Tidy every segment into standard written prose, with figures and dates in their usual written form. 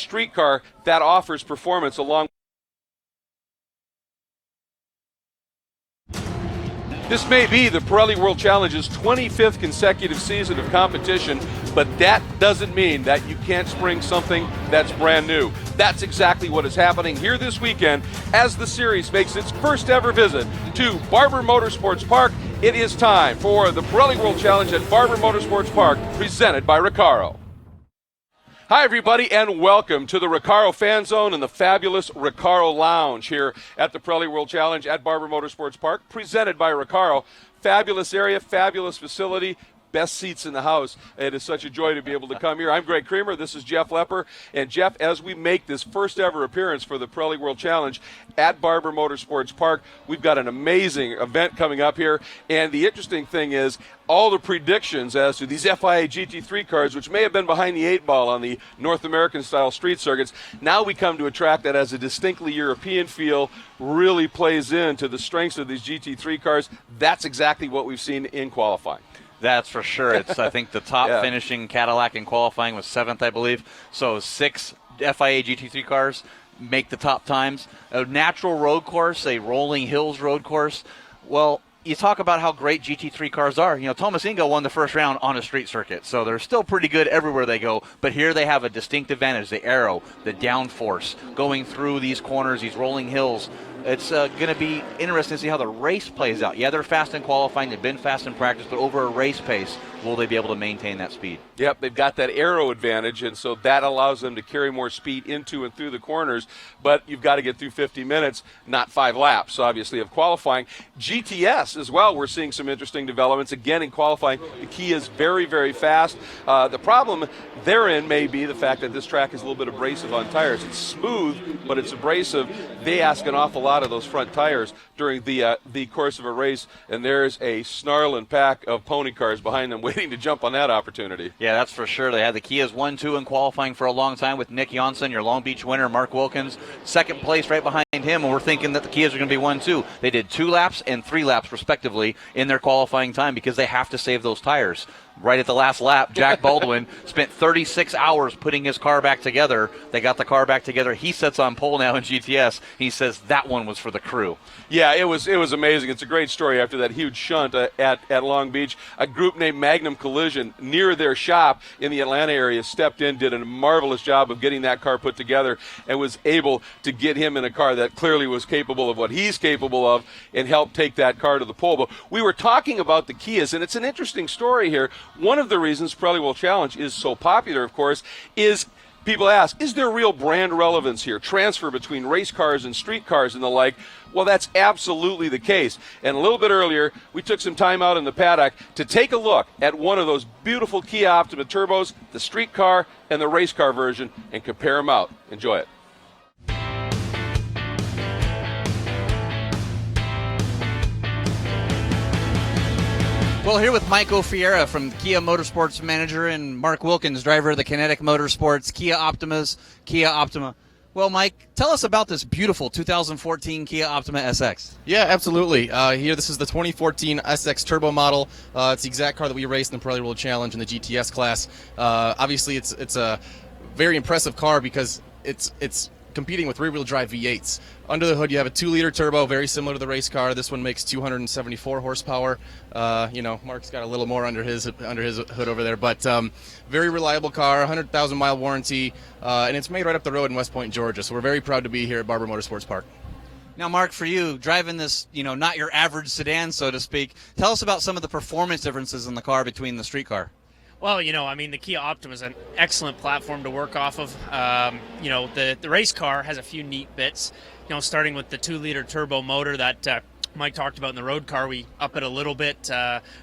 street car that offers performance along. This may be the Pirelli World Challenge's 25th consecutive season of competition, but that doesn't mean that you can't spring something that's brand new. That's exactly what is happening here this weekend as the series makes its first ever visit to Barber Motorsports Park. It is time for the Pirelli World Challenge at Barber Motorsports Park, presented by Recaro. Hi, everybody, and welcome to the Recaro Fan Zone and the fabulous Recaro Lounge here at the Pirelli World Challenge at Barber Motorsports Park, presented by Recaro. Fabulous area, fabulous facility, best seats in the house. It is such a joy to be able to come here. I'm Greg Creamer. This is Jeff Lepper. And Jeff, as we make this first ever appearance for the Pirelli World Challenge at Barber Motorsports Park, we've got an amazing event coming up here. And the interesting thing is, all the predictions as to these FIA GT3 cars, which may have been behind the 8-ball on the North American-style street circuits, now we come to a track that has a distinctly European feel, really plays into the strengths of these GT3 cars. That's exactly what we've seen in qualifying. That's for sure. It's, I think, the top finishing Cadillac in qualifying was 7th, I believe. So 6 FIA GT3 cars make the top times. A natural road course, a rolling hills road course. Well, you talk about how great GT3 cars are. You know, Thomas Ingo won the first round on a street circuit, so they're still pretty good everywhere they go. But here they have a distinct advantage, the aero, the downforce, going through these corners, these rolling hills. It's going to be interesting to see how the race plays out. Yeah, they're fast in qualifying. They've been fast in practice, but over a race pace, will they be able to maintain that speed? Yep, they've got that aero advantage, and so that allows them to carry more speed into and through the corners. But you've got to get through 50 minutes, not 5 laps, obviously, of qualifying. GTS as well, we're seeing some interesting developments. Again, in qualifying, the Kia is very, very fast. The problem therein may be the fact that this track is a little bit abrasive on tires. It's smooth, but it's abrasive. They ask an awful lot of those front tires during the course of a race, and there's a snarling pack of pony cars behind them waiting to jump on that opportunity. Yeah, that's for sure. They had the Kias 1-2 in qualifying for a long time with Nick Johnson, your Long Beach winner, Mark Wilkins, second place right behind him, and we're thinking that the Kias are going to be 1-2. They did 2 laps and 3 laps, respectively, in their qualifying time because they have to save those tires. Right at the last lap, Jack Baldwin spent 36 hours putting his car back together. They got the car back together. He sits on pole now in GTS. He says that one was for the crew. Yeah, it was amazing. It's a great story after that huge shunt at Long Beach. A group named Magnum Collision near their shop in the Atlanta area stepped in, did a marvelous job of getting that car put together, and was able to get him in a car that clearly was capable of what he's capable of and help take that car to the pole. But we were talking about the Kias, and it's an interesting story here. One of the reasons Pirelli World Challenge is so popular, of course, is people ask, is there real brand relevance here, transfer between race cars and street cars and the like? Well, that's absolutely the case. And a little bit earlier, we took some time out in the paddock to take a look at one of those beautiful Kia Optima turbos, the street car and the race car version, and compare them out. Enjoy it. Well, here with Mike O'Fiera from Kia Motorsports Manager and Mark Wilkins, driver of the Kinetic Motorsports Kia Optima. Well, Mike, tell us about this beautiful 2014 Kia Optima SX. Yeah, absolutely. Here, this is the 2014 SX Turbo model. It's the exact car that we raced in the Pirelli World Challenge in the GTS class. Obviously, it's a very impressive car because it's competing with rear-wheel drive V8s. Under the hood, you have a 2-liter turbo, very similar to the race car. This one makes 274 horsepower. Mark's got a little more under his hood over there, but very reliable car, 100,000-mile warranty, and it's made right up the road in West Point, Georgia. So we're very proud to be here at Barber Motorsports Park. Now, Mark, for you, driving this, not your average sedan, so to speak, tell us about some of the performance differences in the car between the street car. Well, the Kia Optima is an excellent platform to work off of. The race car has a few neat bits, starting with the 2-liter turbo motor that Mike talked about in the road car. We up it a little bit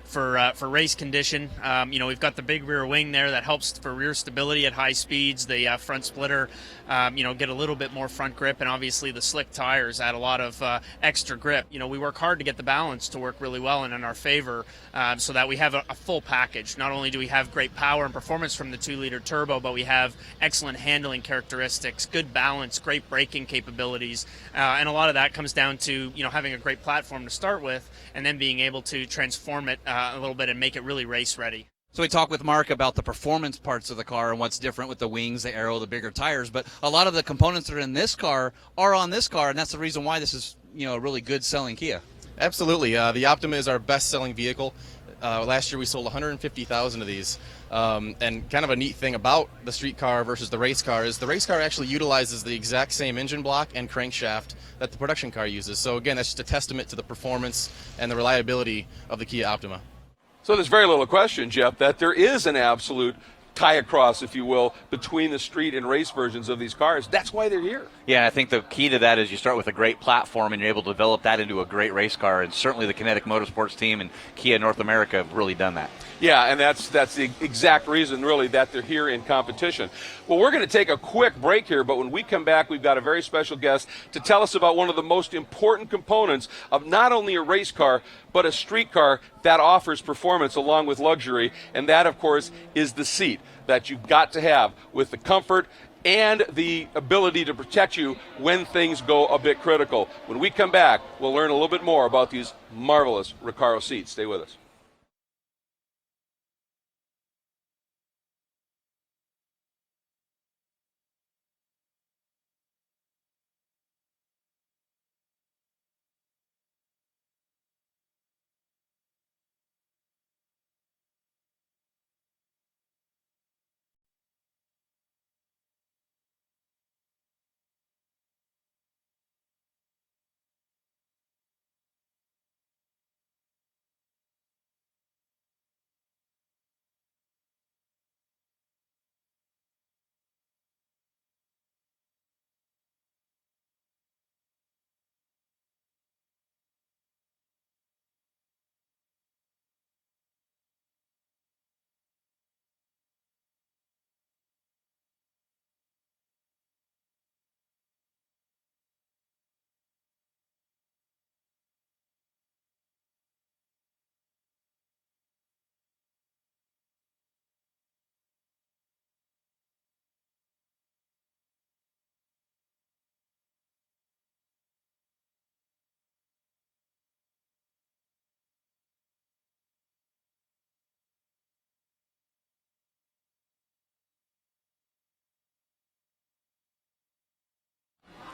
for race condition. We've got the big rear wing there that helps for rear stability at high speeds. The front splitter, get a little bit more front grip, and obviously the slick tires add a lot of extra grip. We work hard to get the balance to work really well and in our favor, so that we have a full package. Not only do we have great power and performance from the 2-liter turbo, but we have excellent handling characteristics, good balance, great braking capabilities, and a lot of that comes down to having a great platform to start with, and then being able to transform it a little bit and make it really race ready. So we talked with Mark about the performance parts of the car and what's different with the wings, the aero, the bigger tires. But a lot of the components that are in this car are on this car, and that's the reason why this is, a really good selling Kia. Absolutely. The Optima is our best-selling vehicle. Last year we sold 150,000 of these. And kind of a neat thing about the street car versus the race car is the race car actually utilizes the exact same engine block and crankshaft that the production car uses. So again, that's just a testament to the performance and the reliability of the Kia Optima. So there's very little question, Jeff, that there is an absolute tie across, if you will, between the street and race versions of these cars. That's why they're here. Yeah, I think the key to that is you start with a great platform and you're able to develop that into a great race car, and certainly the Kinetic Motorsports team and Kia North America have really done that. Yeah, and that's the exact reason, really, that they're here in competition. Well, we're going to take a quick break here, but when we come back, we've got a very special guest to tell us about one of the most important components of not only a race car, but a street car that offers performance along with luxury, and that, of course, is the seat that you've got to have with the comfort and the ability to protect you when things go a bit critical. When we come back, we'll learn a little bit more about these marvelous Recaro seats. Stay with us.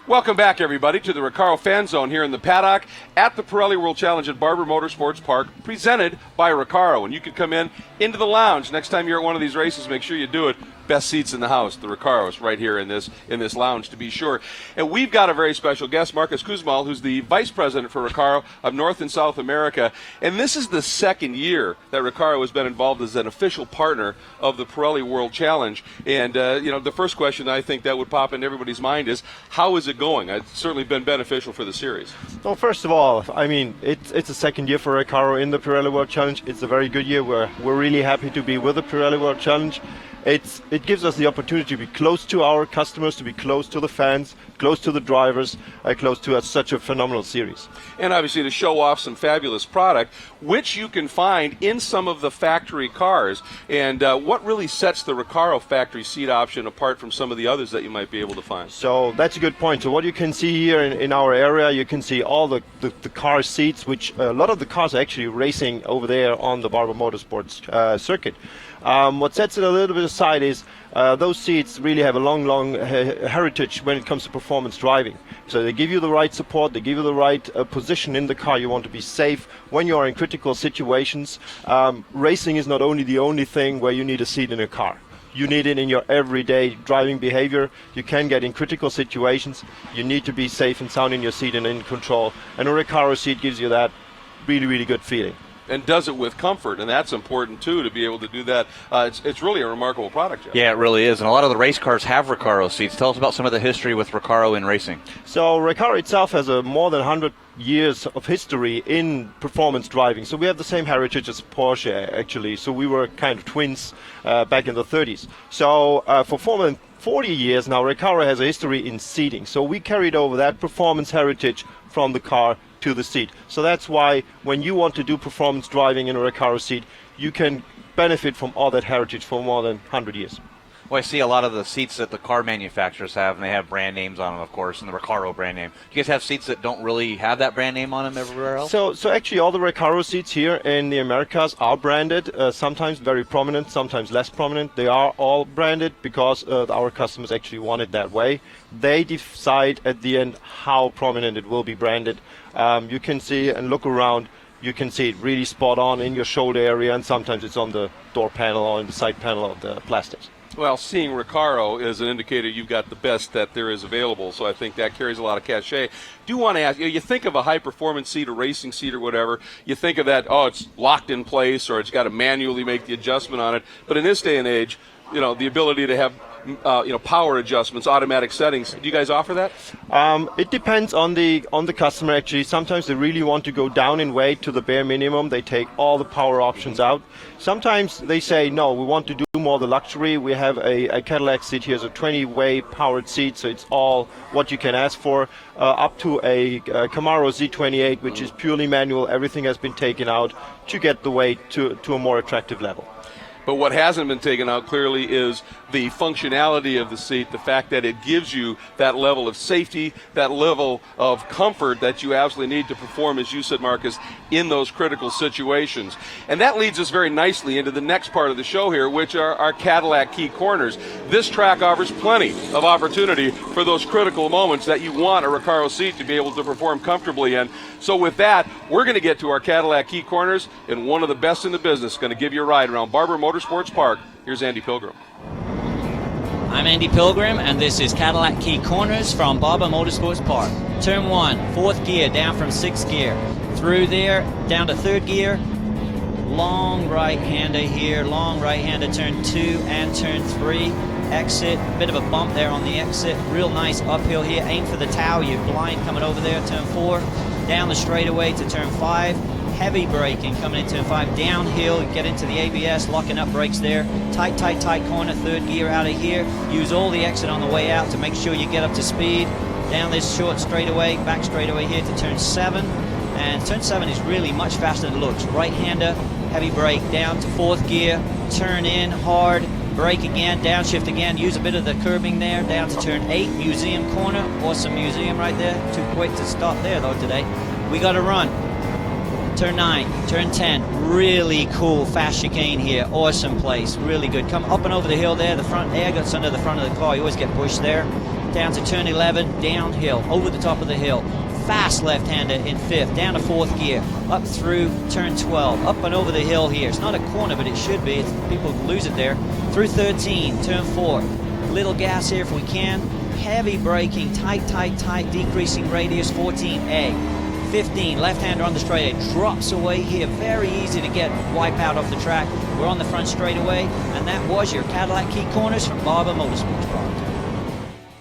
Welcome back, everybody, to the Recaro Fan Zone here in the paddock at the Pirelli World Challenge at Barber Motorsports Park, presented by Recaro. And you can come into the lounge next time you're at one of these races. Make sure you do it. Best seats in the house, the Recaros, right here in this lounge, to be sure. And we've got a very special guest, Marcus Kuzmal, who's the vice president for Recaro of North and South America. And this is the second year that Recaro has been involved as an official partner of the Pirelli World Challenge. And the first question I think that would pop into everybody's mind is, how is it going? It's certainly been beneficial for the series. Well, first of all, I mean, it's a second year for Recaro in the Pirelli World Challenge. It's a very good year. We're really happy to be with the Pirelli World Challenge. It gives us the opportunity to be close to our customers, to be close to the fans, close to the drivers, close to such a phenomenal series. And obviously to show off some fabulous product, which you can find in some of the factory cars. And what really sets the Recaro factory seat option apart from some of the others that you might be able to find? So that's a good point. So what you can see here in our area, you can see all the car seats, which a lot of the cars are actually racing over there on the Barber Motorsports circuit. What sets it a little bit aside is those seats really have a long heritage when it comes to performance driving. So they give you the right support, they give you the right position in the car. You want to be safe when you are in critical situations. Racing is not only the only thing where you need a seat in a car. You need it in your everyday driving behavior. You can get in critical situations. You need to be safe and sound in your seat and in control. And a Recaro seat gives you that really good feeling. And does it with comfort, and that's important too, to be able to do that. It's really a remarkable product, Jeff. Yeah, it really is, and a lot of the race cars have Recaro seats. Tell us about some of the history with Recaro in racing. So Recaro itself has a more than 100 years of history in performance driving. So we have the same heritage as Porsche, actually. So we were kind of twins back in the 30s. So for more than 40 years now, Recaro has a history in seating. So we carried over that performance heritage from the car to the seat. So that's why when you want to do performance driving in a Recaro seat, you can benefit from all that heritage for more than 100 years. Well, I see a lot of the seats that the car manufacturers have, and they have brand names on them, of course, and the Recaro brand name. Do you guys have seats that don't really have that brand name on them everywhere else? So actually all the Recaro seats here in the Americas are branded, sometimes very prominent, sometimes less prominent. They are all branded because our customers actually want it that way. They decide at the end how prominent it will be branded. You can see and look around, you can see it really spot on in your shoulder area, and sometimes it's on the door panel or in the side panel of the plastics. Well, seeing Recaro is an indicator you've got the best that there is available, so I think that carries a lot of cachet. Do want to ask, you think of a high-performance seat, a racing seat or whatever, you think of that, it's locked in place or it's got to manually make the adjustment on it. But in this day and age, the ability to have power adjustments, automatic settings. Do you guys offer that? It depends on the customer actually. Sometimes they really want to go down in weight to the bare minimum. They take all the power options out. Sometimes they say, no, we want to do more the luxury. We have a Cadillac seat here, so 20-way powered seat, so it's all what you can ask for. Up to a Camaro Z28, which is purely manual. Everything has been taken out to get the weight to a more attractive level. But what hasn't been taken out clearly is the functionality of the seat, the fact that it gives you that level of safety, that level of comfort that you absolutely need to perform, as you said, Marcus, in those critical situations. And that leads us very nicely into the next part of the show here, which are our Cadillac Key Corners. This track offers plenty of opportunity for those critical moments that you want a Recaro seat to be able to perform comfortably in. So with that, we're going to get to our Cadillac Key Corners, and one of the best in the business going to give you a ride around Barber Motorsports Park. Here's Andy Pilgrim. I'm Andy Pilgrim, and this is Cadillac Key Corners from Barber Motorsports Park. Turn 1, fourth gear, down from sixth gear. Through there, down to third gear. Long right-hander here, long right-hander, turn 2 and turn 3. Exit, bit of a bump there on the exit. Real nice uphill here. Aim for the tower, you're blind coming over there. Turn 4, down the straightaway to turn 5. Heavy braking coming into turn 5, downhill, get into the ABS, locking up brakes there. Tight, tight, tight corner, third gear out of here. Use all the exit on the way out to make sure you get up to speed. Down this short straightaway, back straightaway here to turn 7. And turn 7 is really much faster than it looks. Right-hander, heavy brake, down to fourth gear, turn in hard, brake again, downshift again, use a bit of the curbing there, down to turn 8, museum corner, awesome museum right there. Too quick to stop there though today. We got to run. Turn 9, turn 10, really cool fast chicane here, awesome place, really good. Come up and over the hill there, the front air gets under the front of the car, you always get pushed there. Down to turn 11, downhill, over the top of the hill. Fast left-hander in 5th, down to 4th gear, up through turn 12, up and over the hill here. It's not a corner, but it should be. People lose it there. Through 13, turn 4. Little gas here if we can. Heavy braking, tight, tight, tight, decreasing radius, 14A. 15, left-hander on the straightaway, drops away here. Very easy to get wipe out off the track. We're on the front straightaway, and that was your Cadillac Key Corners from Barber Motorsports Park.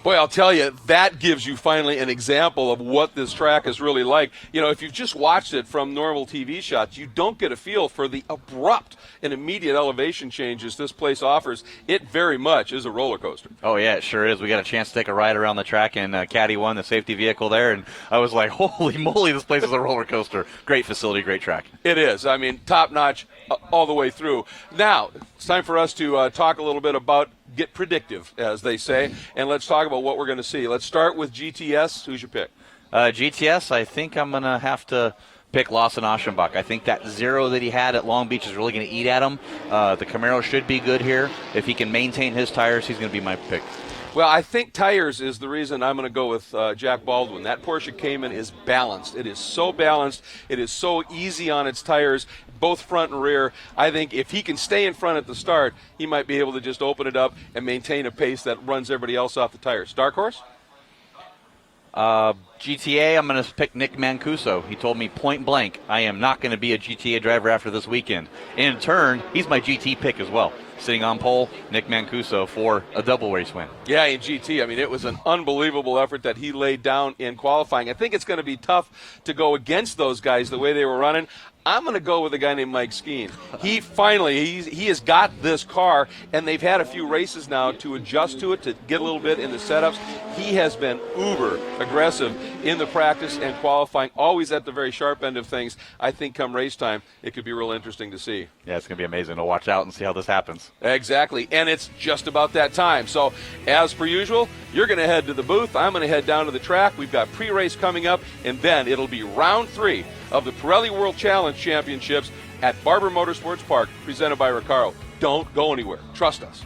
Boy, I'll tell you, that gives you finally an example of what this track is really like. If you've just watched it from normal TV shots, you don't get a feel for the abrupt and immediate elevation changes this place offers. It very much is a roller coaster. Oh, yeah, it sure is. We got a chance to take a ride around the track in Caddy 1, the safety vehicle there, and I was like, holy moly, this place is a roller coaster. Great facility, great track. It is. I mean, top-notch all the way through. Now, it's time for us to talk a little bit about get predictive, as they say, and let's talk about what we're going to see. Let's start with GTS. Who's your pick? GTS, I think I'm going to have to pick Lawson Aschenbach. I think that 0 that he had at Long Beach is really going to eat at him. The Camaro should be good here. If he can maintain his tires, he's going to be my pick. Well, I think tires is the reason I'm going to go with Jack Baldwin. That Porsche Cayman is balanced. It is so balanced. It is so easy on its tires, both front and rear. I think if he can stay in front at the start, he might be able to just open it up and maintain a pace that runs everybody else off the tires. Dark horse? GTA, I'm going to pick Nick Mancuso. He told me point blank, I am not going to be a GTA driver after this weekend. In turn, he's my GT pick as well. Sitting on pole, Nick Mancuso for a double race win. Yeah, in GT, I mean, it was an unbelievable effort that he laid down in qualifying. I think it's going to be tough to go against those guys the way they were running. I'm going to go with a guy named Mike Skeen. He finally, he has got this car, and they've had a few races now to adjust to it, to get a little bit in the setups. He has been uber aggressive in the practice and qualifying, always at the very sharp end of things. I think come race time, it could be real interesting to see. Yeah, it's going to be amazing to watch out and see how this happens. Exactly, and it's just about that time. So, as per usual, you're going to head to the booth. I'm going to head down to the track. We've got pre-race coming up, and then it'll be round 3 of the Pirelli World Challenge Championships at Barber Motorsports Park, presented by Recaro. Don't go anywhere. Trust us.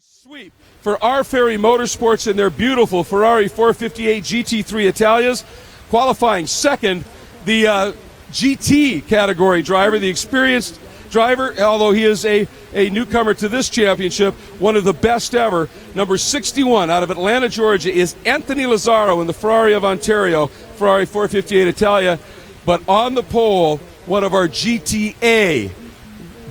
Sweep for our Ferry Motorsports and their beautiful Ferrari 458 GT3 Italias. Qualifying second, the GT category driver, the experienced driver, although he is a newcomer to this championship, one of the best ever. Number 61 out of Atlanta, Georgia, is Anthony Lazzaro in the Ferrari of Ontario, Ferrari 458 Italia. But on the pole, one of our GTA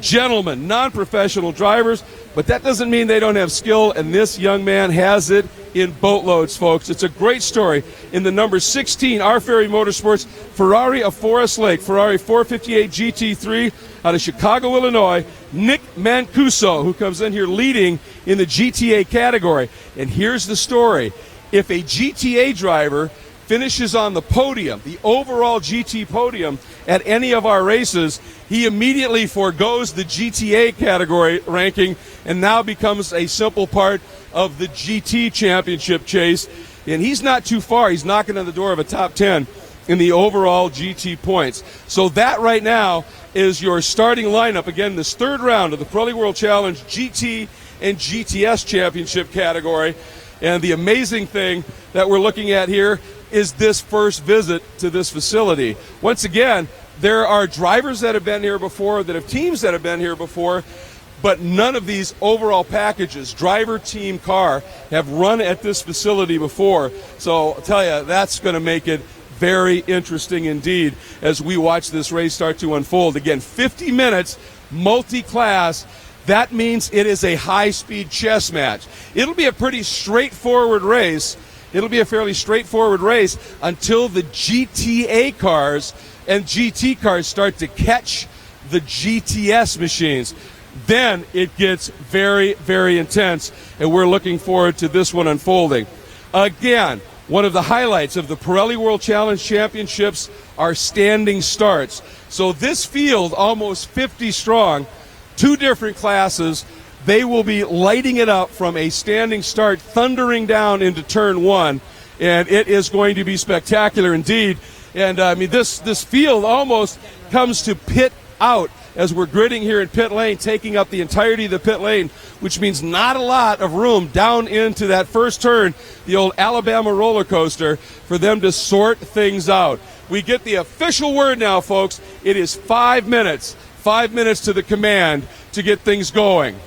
gentlemen, non-professional drivers, but that doesn't mean they don't have skill, and this young man has it in boatloads, folks. It's a great story. In the number 16, our Ferry Motorsports, Ferrari of Forest Lake, Ferrari 458 GT3 out of Chicago, Illinois, Nick Mancuso, who comes in here leading in the GTA category. And here's the story. If a GTA driver finishes on the podium, the overall GT podium at any of our races, he immediately forgoes the GTA category ranking and now becomes a simple part of the GT championship chase. And he's not too far. He's knocking on the door of a top 10 in the overall GT points. So that right now is your starting lineup. Again, this third round of the Pirelli World Challenge GT and GTS championship category. And the amazing thing that we're looking at here is this first visit to this facility. Once again, there are drivers that have been here before, that have teams that have been here before, but none of these overall packages, driver, team, car, have run at this facility before. So I'll tell you, that's going to make it very interesting indeed as we watch this race start to unfold. Again, 50 minutes, multi-class. That means it is a high-speed chess match. It'll be a pretty straightforward race. It'll be a fairly straightforward race until the GTA cars and GT cars start to catch the GTS machines. Then it gets very, very intense, and we're looking forward to this one unfolding. Again, one of the highlights of the Pirelli World Challenge Championships are standing starts. So this field, almost 50 strong, 2 different classes, they will be lighting it up from a standing start, thundering down into turn 1, and it is going to be spectacular indeed. And I mean, this field almost comes to pit out as we're gridding here in pit lane, taking up the entirety of the pit lane, which means not a lot of room down into that first turn, the old Alabama roller coaster, for them to sort things out. We get the official word now, folks. It is 5 minutes to the command to get things going.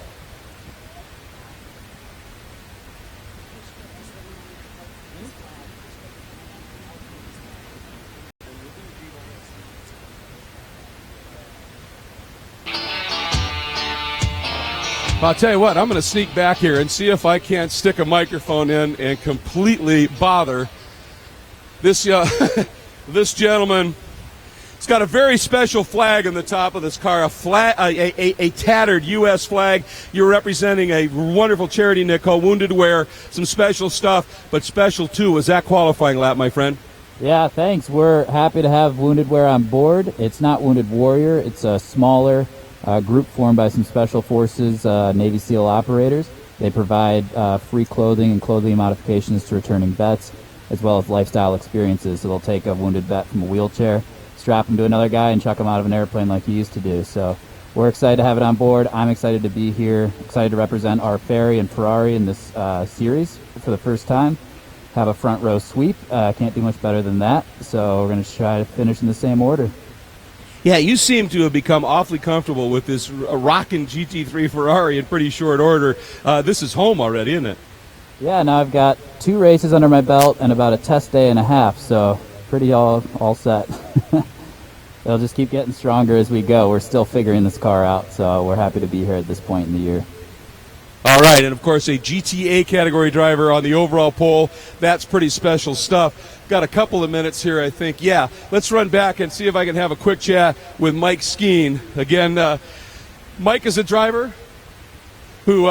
I'll tell you what, I'm going to sneak back here and see if I can't stick a microphone in and completely bother this this gentleman. He's got a very special flag on the top of this car, a tattered U.S. flag. You're representing a wonderful charity, Nick, called Wounded Wear. Some special stuff, but special, too, was that qualifying lap, my friend. Yeah, thanks. We're happy to have Wounded Wear on board. It's not Wounded Warrior. It's a smaller group formed by some Special Forces Navy SEAL operators. They provide free clothing and clothing modifications to returning vets, as well as lifestyle experiences. So they'll take a wounded vet from a wheelchair, strap him to another guy, and chuck him out of an airplane like he used to do. So we're excited to have it on board. I'm excited to be here, excited to represent our Ferrari and Ferrari in this series for the first time. Have a front row sweep. Can't do much better than that. So we're going to try to finish in the same order. Yeah, you seem to have become awfully comfortable with this rockin' GT3 Ferrari in pretty short order. This is home already, isn't it? Yeah, now I've got 2 races under my belt and about a test day and a half, so pretty all set. It'll just keep getting stronger as we go. We're still figuring this car out, so we're happy to be here at this point in the year. All right, and of course a GTA category driver on the overall pole. That's pretty special stuff. Got a couple of minutes here, I think. Yeah, let's run back and see if I can have a quick chat with Mike Skeen. Again, Mike is a driver who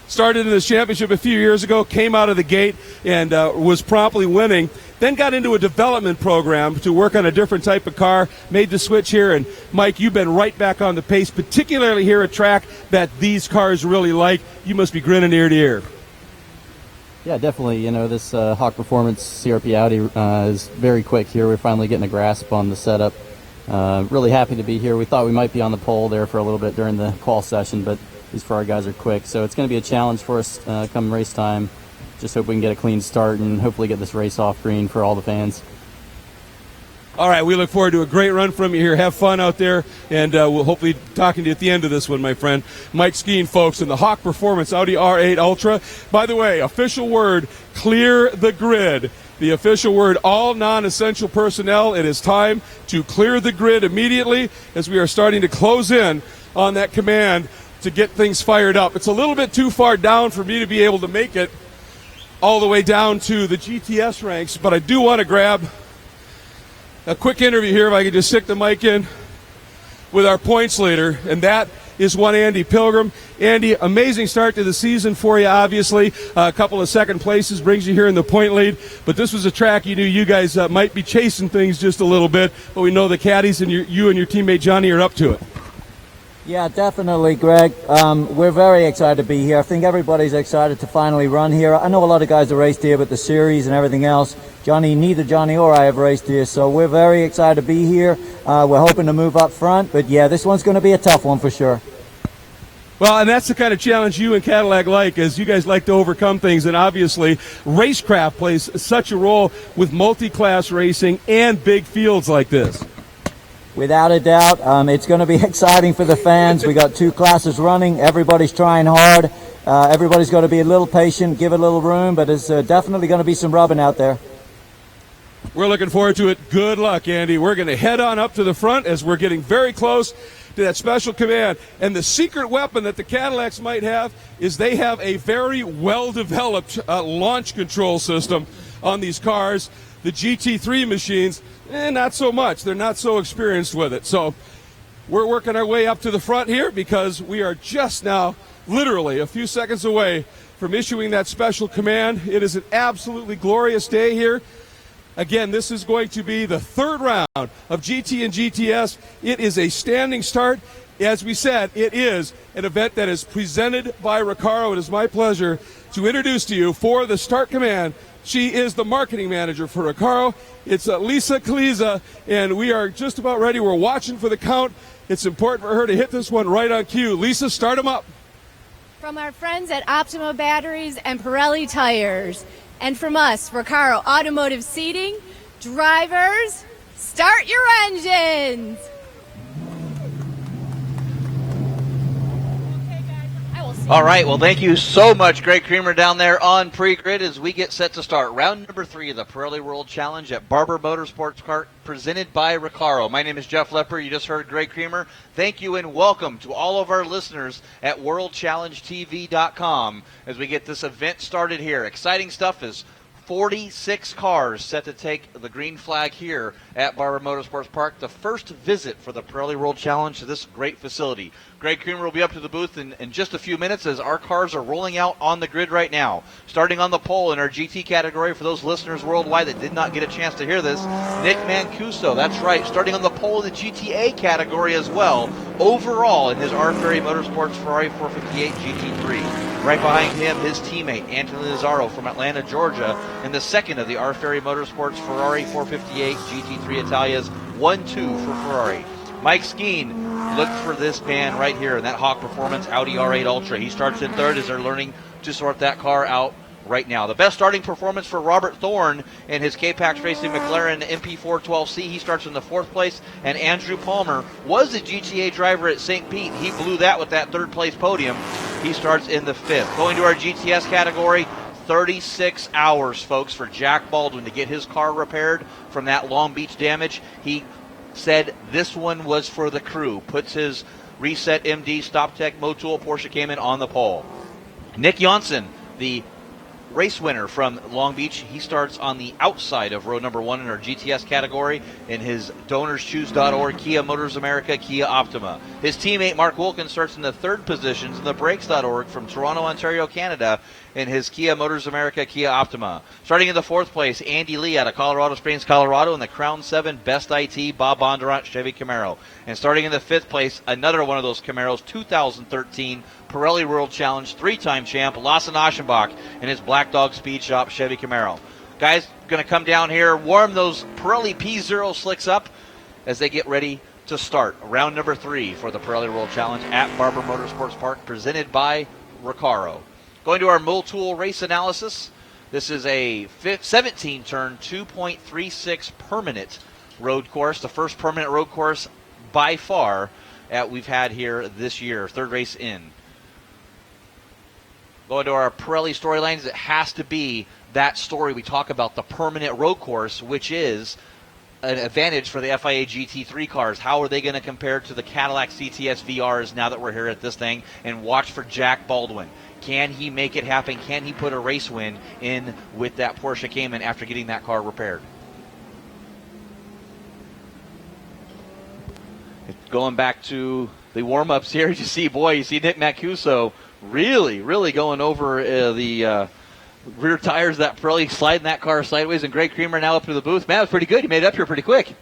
started in this championship a few years ago, came out of the gate and was promptly winning, then got into a development program to work on a different type of car, made the switch here, and Mike, you've been right back on the pace, particularly here at track that these cars really like. You must be grinning ear to ear. Yeah, definitely. You know, this Hawk Performance CRP Audi is very quick here. We're finally getting a grasp on the setup. Really happy to be here. We thought we might be on the pole there for a little bit during the qual session, but these Ferrari guys are quick, so it's going to be a challenge for us come race time. Just hope we can get a clean start and hopefully get this race off green for all the fans. All right, we look forward to a great run from you here. Have fun out there, and we'll hopefully be talking to you at the end of this one, my friend. Mike Skeen, folks, in the Hawk Performance Audi R8 Ultra. By the way, official word, clear the grid. The official word, all non-essential personnel. It is time to clear the grid immediately as we are starting to close in on that command to get things fired up. It's a little bit too far down for me to be able to make it all the way down to the GTS ranks, but I do want to grab a quick interview here, if I could just stick the mic in, with our points leader, and that is one Andy Pilgrim. Andy, amazing start to the season for you, obviously. A couple of second places brings you here in the point lead, but this was a track you knew you guys might be chasing things just a little bit, but we know the caddies and you and your teammate Johnny are up to it. Yeah, definitely, Greg. We're very excited to be here. I think everybody's excited to finally run here. I know a lot of guys have raced here with the series and everything else. Neither Johnny or I have raced here, so we're very excited to be here. We're hoping to move up front, but yeah, this one's going to be a tough one for sure. Well, and that's the kind of challenge you and Cadillac like, as you guys like to overcome things, and obviously racecraft plays such a role with multi-class racing and big fields like this. Without a doubt, it's going to be exciting for the fans. We got 2 classes running. Everybody's trying hard. Everybody's got to be a little patient, give it a little room, but there's definitely going to be some rubbing out there. We're looking forward to it. Good luck, Andy. We're going to head on up to the front as we're getting very close to that special command. And the secret weapon that the Cadillacs might have is they have a very well-developed launch control system on these cars. The GT3 machines, not so much. They're not so experienced with it. So we're working our way up to the front here because we are just now literally a few seconds away from issuing that special command. It is an absolutely glorious day here. Again, this is going to be the 3rd round of GT and GTS. It is a standing start. As we said, it is an event that is presented by Recaro. It is my pleasure to introduce to you for the start command. She is the marketing manager for Recaro. It's Lisa Kaliza, and we are just about ready. We're watching for the count. It's important for her to hit this one right on cue. Lisa, start them up. From our friends at Optima Batteries and Pirelli Tires, and from us, Recaro Automotive Seating, drivers, start your engines. Okay, guys, I will All right, well, thank you so much, Greg Creamer, down there on pre-grid as we get set to start round number 3 of the Pirelli World Challenge at Barber Motorsports Park, presented by Recaro. My name is Jeff Lepper. You just heard Greg Creamer. Thank you and welcome to all of our listeners at WorldChallengeTV.com as we get this event started here. Exciting stuff is 46 cars set to take the green flag here at Barber Motorsports Park. The first visit for the Pirelli World Challenge to this great facility. Greg Creamer will be up to the booth in just a few minutes as our cars are rolling out on the grid right now. Starting on the pole in our GT category, for those listeners worldwide that did not get a chance to hear this, Nick Mancuso, that's right, starting on the pole in the GTA category as well, overall in his R. Ferry Motorsports Ferrari 458 GT3. Right behind him, his teammate, Anthony Lazzaro from Atlanta, Georgia, in the second of the R. Ferry Motorsports Ferrari 458 GT3 Italia's 1-2 for Ferrari. Mike Skeen, look for this man right here in that Hawk Performance Audi R8 Ultra. He starts in third as they're learning to sort that car out right now. The best starting performance for Robert Thorne in his K-Pax Racing McLaren MP412C. He starts in the 4th place. And Andrew Palmer was a GTA driver at St. Pete. He blew that with that 3rd place podium. He starts in the 5th. Going to our GTS category, 36 hours, folks, for Jack Baldwin to get his car repaired from that Long Beach damage. He said this one was for the crew. Puts his Reset MD StopTech Motul Porsche Cayman on the pole. Nick Johnson, the race winner from Long Beach, he starts on the outside of row number 1 in our GTS category in his DonorsChoose.org Kia Motors America Kia Optima. His teammate Mark Wilkins starts in the 3rd positions in the Brakes.org from Toronto, Ontario, Canada in his Kia Motors America Kia Optima. Starting in the 4th place, Andy Lee out of Colorado Springs, Colorado in the Crown 7 Best IT Bob Bondurant Chevy Camaro. And starting in the 5th place, another one of those Camaros, 2013 Pirelli World Challenge 3-time champ Lasse Aschenbach in his Black Dog Speed Shop Chevy Camaro. Guys, going to come down here, warm those Pirelli P0 slicks up as they get ready to start round number 3 for the Pirelli World Challenge at Barber Motorsports Park, presented by Recaro. Going to our Motul race analysis, this is a 17-turn, 2.36 permanent road course, the first permanent road course by far that we've had here this year, 3rd race in. Going to our Pirelli storylines, it has to be that story we talk about, the permanent road course, which is an advantage for the FIA GT3 cars. How are they going to compare to the Cadillac CTS VRs now that we're here at this thing? And watch for Jack Baldwin. Can he make it happen? Can he put a race win in with that Porsche Cayman after getting that car repaired? Going back to the warm-ups here, you see Nick Mancuso really going over the rear tires, that Pirelli sliding that car sideways, and Greg Creamer now up to the booth. Man, that's pretty good. You made it up here pretty quick.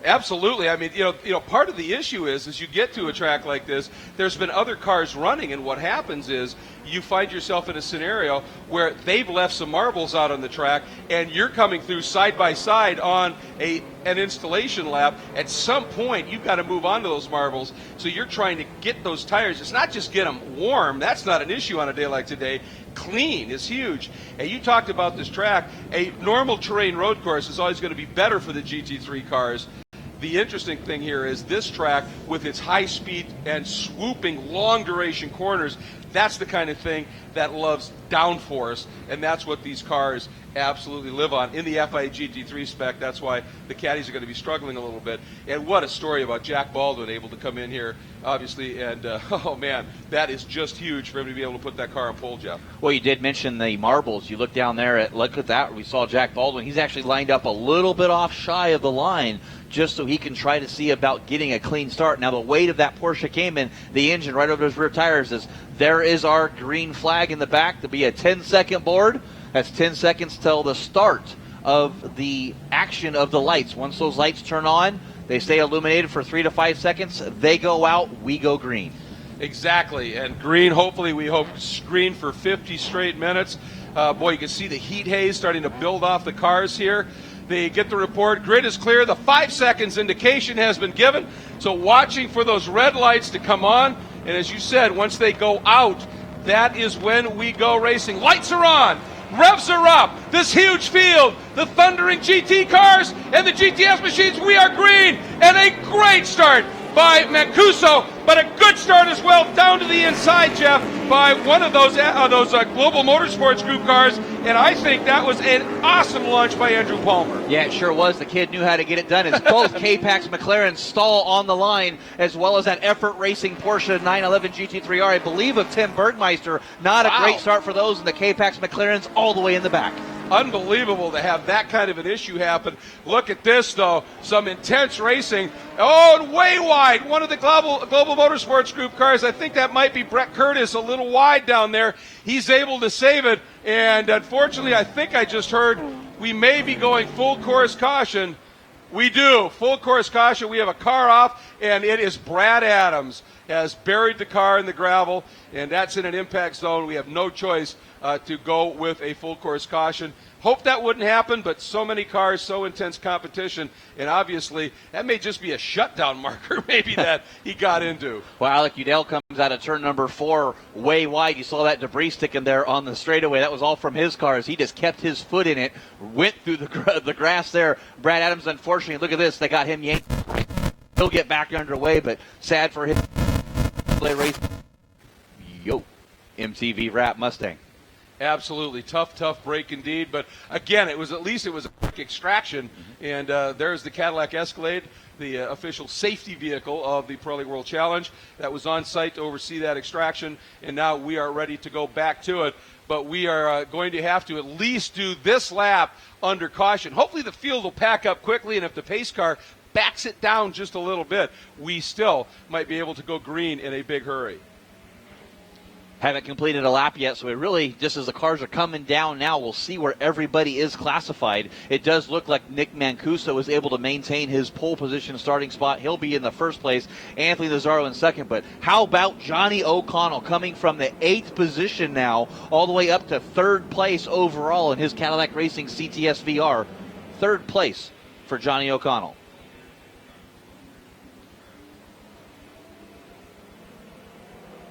Absolutely. I mean, you know, part of the issue is, as you get to a track like this, there's been other cars running, and what happens is you find yourself in a scenario where they've left some marbles out on the track, and you're coming through side by side on an installation lap. At some point, you've got to move on to those marbles, so you're trying to get those tires. It's not just get them warm. That's not an issue on a day like today. Clean is huge. And you talked about this track. A normal terrain road course is always going to be better for the GT3 cars. The interesting thing here is this track, with its high speed and swooping long duration corners, that's the kind of thing that loves downforce, and that's what these cars absolutely live on. In the FIA GT3 spec, that's why the caddies are going to be struggling a little bit. And what a story about Jack Baldwin able to come in here, obviously, and oh man, that is just huge for him to be able to put that car on pole, Jeff. Well, you did mention the marbles. You look down there, look at that. We saw Jack Baldwin. He's actually lined up a little bit off shy of the line, just so he can try to see about getting a clean start. Now, the weight of that Porsche Cayman, the engine right over those rear tires, is there is our green flag in the back to be a 10-second board. That's 10 seconds till the start of the action of the lights. Once those lights turn on, they stay illuminated for 3 to 5 seconds. They go out, we go green. Exactly, and green, hopefully we hope green for 50 straight minutes. Boy, you can see the heat haze starting to build off the cars here. They get the report, grid is clear, the 5 seconds indication has been given, so watching for those red lights to come on, and as you said, once they go out, that is when we go racing. Lights are on, revs are up, this huge field, the thundering GT cars and the GTS machines, we are green, and a great start by Mancuso, but a good start as well down to the inside, Jeff, by one of those Global Motorsports Group cars, and I think that was an awesome launch by Andrew Palmer. Yeah, it sure was. The kid knew how to get it done. As both K-Pax McLarens stall on the line, as well as that Effort Racing Porsche 911 GT3R, I believe, of Tim Bergmeister. Not a great start for those, and the K-Pax McLarens all the way in the back. Unbelievable to have that kind of an issue happen. Look at this, though. Some intense racing. Oh, and way wide. One of the Global Motorsports Group cars, I think that might be Brett Curtis, a little wide down there. He's able to save it. And unfortunately, I think I just heard we may be going full course caution. We do. Full course caution. We have a car off, and it is Brad Adams has buried the car in the gravel, and that's in an impact zone. We have no choice to go with a full course caution. Hope that wouldn't happen, but so many cars, so intense competition, and obviously that may just be a shutdown marker maybe that he got into. Well, Alec Udell comes out of turn number 4 way wide. You saw that debris sticking there on the straightaway. That was all from his cars. He just kept his foot in it, went through the grass there. Brad Adams, unfortunately, look at this. They got him yanked. He'll get back underway, but sad for him. Play race. MTV Wrap Mustang. Absolutely tough break indeed. But again, it was a quick extraction, and there's the Cadillac Escalade, the official safety vehicle of the Pirelli World Challenge, that was on site to oversee that extraction, and now we are ready to go back to it. But we are going to have to at least do this lap under caution. Hopefully the field will pack up quickly, and if the pace car backs it down just a little bit, we still might be able to go green in a big hurry. Haven't completed a lap yet, so it really, just as the cars are coming down now, we'll see where everybody is classified. It does look like Nick Mancuso is able to maintain his pole position starting spot. He'll be in the first place, Anthony Lazzaro in second. But how about Johnny O'Connell coming from the 8th position now all the way up to 3rd place overall in his Cadillac Racing CTS VR. 3rd place for Johnny O'Connell.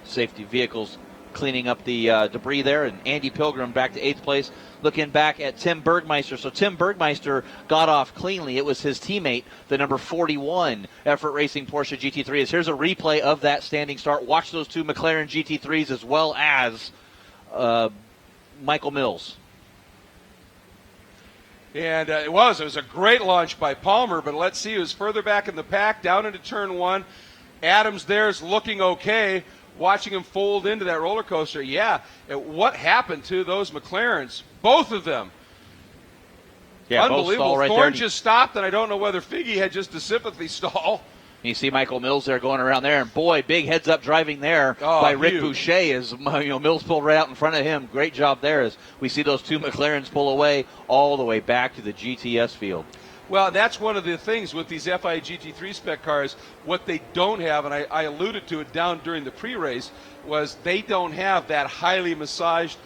Safety vehicles cleaning up the debris there, and Andy Pilgrim back to 8th place, looking back at Tim Bergmeister. So Tim Bergmeister got off cleanly. It was his teammate, the number 41 Effort Racing Porsche GT3. Here's a replay of that standing start. Watch those 2 McLaren GT3s as well as Michael Mills. And it was a great launch by Palmer, but let's see who's further back in the pack, down into turn 1. Adams there's looking okay. Watching him fold into that roller coaster, what happened to those McLarens? Both of them. Yeah, unbelievable. Right Thorne there. just stopped, and I don't know whether Figge had just a sympathy stall. You see Michael Mills there going around there, and boy, big heads-up driving there by Rick Boucher as Mills pulled right out in front of him. Great job there as we see those 2 McLarens pull away all the way back to the GTS field. Well, that's one of the things with these FIA GT3 spec cars. What they don't have, and I alluded to it down during the pre-race, was they don't have that highly massaged,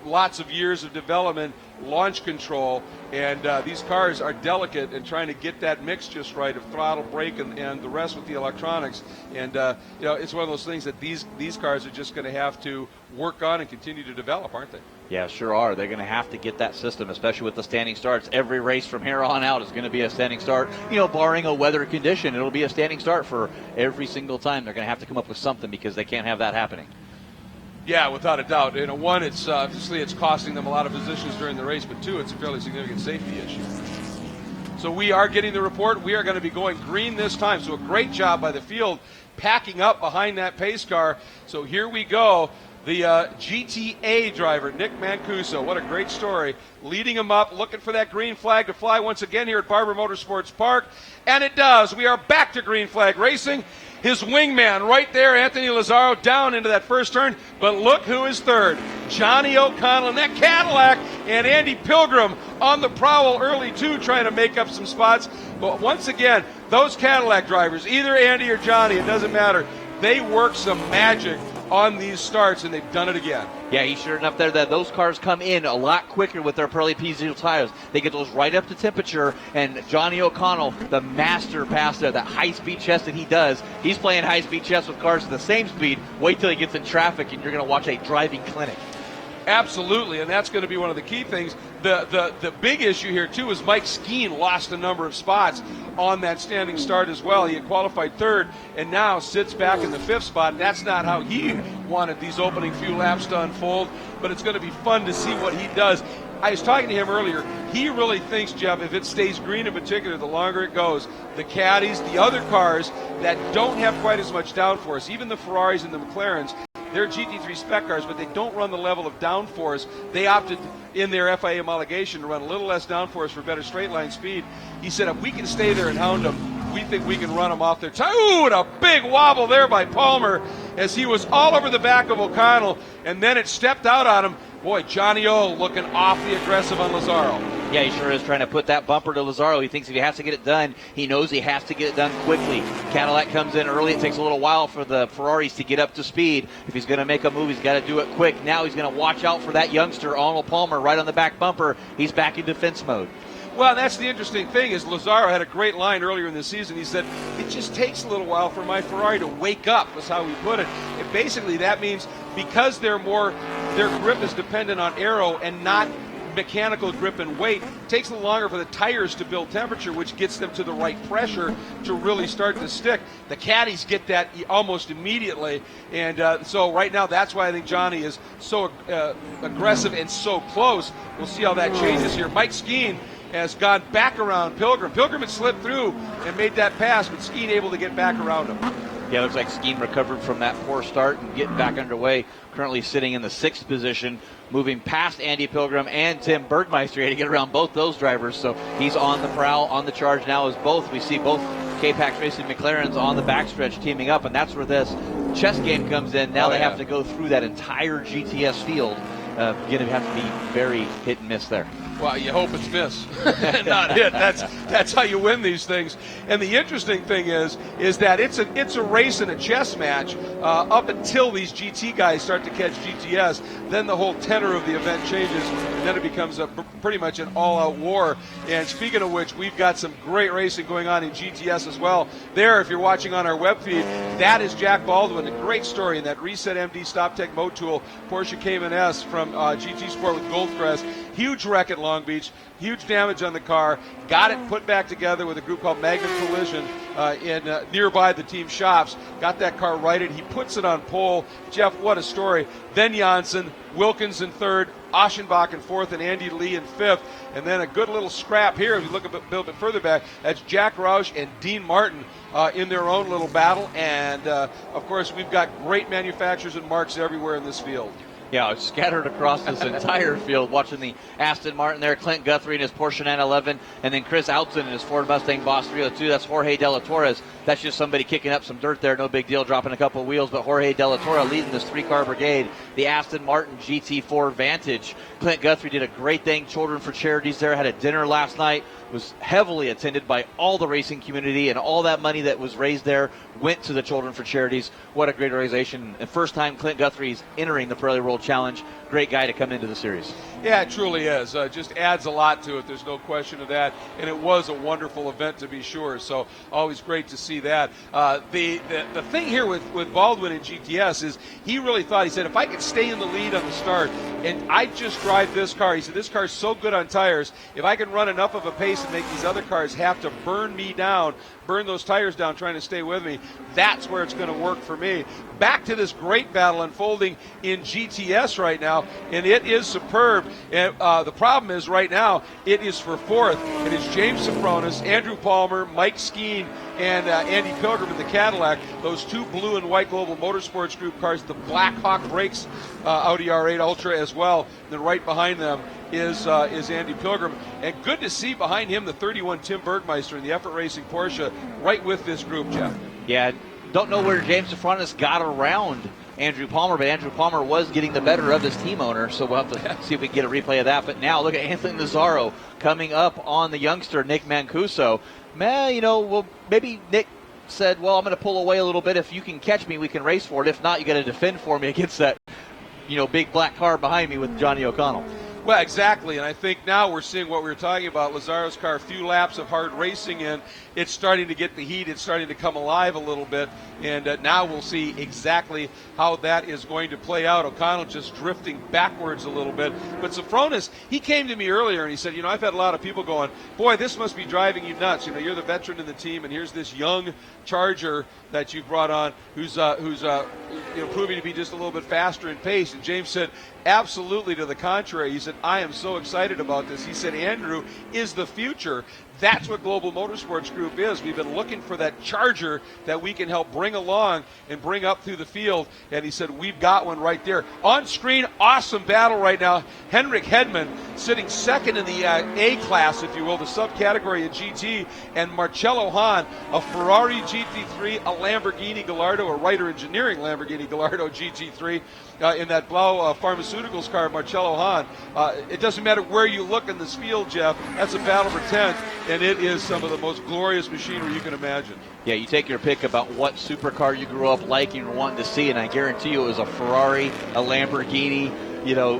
lots of years of development, launch control, and these cars are delicate and trying to get that mix just right of throttle, brake, and the rest with the electronics. And it's one of those things that these cars are just going to have to work on and continue to develop, aren't they? Yeah, sure are. They're going to have to get that system, especially with the standing starts. Every race from here on out is going to be a standing start. Barring a weather condition, it'll be a standing start for every single time. They're going to have to come up with something because they can't have that happening. Yeah, without a doubt. One, it's obviously it's costing them a lot of positions during the race, but 2, it's a fairly significant safety issue. So we are getting the report. We are going to be going green this time. So a great job by the field packing up behind that pace car. So here we go. The GTA driver, Nick Mancuso, what a great story, leading him up, looking for that green flag to fly once again here at Barber Motorsports Park, and it does. We are back to green flag racing. His wingman right there, Anthony Lazzaro, down into that first turn, but look who is third. Johnny O'Connell in that Cadillac, and Andy Pilgrim on the prowl early too, trying to make up some spots. But once again, those Cadillac drivers, either Andy or Johnny, it doesn't matter, they work some magic on these starts, and they've done it again. Yeah, he's sure enough there that those cars come in a lot quicker with their Pirelli P0 tires. They get those right up to temperature, and Johnny O'Connell, the master pass there, that high-speed chess that he does, he's playing high-speed chess with cars at the same speed. Wait till he gets in traffic, and you're going to watch a driving clinic. Absolutely, and that's going to be one of the key things. The big issue here, too, is Mike Skeen lost a number of spots on that standing start as well. He had qualified third and now sits back in the fifth spot. That's not how he wanted these opening few laps to unfold, but it's going to be fun to see what he does. I was talking to him earlier. He really thinks, Jeff, if it stays green in particular, the longer it goes, the Caddies, the other cars that don't have quite as much downforce, even the Ferraris and the McLarens, they're GT3 spec cars, but they don't run the level of downforce. They opted in their FIA homologation to run a little less downforce for better straight line speed. He said if we can stay there and hound them, we think we can run them off their time. Ooh, and a big wobble there by Palmer as he was all over the back of O'Connell, and then it stepped out on him. Boy, Johnny O looking awfully aggressive on Lazzaro. Yeah, he sure is trying to put that bumper to Lazzaro. He thinks if he has to get it done, he knows he has to get it done quickly. Cadillac comes in early. It takes a little while for the Ferraris to get up to speed. If he's going to make a move, he's got to do it quick. Now he's going to watch out for that youngster, Arnold Palmer, right on the back bumper. He's back in defense mode. Well, that's the interesting thing is Lazzaro had a great line earlier in the season. He said, it just takes a little while for my Ferrari to wake up, was how he put it. And basically that means because their grip is dependent on aero and not mechanical grip and weight, it takes a little longer for the tires to build temperature, which gets them to the right pressure to really start to stick. The Caddies get that almost immediately, and so right now that's why I think Johnny is so aggressive and so close. We'll see how that changes here. Mike Skeen has gone back around Pilgrim. Pilgrim had slipped through and made that pass, but Skeen able to get back around him. Yeah, it looks like Skeen recovered from that poor start and getting back underway. Currently sitting in the 6th position, moving past Andy Pilgrim and Tim Bergmeister. He had to get around both those drivers, so he's on the prowl, on the charge now as both. We see both K-Pax Racing McLarens on the backstretch teaming up, and that's where this chess game comes in. Now they have to go through that entire GTS field. Going to have to be very hit and miss there. Well, you hope it's miss, not hit. That's how you win these things. And the interesting thing is that it's a race and a chess match up until these GT guys start to catch GTS. Then the whole tenor of the event changes, and then it becomes pretty much an all-out war. And speaking of which, we've got some great racing going on in GTS as well. There, if you're watching on our web feed, that is Jack Baldwin. A great story in that Reset MD StopTech Mode Tool Porsche Cayman S from GT Sport with Goldcrest. Huge wreck at Long Beach, huge damage on the car. Got it put back together with a group called Magnum Collision in nearby the team shops. Got that car righted. He puts it on pole. Jeff, what a story. Then Janssen, Wilkins in third, Aschenbach in fourth, and Andy Lee in fifth. And then a good little scrap here. If you look a little bit further back, that's Jack Roush and Dean Martin in their own little battle. And, of course, we've got great manufacturers and marks everywhere in this field. Yeah, it's scattered across this entire field. Watching the Aston Martin there, Clint Guthrie in his Porsche 911, and then Chris Outzen in his Ford Mustang Boss 302. That's Jorge De La Torres. That's just somebody kicking up some dirt there. No big deal, dropping a couple of wheels. But Jorge De La Torre leading this 3-car brigade. The Aston Martin GT4 Vantage. Clint Guthrie did a great thing. Children for Charities there. Had a dinner last night. Was heavily attended by all the racing community, and all that money that was raised there went to the Children for Charities. What a great organization. And first time Clint Guthrie's entering the Pirelli World Challenge. Great guy to come into the series. Yeah, it truly is. Just adds a lot to it. There's no question of that. And it was a wonderful event to be sure. So always great to see that. The thing here with Baldwin and GTS is he really thought, he said, if I could stay in the lead on the start and I just drive this car, he said, this car's so good on tires, if I can run enough of a pace and make these other cars have to burn me down, burn those tires down trying to stay with me, that's where it's going to work for me. Back to this great battle unfolding in GTS right now, and it is superb. And the problem is right now it is for fourth. It is James Sophronis, Andrew Palmer, Mike Skeen, and Andy Pilgrim in the Cadillac. Those two blue and white Global Motorsports Group cars, the Black Hawk Brakes Audi R8 Ultra as well. And then right behind them is Andy Pilgrim. And good to see behind him the 31 Tim Bergmeister in the Effort Racing Porsche right with this group, Jeff. Yeah, don't know where James Sophronis got around Andrew Palmer, but Andrew Palmer was getting the better of his team owner, so we'll have to see if we can get a replay of that. But now look at Anthony Lazzaro coming up on the youngster Nick Mancuso. Well, maybe Nick said, well, I'm going to pull away a little bit. If you can catch me, we can race for it. If not, you got to defend for me against that, big black car behind me with Johnny O'Connell. Well, exactly, and I think now we're seeing what we were talking about. Lazzaro's car, a few laps of hard racing in, it's starting to get the heat, it's starting to come alive a little bit, and now we'll see exactly how that is going to play out. O'Connell just drifting backwards a little bit. But Sofronis, he came to me earlier and he said, I've had a lot of people going, boy, this must be driving you nuts. You're the veteran in the team, and here's this young Charger that you brought on who's proving to be just a little bit faster in pace. And James said, absolutely to the contrary. He said, I am so excited about this. He said, Andrew is the future. That's what Global Motorsports Group is. We've been looking for that Charger that we can help bring along and bring up through the field. And he said, we've got one right there. On screen, awesome battle right now. Henrik Hedman sitting second in the A class, if you will, the subcategory of GT. And Marcello Hahn, a Ferrari GT3, a Lamborghini Gallardo, a Ryder Engineering Lamborghini Gallardo GT3. In that Blau Pharmaceuticals car, Marcello Hahn. It doesn't matter where you look in this field, Jeff. That's a battle for 10th, and it is some of the most glorious machinery you can imagine. Yeah, you take your pick about what supercar you grew up liking or wanting to see, and I guarantee you it was a Ferrari, a Lamborghini.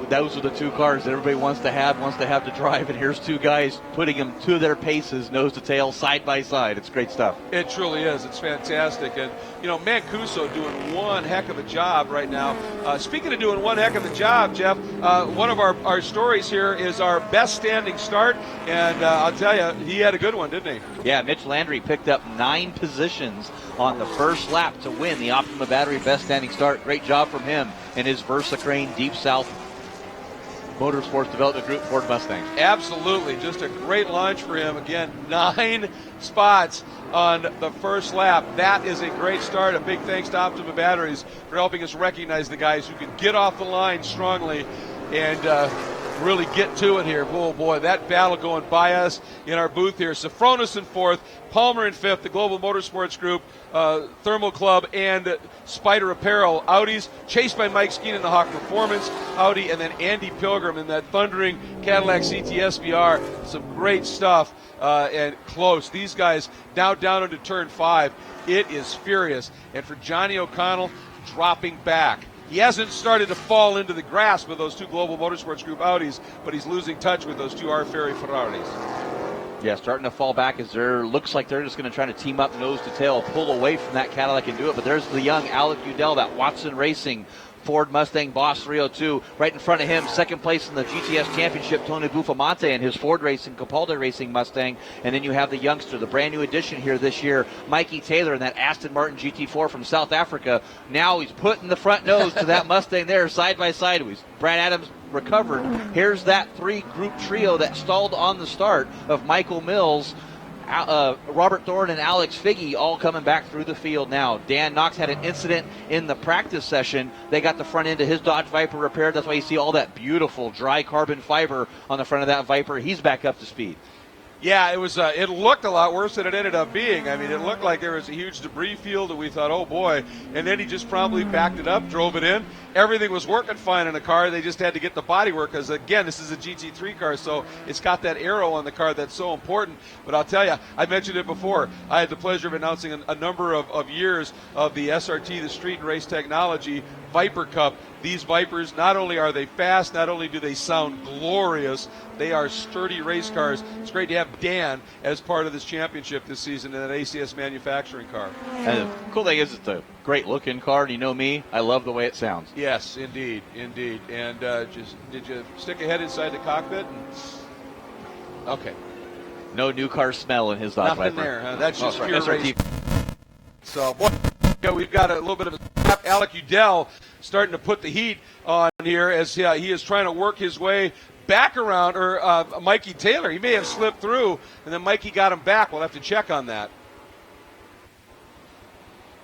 Those are the two cars that everybody wants to have to drive, and here's two guys putting them to their paces, nose to tail, side by side. It's great stuff. It truly is. It's fantastic. And, Mancuso doing one heck of a job right now. Speaking of doing one heck of a job, Jeff, one of our stories here is our best standing start, and I'll tell you, he had a good one, didn't he? Yeah, Mitch Landry picked up 9 positions on the first lap to win the Optima Battery best standing start. Great job from him and his VersaCrane Deep South Motorsports Development Group Ford Mustang. Absolutely. Just a great launch for him. Again, 9 spots on the first lap. That is a great start. A big thanks to Optima Batteries for helping us recognize the guys who can get off the line strongly and really get to it here. Oh, boy, that battle going by us in our booth here. Sofronis in 4th, Palmer in 5th, the Global Motorsports Group, Thermal Club, and Spider Apparel Audis, chased by Mike Skeen in the Hawk Performance Audi, and then Andy Pilgrim in that thundering Cadillac CTSVR. Some great stuff and close. These guys now down into turn 5. It is furious. And for Johnny O'Connell, dropping back. He hasn't started to fall into the grasp of those two Global Motorsports Group Audis, but he's losing touch with those two R Ferry Ferraris. Yeah, starting to fall back as looks like they're just going to try to team up nose to tail, pull away from that Cadillac and do it. But there's the young Alec Udell, that Watson Racing Ford Mustang Boss 302. Right in front of him, second place in the GTS Championship, Tony Buffamante and his Ford Racing, Capaldi Racing Mustang. And then you have the youngster, the brand new addition here this year, Mikey Taylor in that Aston Martin GT4 from South Africa. Now he's putting the front nose to that Mustang there, side by side. Brad Adams recovered. Here's that 3-group trio that stalled on the start of Michael Mills, Robert Thorne, and Alex Figge, all coming back through the field now. Dan Knox had an incident in the practice session. They got the front end of his Dodge Viper repaired. That's why you see all that beautiful dry carbon fiber on the front of that Viper. He's back up to speed. Yeah, it was. It looked a lot worse than it ended up being. I mean, it looked like there was a huge debris field, and we thought, oh boy. And then he just promptly backed it up, drove it in. Everything was working fine in the car. They just had to get the body work because, again, this is a GT3 car, so it's got that aero on the car that's so important. But I'll tell you, I mentioned it before. I had the pleasure of announcing a number of years of the SRT, the Street and Race Technology Viper Cup. These Vipers, not only are they fast, not only do they sound glorious, they are sturdy race cars. It's great to have Dan as part of this championship this season in an ACS manufacturing car. And the cool thing is it's a great-looking car, and you know me, I love the way it sounds. Yes, indeed. And did you stick a head inside the cockpit? Okay. No new car smell in his Dodge Viper. Nothing there, huh? That's just pure SRT. race. So, boy, we've got a little bit of a Alec Udell starting to put the heat on here as he is trying to work his way back around, or Mikey Taylor. He may have slipped through, and then Mikey got him back. We'll have to check on that.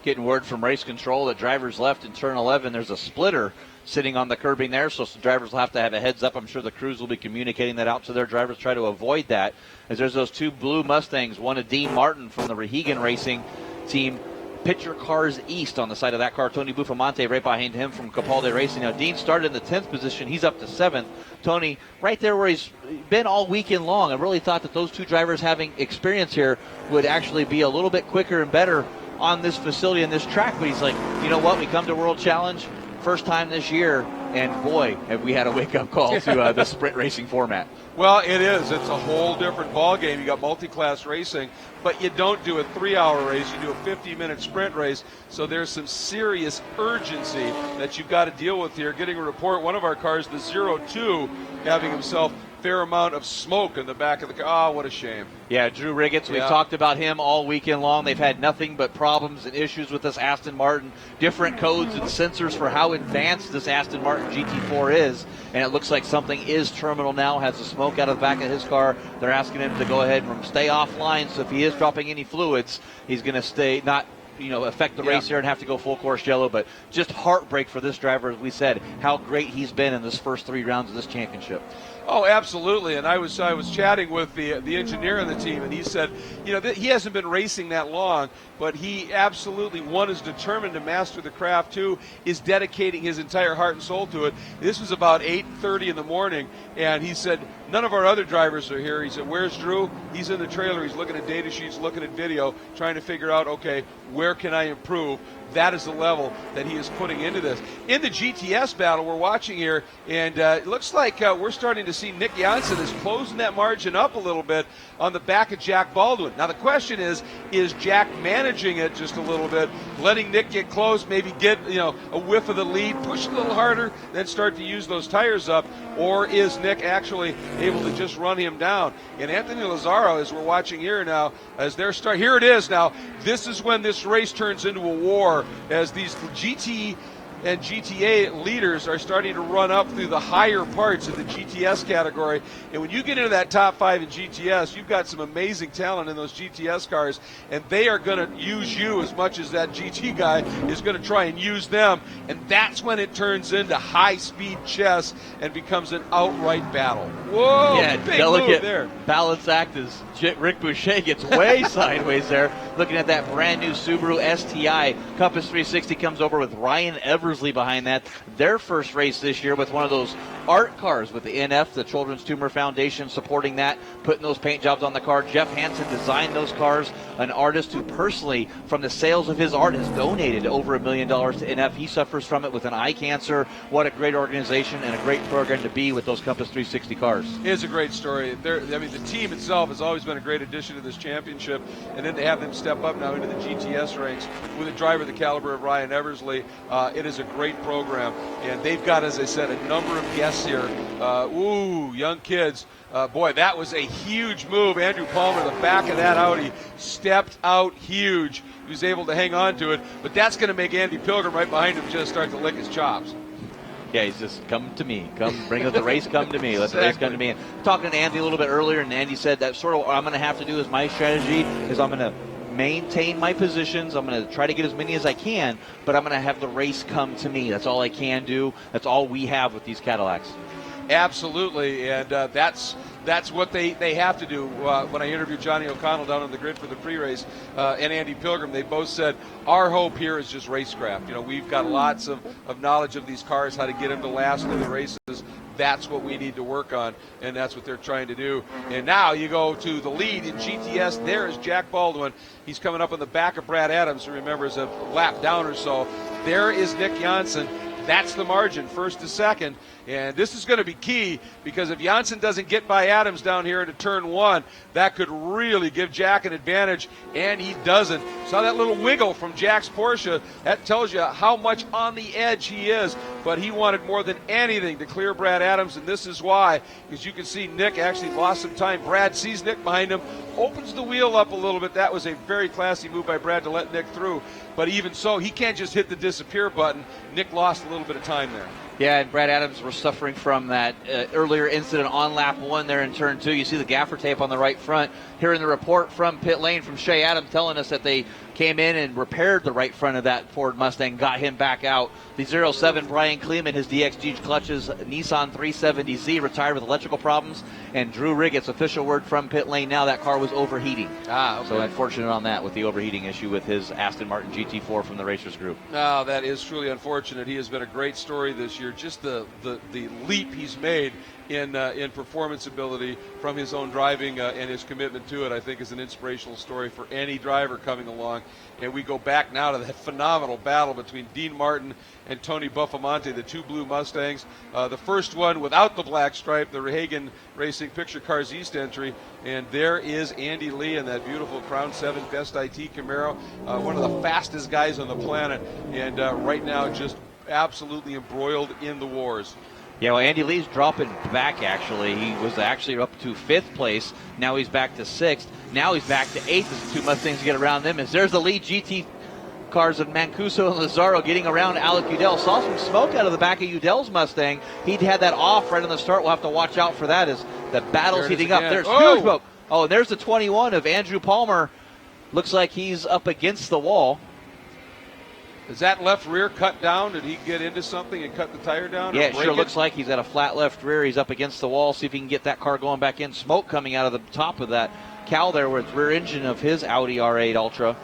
Getting word from race control that drivers left in turn 11. There's a splitter sitting on the curbing there, so some drivers will have to have a heads up. I'm sure the crews will be communicating that out to their drivers, try to avoid that, as there's those two blue Mustangs, one of Dean Martin from the Rehegan Racing team. Picture Cars East on the side of that car. Tony Buffamante right behind him from Capaldi Racing. Now, Dean started in the 10th position. He's up to 7th. Tony, right there where he's been all weekend long. I really thought that those two drivers having experience here would actually be a little bit quicker and better on this facility and this track. But he's like, you know what? We come to World Challenge. First time this year, and boy, have we had a wake-up call to the sprint racing format. Well, it is. It's a whole different ball game. You got multi-class racing, but you don't do a 3-hour race. You do a 50-minute sprint race. So there's some serious urgency that you've got to deal with here. Getting a report, one of our cars, the 02, having himself fair amount of smoke in the back of the car. Oh, what a shame. Yeah, Drew Riggins, we've talked about him all weekend long. They've had nothing but problems and issues with this Aston Martin, different codes and sensors for how advanced this Aston Martin GT4 is, and it looks like something is terminal now, has the smoke out of the back of his car. They're asking him to go ahead and stay offline, so if he is dropping any fluids, he's going to stay, not affect the race here and have to go full course yellow. But just heartbreak for this driver, as we said, how great he's been in this first 3 rounds of this championship. Oh, absolutely. And I was chatting with the engineer on the team, and he said, he hasn't been racing that long, but he absolutely, one, is determined to master the craft, 2, is dedicating his entire heart and soul to it. This was about 8:30 in the morning, and he said, none of our other drivers are here. He said, where's Drew? He's in the trailer. He's looking at data sheets, looking at video, trying to figure out, okay, where can I improve? That is the level that he is putting into this. In the GTS battle we're watching here, and it looks like we're starting to see Nick Janssen is closing that margin up a little bit on the back of Jack Baldwin. Now the question is Jack managing it just a little bit, letting Nick get close, maybe get a whiff of the lead, push a little harder, then start to use those tires up, or is Nick actually able to just run him down? And Anthony Lazaro, as we're watching here now, as they're here it is now. This is when this race turns into a war, as these GT and GTA leaders are starting to run up through the higher parts of the GTS category. And when you get into that top 5 in GTS, you've got some amazing talent in those GTS cars, and they are going to use you as much as that GT guy is going to try and use them. And that's when it turns into high-speed chess and becomes an outright battle. Whoa, yeah, big delicate move there. balance act as Rick Boucher gets way sideways there, looking at that brand new Subaru STI. Compass 360 comes over with Ryan Eversley behind that. Their first race this year with one of those art cars with the NF, the Children's Tumor Foundation, supporting that, putting those paint jobs on the car. Jeff Hansen designed those cars, an artist who personally, from the sales of his art, has donated over $1 million to NF. He suffers from it with an eye cancer. What a great organization and a great program to be with those Compass 360 cars. It's a great story. The team itself has always been a great addition to this championship, and then to have them step up now into the GTS ranks with a driver the caliber of Ryan Eversley, it is a great program. And they've got, as I said, a number of guests here. Young kids. Boy, that was a huge move. Andrew Palmer, the back of that Audi, stepped out huge. He was able to hang on to it, but that's going to make Andy Pilgrim right behind him just start to lick his chops. Yeah, he's just, come to me. Come, bring the race, come to me. Let the race come to me. And talking to Andy a little bit earlier, and Andy said that sort of what I'm going to have to do as my strategy is I'm going to maintain my positions. I'm going to try to get as many as I can, but I'm going to have the race come to me. That's all I can do. That's all we have with these Cadillacs. Absolutely, and that's what they have to do. When I interviewed Johnny O'Connell down on the grid for the pre-race and Andy Pilgrim, they both said, our hope here is just racecraft. We've got lots of knowledge of these cars, how to get them to last through the races. That's what we need to work on, and that's what they're trying to do. And now you go to the lead in GTS. There is Jack Baldwin. He's coming up on the back of Brad Adams, who remembers a lap down or so. There is Nick Janssen. That's the margin, first to second. And this is going to be key, because if Janssen doesn't get by Adams down here into turn 1, that could really give Jack an advantage, and he doesn't. Saw that little wiggle from Jack's Porsche. That tells you how much on the edge he is, but he wanted more than anything to clear Brad Adams, and this is why, because you can see Nick actually lost some time. Brad sees Nick behind him, opens the wheel up a little bit. That was a very classy move by Brad to let Nick through, but even so, he can't just hit the disappear button. Nick lost a little bit of time there. Yeah, and Brad Adams was suffering from that earlier incident on lap 1 there in turn 2. You see the gaffer tape on the right front. Hearing the report from pit lane from Shea Adams telling us that they came in and repaired the right front of that Ford Mustang, got him back out. The 07 Brian Kleeman, his DXG clutches Nissan 370Z, retired with electrical problems. And Drew Riggins, official word from pit lane now, that car was overheating. Okay. So unfortunate on that with the overheating issue with his Aston Martin GT4 from the Racers Group. No, that is truly unfortunate. He has been a great story this year. year, just the leap he's made in performance ability from his own driving and his commitment to it, I think is an inspirational story for any driver coming along. And we go back now to that phenomenal battle between Dean Martin and Tony Buffamonte, the two blue Mustangs. The first one without the black stripe, the Rehagen Racing Picture Cars East entry. And there is Andy Lee in that beautiful Crown 7 Best IT Camaro, one of the fastest guys on the planet, and right now just absolutely embroiled in the wars. Yeah, well, Andy Lee's dropping back, actually. He was actually up to 5th place. Now he's back to 6th. Now he's back to 8th as the two Mustangs get around them. As there's the lead GT cars of Mancuso and Lazaro getting around Alec Udell. Saw some smoke out of the back of Udell's Mustang. He'd had that off right on the start. We'll have to watch out for that as the battle's heating up. There's huge smoke. Oh, and there's the 21 of Andrew Palmer. Looks like he's up against the wall. Is that left rear cut down? Did he get into something and cut the tire down? Yeah, it sure looks like he's got a flat left rear. He's up against the wall. See if he can get that car going back in. Smoke coming out of the top of that cowl there with rear engine of his Audi R8 Ultra.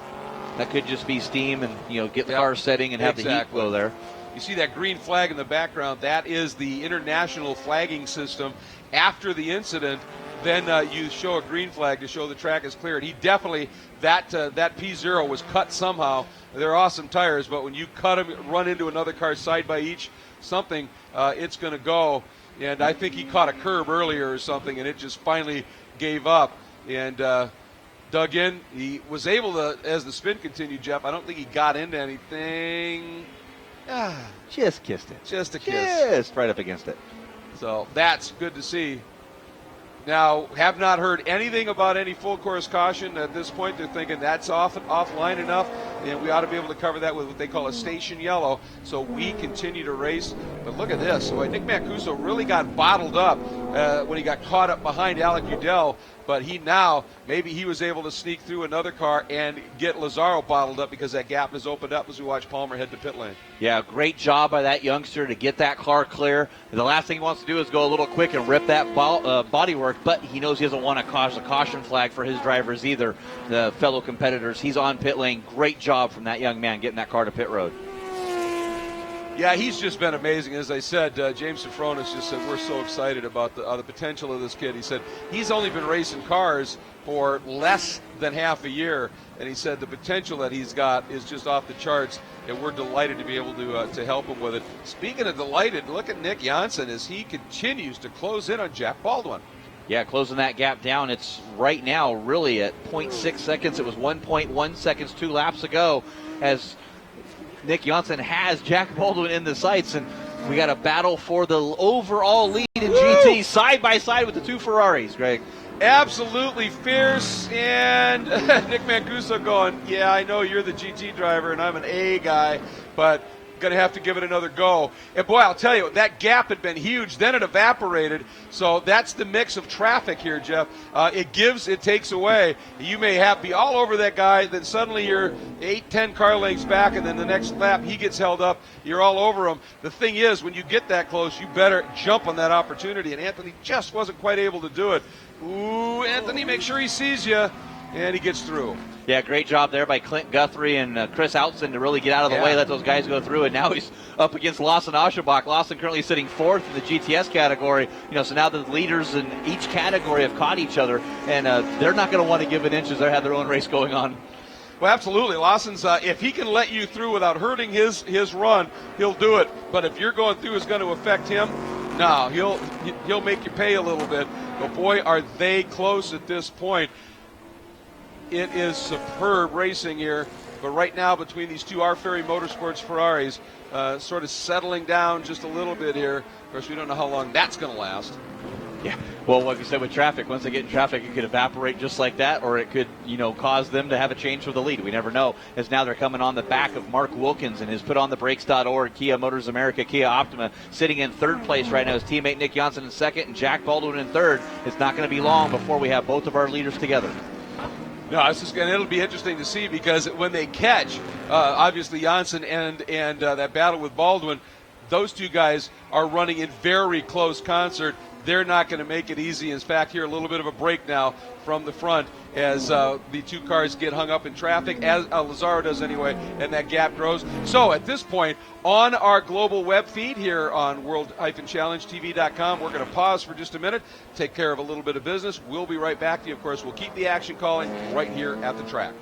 That could just be steam and, get the car setting and have the heat flow there. You see that green flag in the background? That is the international flagging system. After the incident, then you show a green flag to show the track is cleared. He definitely, that P0 was cut somehow. They're awesome tires, but when you cut them, run into another car side by each, something, it's going to go. And I think he caught a curb earlier or something, and it just finally gave up and dug in. He was able to, as the spin continued, Jeff, I don't think he got into anything. Just kissed it. Just a kiss. Just right up against it. So that's good to see. Now, have not heard anything about any full course caution at this point. They're thinking that's offline enough, and we ought to be able to cover that with what they call a station yellow, so we continue to race. But look at this. So Nick Mancuso really got bottled up when he got caught up behind Alec Udell, but maybe he was able to sneak through another car and get Lazaro bottled up because that gap has opened up as we watch Palmer head to pit lane. Yeah, great job by that youngster to get that car clear. And the last thing he wants to do is go a little quick and rip that bodywork, but he knows he doesn't want to cause a caution flag for his drivers either, the fellow competitors. He's on pit lane. Great job from that young man getting that car to pit road. Yeah, he's just been amazing. As I said, James Safronis just said, we're so excited about the potential of this kid. He said he's only been racing cars for less than half a year, and he said the potential that he's got is just off the charts, and we're delighted to be able to help him with it. Speaking of delighted, look at Nick Janssen as he continues to close in on Jack Baldwin. Yeah, closing that gap down. It's right now really at 0.6 seconds. It was 1.1 seconds 2 laps ago as Nick Janssen has Jack Baldwin in the sights, and we got a battle for the overall lead in GT side by side with the two Ferraris, Greg. Absolutely fierce, and Nick Mancuso going, yeah, I know you're the GT driver and I'm an A guy, but going to have to give it another go. And boy, I'll tell you, that gap had been huge. Then it evaporated. So that's the mix of traffic here, Jeff. It gives, it takes away. You may be all over that guy, then suddenly you're 8-10 car lengths back, and then the next lap he gets held up. You're all over him. The thing is, when you get that close, you better jump on that opportunity. And Anthony just wasn't quite able to do it. Ooh, Anthony, make sure he sees you. And he gets through. Yeah, great job there by Clint Guthrie and Chris Outson to really get out of the way, let those guys go through. And now he's up against Lawson Aschenbach. Lawson currently sitting 4th in the GTS category. So now the leaders in each category have caught each other, and they're not going to want to give an inch as they have their own race going on. Well, absolutely. Lawson's, if he can let you through without hurting his run, he'll do it. But if you're going through is going to affect him, no, he'll make you pay a little bit. But boy, are they close at this point. It is superb racing here, but right now between these two R Ferry Motorsports Ferraris, sort of settling down just a little bit here. Of course, we don't know how long that's going to last. Yeah, well, like you said with traffic, once they get in traffic, it could evaporate just like that, or it could, cause them to have a change for the lead. We never know, as now they're coming on the back of Mark Wilkins and his PutOnTheBrakes.org, Kia Motors America, Kia Optima, sitting in 3rd place right now. His teammate Nick Janssen in 2nd, and Jack Baldwin in 3rd. It's not going to be long before we have both of our leaders together. No, it'll be interesting to see, because when they catch, obviously Janssen and that battle with Baldwin, those two guys are running in very close concert. They're not going to make it easy. In fact, here a little bit of a break now from the front as the two cars get hung up in traffic, as Lazaro does anyway, and that gap grows. So at this point, on our global web feed here on world-challengetv.com, we're going to pause for just a minute, take care of a little bit of business. We'll be right back to you. Of course, we'll keep the action calling right here at the track.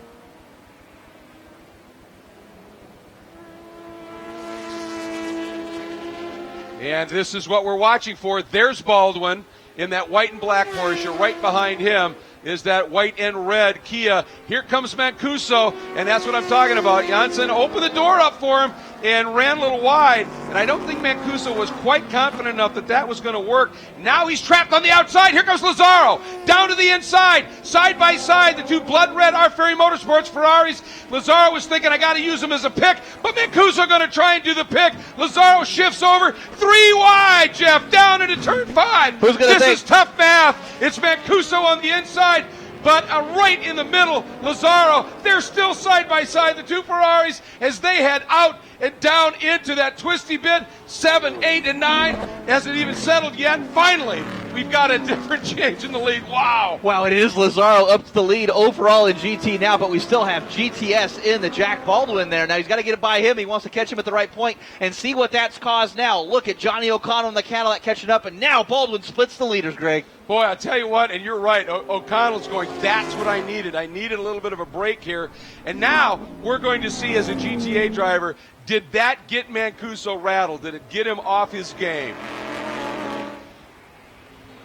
And this is what we're watching for. There's Baldwin in that white and black Porsche. Right behind him is that white and red Kia. Here comes Mancuso, and that's what I'm talking about. Janssen opened the door up for him and ran a little wide, and I don't think Mancuso was quite confident enough that that was going to work. Now he's trapped on the outside. Here comes Lazaro, down to the inside, side by side, the two blood red Pirelli Motorsports Ferraris. Lazaro was thinking, I got to use him as a pick, but Mancuso going to try and do the pick. Lazaro shifts over, 3 wide, Jeff, down into turn 5. Who's going to This is tough math. It's Mancuso on the inside, but right in the middle, Lazaro. They're still side by side, the two Ferraris, as they head out and down into that twisty bit. 7, 8, and 9 hasn't even settled yet. Finally, we've got a different change in the lead. Wow. Wow, it is Lazaro up to the lead overall in GT now, but we still have GTS in the Jack Baldwin there. Now he's got to get it by him. He wants to catch him at the right point and see what that's caused now. Look at Johnny O'Connell in the Cadillac catching up, and now Baldwin splits the leaders, Greg. Boy, I'll tell you what, and you're right, O'Connell's going, that's what I needed. I needed a little bit of a break here. And now we're going to see, as a GTA driver, did that get Mancuso rattled? Did it get him off his game?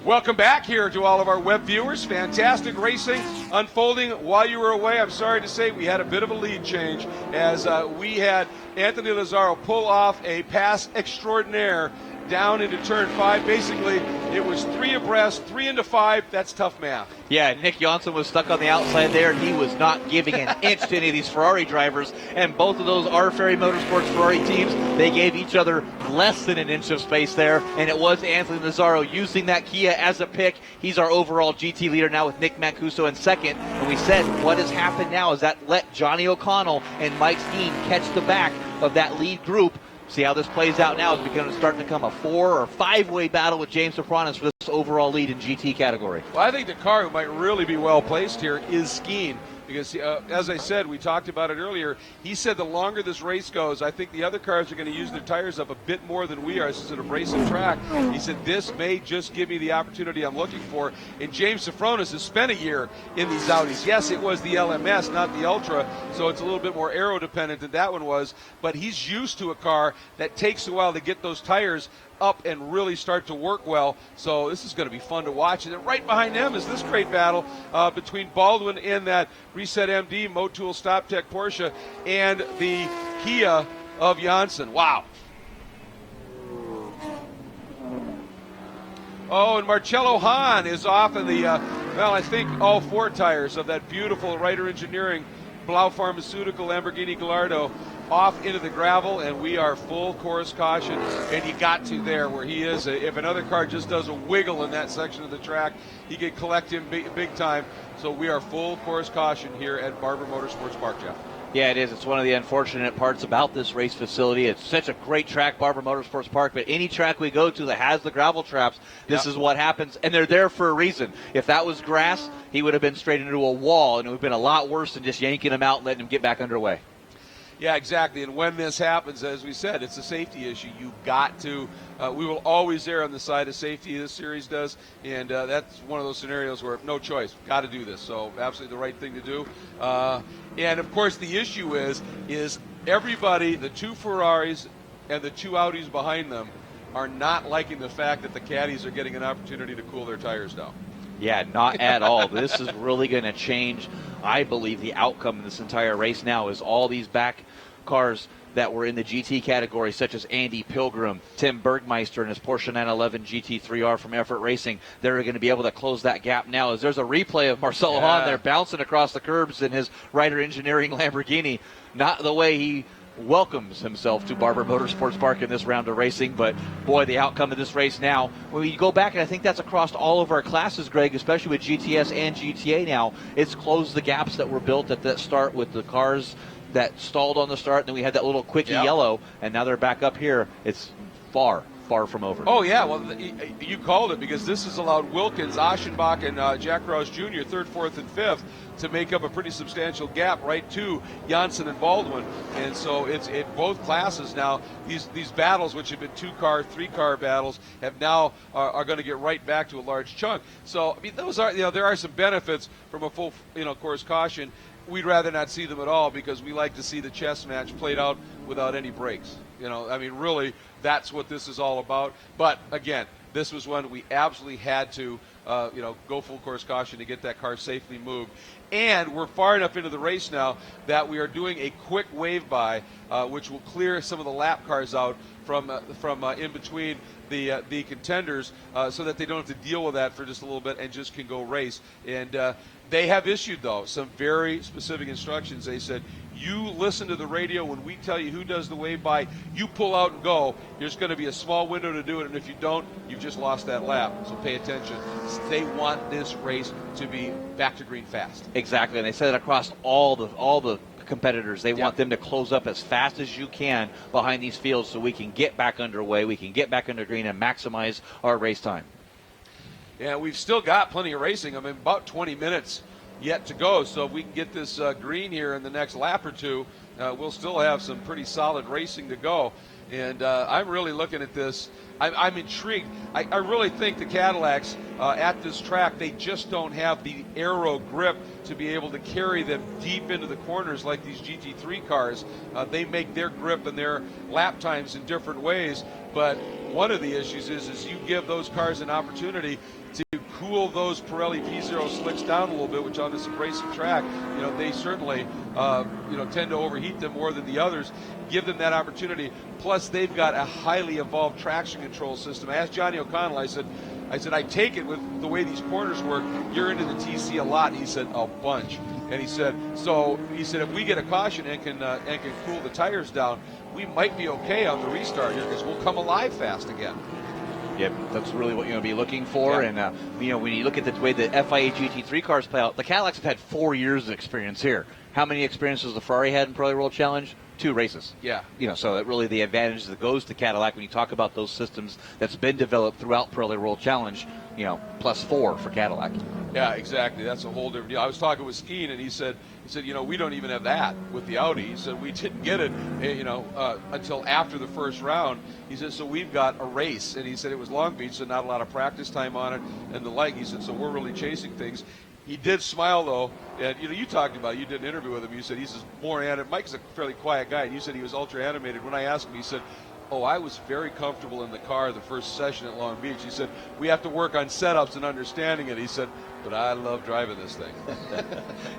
Welcome back here to all of our web viewers. Fantastic racing unfolding while you were away. I'm sorry to say we had a bit of a lead change as we had Anthony Lazaro pull off a pass extraordinaire down into turn 5. Basically, it was 3 abreast, 3 into 5. That's tough math. Yeah, Nick Janssen was stuck on the outside there, and he was not giving an inch to any of these Ferrari drivers. And both of those Pirelli Motorsports Ferrari teams, they gave each other less than an inch of space there. And it was Anthony Lazaro using that Kia as a pick. He's our overall GT leader now with Nick Mancuso in second. And we said what has happened now is that let Johnny O'Connell and Mike Skeen catch the back of that lead group. See how this plays out now. It's starting to become a 4 or 5-way battle with James Sopranos for this overall lead in GT category. Well, I think the car who might really be well placed here is Skeen. Because, as I said, we talked about it earlier, he said the longer this race goes, I think the other cars are going to use their tires up a bit more than we are. This is a racing track. He said, this may just give me the opportunity I'm looking for. And James Sophronis has spent a year in these Audis. Yes, it was the LMS, not the Ultra, so it's a little bit more aero-dependent than that one was. But he's used to a car that takes a while to get those tires up and really start to work well. So this is going to be fun to watch. And then right behind them is this great battle between Baldwin in that Reset MD Motul Stop Tech Porsche and the Kia of Janssen. Wow. Oh, and Marcello Hahn is off of the, I think all 4 tires of that beautiful Ryder Engineering Blau Pharmaceutical Lamborghini Gallardo off into the gravel, and we are full course caution, and you got to there where he is. If another car just does a wiggle in that section of the track, he could collect him big time. So we are full course caution here at Barber Motorsports Park, Jeff. Yeah, it is. It's one of the unfortunate parts about this race facility. It's such a great track, Barber Motorsports Park, but any track we go to that has the gravel traps, this is what happens, and they're there for a reason. If that was grass, he would have been straight into a wall, and it would have been a lot worse than just yanking him out and letting him get back underway. Yeah, exactly. And when this happens, as we said, it's a safety issue. You've got to, we will always err on the side of safety, this series does. And that's one of those scenarios where no choice, got to do this. So absolutely the right thing to do. And of course the issue is everybody, the 2 Ferraris and the 2 Audis behind them are not liking the fact that the Caddies are getting an opportunity to cool their tires down. Yeah, not at all. This is really going to change, I believe, the outcome of this entire race now is all these back cars that were in the GT category, such as Andy Pilgrim, Tim Bergmeister, and his Porsche 911 GT3R from Effort Racing. They're going to be able to close that gap now as there's a replay of Marcelo Hahn there bouncing across the curbs in his Ryder Engineering Lamborghini. Not the way he welcomes himself to Barber Motorsports Park in this round of racing, but boy, the outcome of this race now, when we go back, and I think that's across all of our classes, Greg, especially with GTS and GTA now, it's closed the gaps that were built at that start with the cars that stalled on the start, and then we had that little quickie yellow, and now they're back up here. It's far far from over. Oh, yeah. Well, you called it, because this has allowed Wilkins, Aschenbach, and Jack Rouse Jr., 3rd, 4th, and 5th, to make up a pretty substantial gap right to Janssen and Baldwin. And so it's in both classes now. These battles, which have been 2-car, 3-car battles, have now are going to get right back to a large chunk. So, I mean, those are, there are some benefits from a full, course caution. We'd rather not see them at all, because we like to see the chess match played out without any breaks. I mean, really, that's what this is all about. But again, this was one we absolutely had to, go full course caution to get that car safely moved. And we're far enough into the race now that we are doing a quick wave by, which will clear some of the lap cars out from in between the contenders, so that they don't have to deal with that for just a little bit and just can go race. And they have issued, though, some very specific instructions. They said, you listen to the radio when we tell you who does the wave by, you pull out and go. There's going to be a small window to do it, and if you don't, you've just lost that lap. So pay attention. They want this race to be back to green fast. Exactly, and they said it across all the competitors. They want them to close up as fast as you can behind these fields, so we can get back underway, we can get back under green and maximize our race time. Yeah, we've still got plenty of racing. I mean, about 20 minutes yet to go. So if we can get this green here in the next lap or two, we'll still have some pretty solid racing to go. And I'm really looking at this. I'm intrigued. I really think the Cadillacs at this track, they just don't have the aero grip to be able to carry them deep into the corners like these GT3 cars. They make their grip and their lap times in different ways. But one of the issues is you give those cars an opportunity to cool those Pirelli P0 slicks down a little bit, which on this abrasive track, they certainly, tend to overheat them more than the others. Give them that opportunity. Plus, they've got a highly evolved traction control system. I asked Johnny O'Connell, I said, I take it with the way these corners work, you're into the TC a lot. He said, a bunch. And he said, if we get a caution and can cool the tires down, we might be okay on the restart here, because we'll come alive fast again. Yep, that's really what you're going to be looking for. Yeah. And, when you look at the way the FIA GT3 cars play out, the Cadillacs have had 4 years of experience here. How many experiences the Ferrari had in Pirelli World Challenge? 2 races. Yeah. So that really the advantage that goes to Cadillac when you talk about those systems that's been developed throughout Pirelli World Challenge, plus 4 for Cadillac. Yeah, exactly. That's a whole different deal. I was talking with Skeen, and he said, we don't even have that with the Audi. He said, we didn't get it, until after the first round. He said, so we've got a race. And he said it was Long Beach, so not a lot of practice time on it and the like. He said, so we're really chasing things. He did smile, though, and you talked about it. You did an interview with him. You said he's just more animated. Mike's a fairly quiet guy, and you said he was ultra animated. When I asked him, he said, I was very comfortable in the car the first session at Long Beach. He said, we have to work on setups and understanding it. He said, but I love driving this thing.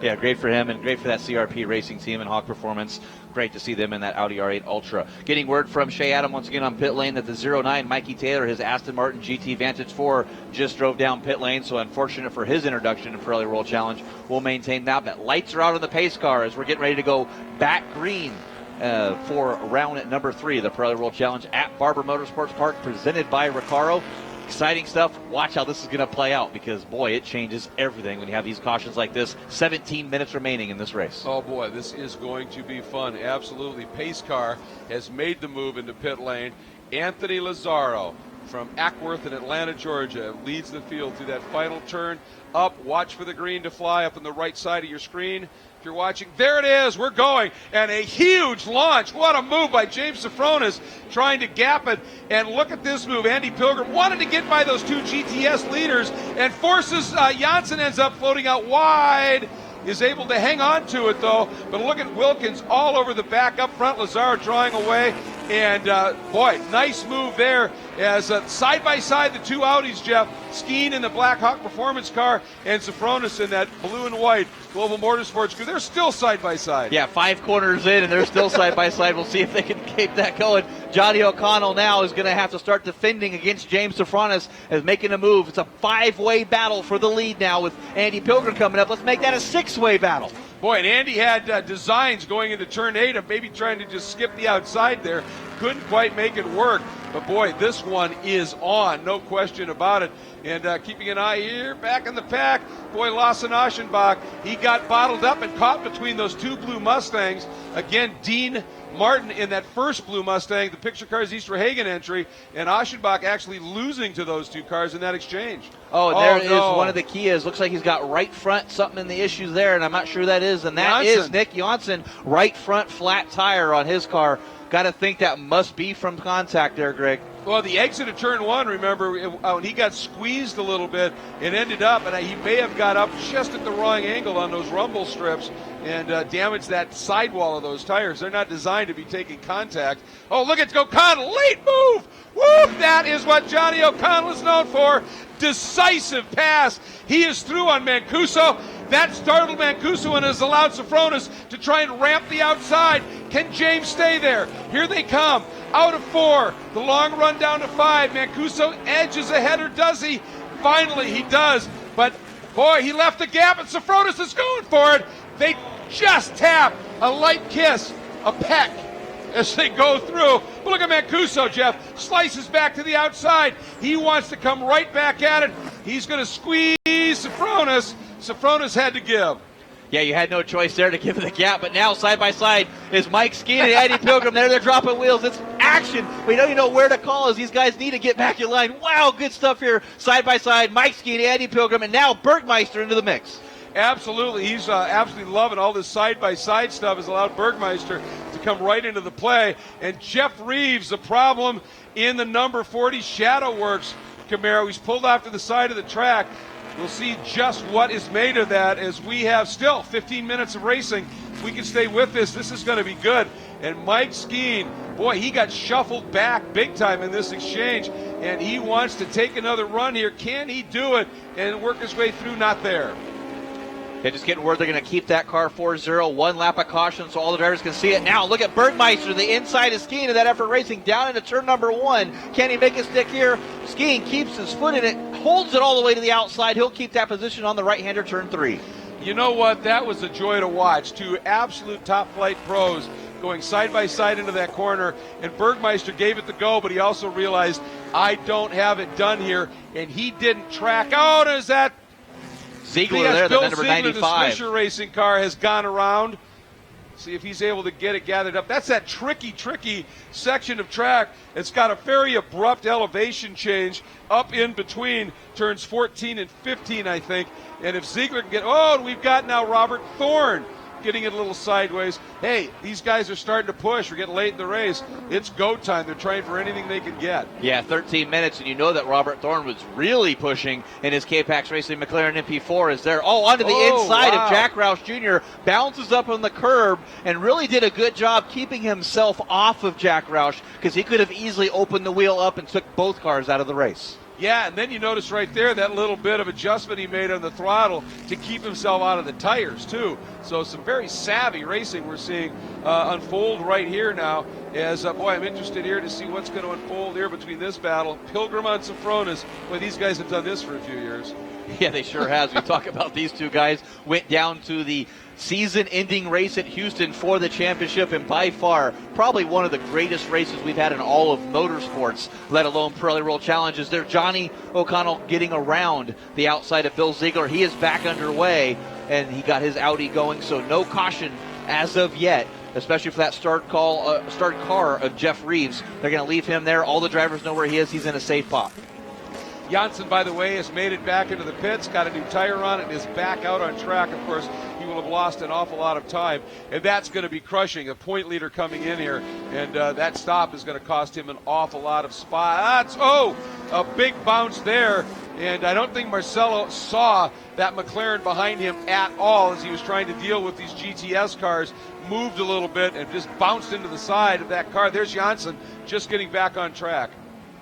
Yeah, great for him and great for that CRP racing team and Hawk Performance. Great to see them in that Audi R8 Ultra. Getting word from Shea Adam once again on pit lane that the 09 Mikey Taylor, his Aston Martin GT Vantage 4, just drove down pit lane. So unfortunate for his introduction to Pirelli World Challenge. We'll maintain that. But lights are out on the pace car as we're getting ready to go back green for round at number 3 of the Pirelli World Challenge at Barber Motorsports Park, presented by Recaro. Exciting stuff. Watch how this is going to play out, because, boy, it changes everything when you have these cautions like this. 17 minutes remaining in this race. Oh, boy, this is going to be fun. Absolutely. Pace car has made the move into pit lane. Anthony Lazzaro from Ackworth in Atlanta, Georgia, leads the field through that final turn. Up, watch for the green to fly up on the right side of your screen. If you're watching, there it is, we're going, and a huge launch. What a move by James Safronis, trying to gap it, and look at this move. Andy Pilgrim wanted to get by those 2 GTS leaders and forces Janssen, ends up floating out wide, is able to hang on to it though, but look at Wilkins all over the back up front, Lazzaro drawing away, and boy, nice move there as side by side the 2 Audis, Jeff, Skeen in the Black Hawk Performance car and Safronis in that blue and white Global Motorsports crew. They're still side by side. Yeah, 5 corners in, and they're still side by side. We'll see if they can keep that going. Johnny O'Connell now is going to have to start defending against James Safronis as making a move. It's a 5-way battle for the lead now with Andy Pilgrim coming up. Let's make that a 6-way battle. Boy, and Andy had designs going into turn 8 of maybe trying to just skip the outside there. Couldn't quite make it work. But, boy, this one is on, no question about it. And keeping an eye here, back in the pack, boy, Lawson Aschenbach, he got bottled up and caught between those 2 blue Mustangs. Again, Dean Martin in that first blue Mustang, the picture car's Easter Hagen entry, and Aschenbach actually losing to those two cars in that exchange. Oh, there is one of the Kias. Looks like he's got right front, something in the issues there, and I'm not sure that is. And that is Nick Janssen, right front flat tire on his car. Got to think that must be from contact there, Greg. Well, the exit of turn one, remember, when he got squeezed a little bit, it ended up, and he may have got up just at the wrong angle on those rumble strips and damaged that sidewall of those tires. They're not designed to be taking contact. Oh, look at O'Connell, late move! Woo! That is what Johnny O'Connell is known for. Decisive pass. He is through on Mancuso. That startled Mancuso and has allowed Sofronis to try and ramp the outside. Can James stay there? Here they come. Out of 4. The long run down to 5. Mancuso edges ahead, or does he? Finally, he does. But, boy, he left the gap, and Sofronis is going for it. They just tap. A light kiss. A peck as they go through. But look at Mancuso, Jeff. Slices back to the outside. He wants to come right back at it. He's going to squeeze Sofronis. Sofronis had to give. Yeah, you had no choice there to give it the gap, but now side by side is Mike Skeen and Eddie Pilgrim. They're dropping wheels. It's action. We don't even know where to call as these guys need to get back in line. Wow, good stuff here. Side by side, Mike Skeen and Eddie Pilgrim, and now Bergmeister into the mix. Absolutely. He's absolutely loving all this side-by-side stuff. Has allowed Bergmeister to come right into the play. And Jeff Reeves, the problem in the number 40 Shadow Works Camaro. He's pulled off to the side of the track. We'll see just what is made of that as we have still 15 minutes of racing. If we can stay with this, this is going to be good. And Mike Skeen, boy, he got shuffled back big time in this exchange, and he wants to take another run here. Can he do it and work his way through? Not there. They're just getting word they're going to keep that car 4-0, one lap of caution so all the drivers can see it. Now look at Bergmeister, the inside of Skeen of that effort racing down into turn number 1. Can he make a stick here? Skeen keeps his foot in it, holds it all the way to the outside. He'll keep that position on the right-hander turn 3. You know what? That was a joy to watch. Two absolute top-flight pros going side by side into that corner, and Bergmeister gave it the go, but he also realized, I don't have it done here, and he didn't track out. Is that Ziegler there, the number 95. The Swisher racing car has gone around. See if he's able to get it gathered up. That's that tricky section of track. It's got a very abrupt elevation change up in between turns 14 and 15, I think. And if Ziegler can get, we've got now Robert Thorne getting it a little sideways. Hey, these guys are starting to push. We're getting late in the race. It's go time. They're trying for anything they can get. Yeah, 13 minutes, and you know that Robert Thorne was really pushing in his K-Pax Racing McLaren MP4 is there. Onto the inside of Jack Roush Jr., bounces up on the curb, and really did a good job keeping himself off of Jack Roush because he could have easily opened the wheel up and took both cars out of the race. Yeah, and then you notice right there that little bit of adjustment he made on the throttle to keep himself out of the tires, too. So some very savvy racing we're seeing unfold right here now. As, I'm interested here to see what's going to unfold here between this battle. Pilgrim on Sofronis. Boy, these guys have done this for a few years. Yeah, they sure has. We talk about these two guys. Went down to the season-ending race at Houston for the championship, and by far, probably one of the greatest races we've had in all of motorsports, let alone Pirelli World Challenges. There, Johnny O'Connell getting around the outside of Bill Ziegler. He is back underway, and he got his Audi going, so no caution as of yet, especially for that start car of Jeff Reeves. They're going to leave him there. All the drivers know where he is. He's in a safe spot. Janssen, by the way, has made it back into the pits, got a new tire on it, and is back out on track. Of course, he will have lost an awful lot of time, and that's going to be crushing. A point leader coming in here, and that stop is going to cost him an awful lot of spots. A big bounce there, and I don't think Marcelo saw that McLaren behind him at all as he was trying to deal with these GTS cars. Moved a little bit and just bounced into the side of that car. There's Janssen just getting back on track.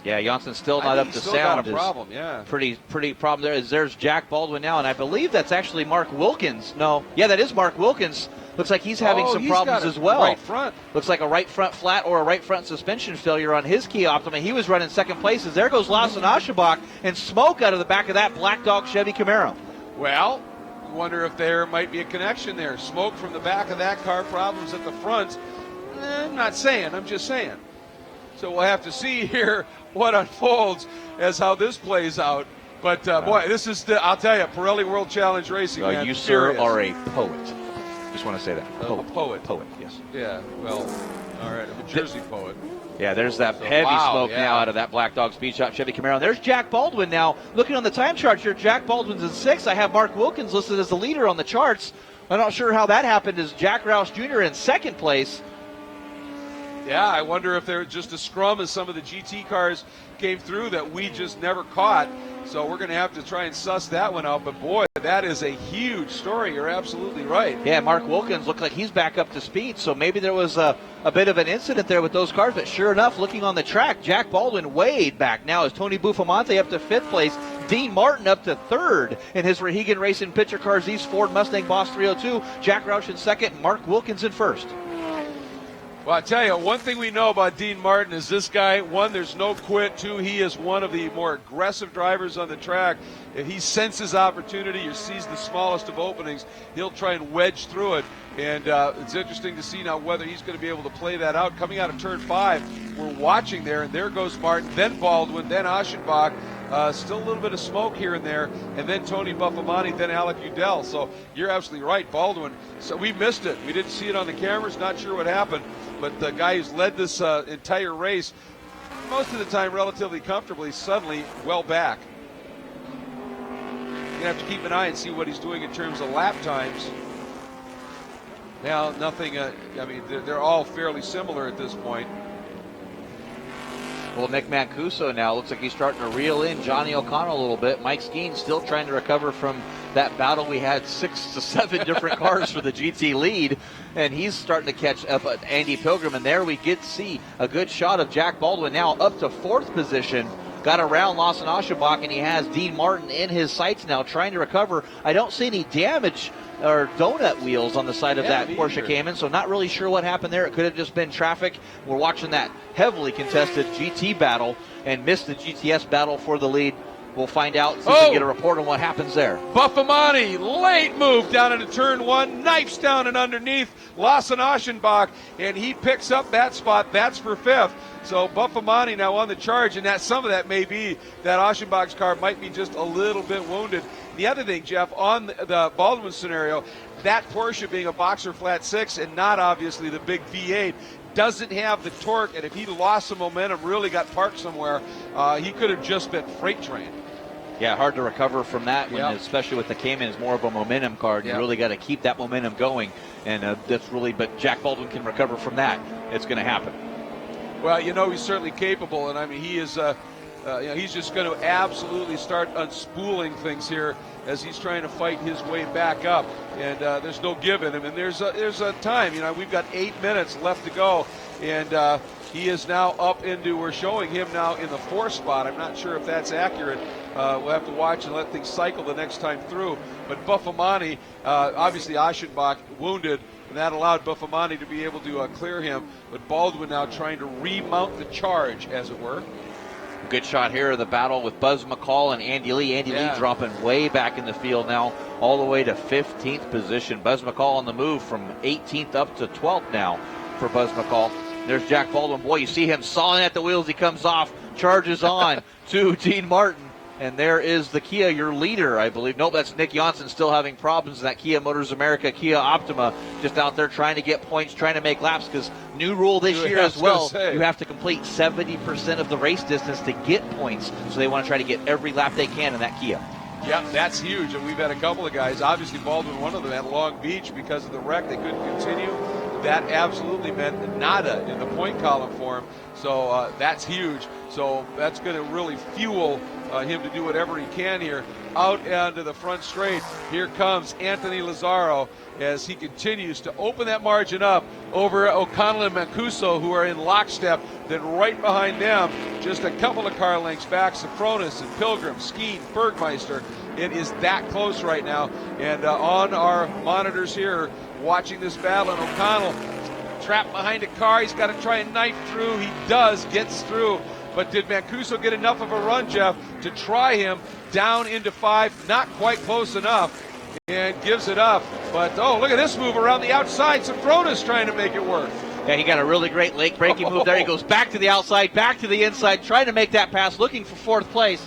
Yeah, Janssen still not up to sound. Got a problem, yeah. Pretty problem there. There's Jack Baldwin now, and I believe that's actually Mark Wilkins. No, yeah, that is Mark Wilkins. Looks like he's having some problems as well. Right front. Looks like a right front flat or a right front suspension failure on his Kia Optima. He was running second place. As there goes Lawson Aschenbach and smoke out of the back of that Black Dog Chevy Camaro. Well, I wonder if there might be a connection there. Smoke from the back of that car, problems at the front. I'm not saying, I'm just saying. So we'll have to see here what unfolds as how this plays out. But, boy, this is, I'll tell you, Pirelli World Challenge Racing, man. You, sir, are a poet. Just want to say that. A poet. Poet, yes. Yeah, well, All right, I'm a Jersey poet. Yeah, there's that So, heavy wow, smoke yeah. now out of that Black Dog Speed Shop Chevy Camaro. And there's Jack Baldwin now. Looking on the time chart here, Jack Baldwin's in 6th. I have Mark Wilkins listed as the leader on the charts. I'm not sure how that happened. Is Jack Roush Jr. in 2nd place? Yeah, I wonder if there was just a scrum as some of the GT cars came through that we just never caught. So we're going to have to try and suss that one out. But boy, that is a huge story. You're absolutely right. Yeah, Mark Wilkins looked like he's back up to speed. So maybe there was a bit of an incident there with those cars. But sure enough, looking on the track, Jack Baldwin way back now as Tony Buffamonte up to 5th place. Dean Martin up to 3rd in his Rahegan Racing Picture Cars East Ford Mustang Boss 302. Jack Roush in 2nd, Mark Wilkins in 1st. Well, I tell you, one thing we know about Dean Martin is this guy, one, there's no quit. Two, he is one of the more aggressive drivers on the track. If he senses opportunity or sees the smallest of openings, he'll try and wedge through it. And it's interesting to see now whether he's going to be able to play that out. Coming out of turn 5, we're watching there, and there goes Martin, then Baldwin, then Aschenbach. Still a little bit of smoke here and there, and then Tony Buffamonte, then Alec Udell. So you're absolutely right, Baldwin. So we missed it. We didn't see it on the cameras, not sure what happened. But the guy who's led this entire race, most of the time relatively comfortably, suddenly well back. You're going to have to keep an eye and see what he's doing in terms of lap times. Now, nothing, I mean, they're all fairly similar at this point. Well, Nick Mancuso now looks like he's starting to reel in Johnny O'Connell a little bit. Mike Skeen still trying to recover from that battle. We had 6 to 7 different cars for the GT lead, and he's starting to catch up at Andy Pilgrim. And there we get to see a good shot of Jack Baldwin now up to 4th position. Got around Lawson Aschenbach, and he has Dean Martin in his sights now trying to recover. I don't see any damage or donut wheels on the side of that Porsche Cayman, so not really sure what happened there. It could have just been traffic. We're watching that heavily contested GT battle and missed the GTS battle for the lead. We'll find out, see if we can get a report on what happens there. Buffamonte, late move down into turn 1, knifes down and underneath Lawson Aschenbach, and he picks up that spot. That's for 5th. So Buffamonte now on the charge, and that some of that may be that Aschenbach's car might be just a little bit wounded. The other thing, Jeff, on the Baldwin scenario, that Porsche being a boxer flat 6 and not obviously the big V8, doesn't have the torque, and if he lost some momentum, really got parked somewhere, he could have just been freight trained. Yeah, hard to recover from that, when, especially with the Cayman is more of a momentum car. You really got to keep that momentum going, and that's really. But Jack Baldwin can recover from that. It's going to happen. Well, you know, he's certainly capable, and I mean, he is. He's just going to absolutely start unspooling things here as he's trying to fight his way back up, and there's no give in him. And there's a time. You know, we've got 8 minutes left to go, and he is now up into. We're showing him now in the 4th spot. I'm not sure if that's accurate. We'll have to watch and let things cycle the next time through. But Buffamonte, obviously Aschenbach wounded, and that allowed Buffamonte to be able to clear him. But Baldwin now trying to remount the charge, as it were. Good shot here of the battle with Buzz McCall and Andy Lee. Andy Lee dropping way back in the field now, all the way to 15th position. Buzz McCall on the move from 18th up to 12th now for Buzz McCall. There's Jack Baldwin. Boy, you see him sawing at the wheels. He comes off, charges on to Dean Martin. And there is the Kia, your leader, I believe. Nope, that's Nick Johnson still having problems in that Kia Motors America, Kia Optima, just out there trying to get points, trying to make laps, because new rule this year as well, you have to complete 70% of the race distance to get points. So they want to try to get every lap they can in that Kia. Yeah, that's huge. And we've had a couple of guys, obviously Baldwin, one of them at Long Beach because of the wreck. They couldn't continue. That absolutely meant nada in the point column for him. So that's huge. So that's going to really fuel him to do whatever he can here. Out onto the front straight, here comes Anthony Lazzaro as he continues to open that margin up over O'Connell and Mancuso, who are in lockstep. Then right behind them, just a couple of car lengths back, Sophonis and Pilgrim, Skeen, Bergmeister. It is that close right now. And on our monitors here, watching this battle, and O'Connell trapped behind a car. He's got to try and knife through. He does, gets through. But did Mancuso get enough of a run, Jeff, to try him down into 5? Not quite close enough, and gives it up. But, oh, look at this move around the outside. Sophonis trying to make it work. Yeah, he got a really great late-breaking move there. He goes back to the outside, back to the inside, trying to make that pass, looking for 4th place.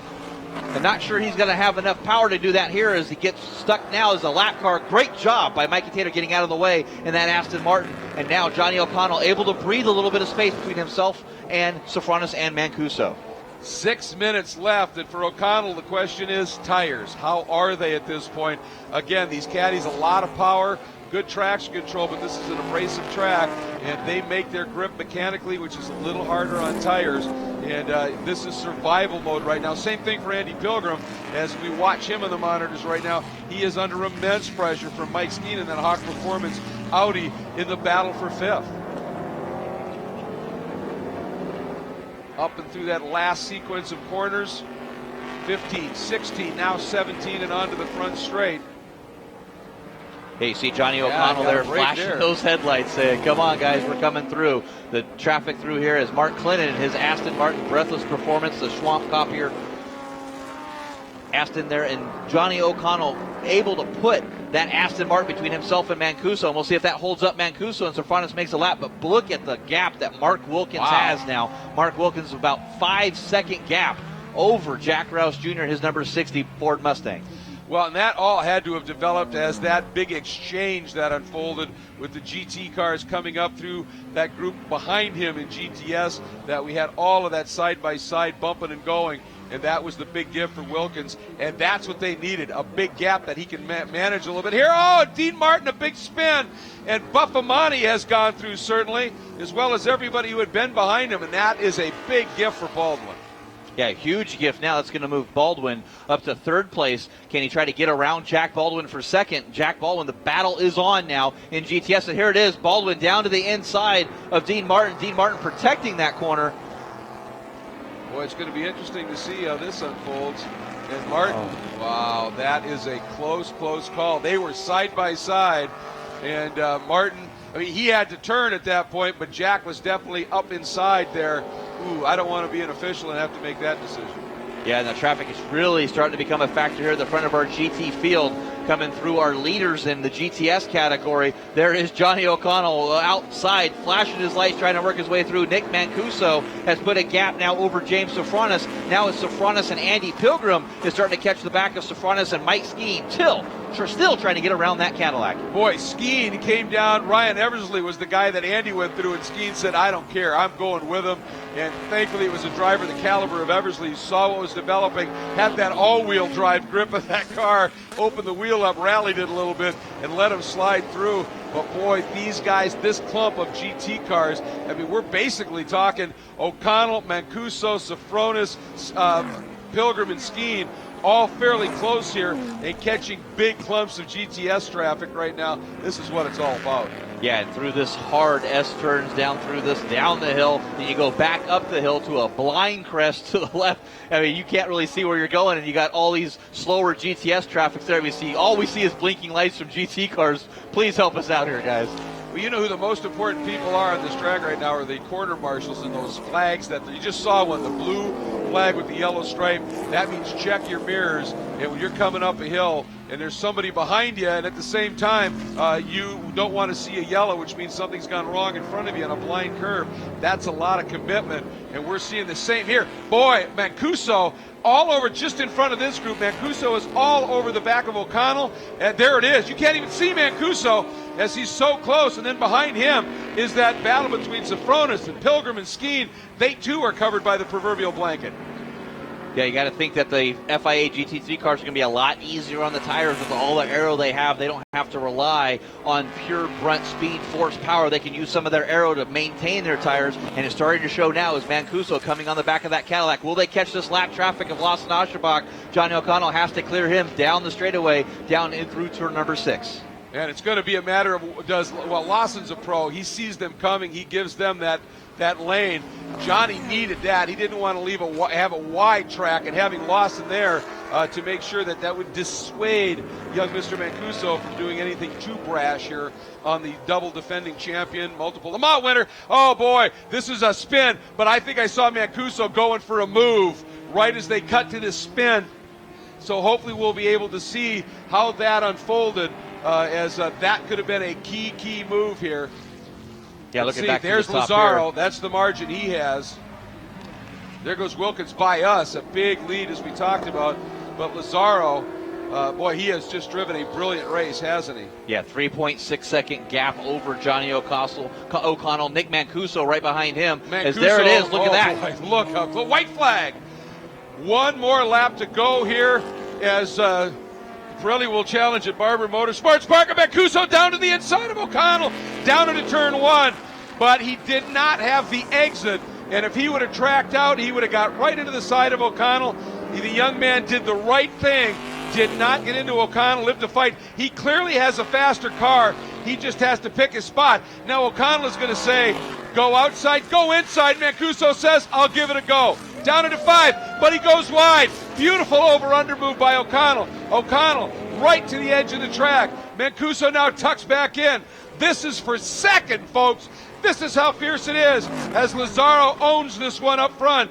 I'm not sure he's going to have enough power to do that here as he gets stuck now as a lap car. Great job by Mikey Taylor getting out of the way in that Aston Martin. And now Johnny O'Connell able to breathe a little bit of space between himself and Sofronis and Mancuso. 6 minutes left, and for O'Connell, the question is tires. How are they at this point? Again, these caddies, a lot of power, good traction control, but this is an abrasive track, and they make their grip mechanically, which is a little harder on tires. And this is survival mode right now. Same thing for Andy Pilgrim. As we watch him on the monitors right now, he is under immense pressure from Mike Skeen and that Hawk Performance Audi in the battle for fifth. Up and through that last sequence of corners, 15, 16, now 17, and onto the front straight. Hey, you see Johnny O'Connell there flashing those headlights saying, come on, guys, we're coming through. The traffic through here is Mark Clinton, his Aston Martin Breathless Performance, the Schwamp copier. Aston there, and Johnny O'Connell able to put that Aston Martin between himself and Mancuso, and we'll see if that holds up Mancuso and Sofronis makes a lap. But look at the gap that Mark Wilkins has now. Mark Wilkins about 5-second gap over Jack Rouse Jr. and his number 60 Ford Mustang. Well, and that all had to have developed as that big exchange that unfolded with the GT cars coming up through that group behind him in GTS, that we had all of that side-by-side bumping and going, and that was the big gift for Wilkins, and that's what they needed, a big gap that he can manage a little bit. Here, Dean Martin, a big spin, and Buffamani has gone through certainly, as well as everybody who had been behind him, and that is a big gift for Baldwin. Yeah, huge gift. Now that's going to move Baldwin up to third place. Can he try to get around Jack Baldwin for second? Jack Baldwin, the battle is on now in GTS. And here it is, Baldwin down to the inside of Dean Martin. Dean Martin protecting that corner. Boy, it's going to be interesting to see how this unfolds. And Martin, wow, that is a close call. They were side by side. And Martin, I mean, he had to turn at that point, but Jack was definitely up inside there. Ooh, I don't want to be an official and have to make that decision. Yeah, and the traffic is really starting to become a factor here at the front of our GT field, coming through our leaders in the GTS category. There is Johnny O'Connell outside, flashing his lights, trying to work his way through. Nick Mancuso has put a gap now over James Sofronis. Now it's Sofronis and Andy Pilgrim is starting to catch the back of Sofronis and Mike Skeen. Still trying to get around that Cadillac. Boy, Skeen came down. Ryan Eversley was the guy that Andy went through, and Skeen said, I don't care, I'm going with him. And thankfully it was a driver the caliber of Eversley, saw what was developing, had that all-wheel drive grip of that car, opened the wheel up, rallied it a little bit, and let him slide through. But boy, these guys, this clump of GT cars, I mean, we're basically talking O'Connell, Mancuso, Sofronis, Pilgrim, and Skeen, all fairly close here and catching big clumps of GTS traffic right now. This is what it's all about. Yeah, and through this hard S-turns, down the hill, then you go back up the hill to a blind crest to the left. I mean, you can't really see where you're going, and you got all these slower GTS traffic there. All we see is blinking lights from GT cars. Please help us out here, guys. Well, you know who the most important people are on this track right now are the quarter marshals and those flags that you just saw one, the blue flag with the yellow stripe. That means check your mirrors, and when you're coming up a hill and there's somebody behind you, and at the same time you don't want to see a yellow, which means something's gone wrong in front of you on a blind curve. That's a lot of commitment, and we're seeing the same here. Boy, Mancuso all over just in front of this group. Mancuso is all over the back of O'Connell, and there it is. You can't even see Mancuso as he's so close, and then behind him is that battle between Sofronis and Pilgrim and Skeen. They too are covered by the proverbial blanket. Yeah, you got to think that the FIA GT3 cars are going to be a lot easier on the tires with all the aero they have. They don't have to rely on pure brunt speed, force, power. They can use some of their aero to maintain their tires, and it's starting to show now as Mancuso coming on the back of that Cadillac. Will they catch this lap traffic of Lawson Ascherbach? Johnny O'Connell has to clear him down the straightaway, down in through turn number 6. And it's going to be a matter of Lawson's a pro. He sees them coming. He gives them that lane. Johnny needed that. He didn't want to have a wide track, and having Lawson there to make sure that would dissuade young Mr. Mancuso from doing anything too brash here on the double defending champion, multiple Le Mans winner. Oh boy, this is a spin, but I think I saw Mancuso going for a move right as they cut to this spin. So hopefully we'll be able to see how that unfolded, as that could have been a key move here. Yeah, Let's looking back there's to the top Lazzaro. here. That's the margin he has. There goes Wilkins by us, a big lead as we talked about. But Lazzaro, boy, he has just driven a brilliant race, hasn't he? Yeah, 3.6 second gap over Johnny O'Connell. Nick Mancuso right behind him. As there it is, look at that. Boy, look how close. White flag. One more lap to go here as Pirelli will challenge at Barber Motorsports Park. Mancuso down to the inside of O'Connell, down into turn one. But he did not have the exit. And if he would have tracked out, he would have got right into the side of O'Connell. The young man did the right thing. Did not get into O'Connell, lived the fight. He clearly has a faster car. He just has to pick his spot. Now O'Connell is going to say, go outside, go inside. Mancuso says, I'll give it a go. Down into 5, but he goes wide. Beautiful over-under move by O'Connell. O'Connell right to the edge of the track. Mancuso now tucks back in. This is for second, folks. This is how fierce it is as Lazzaro owns this one up front.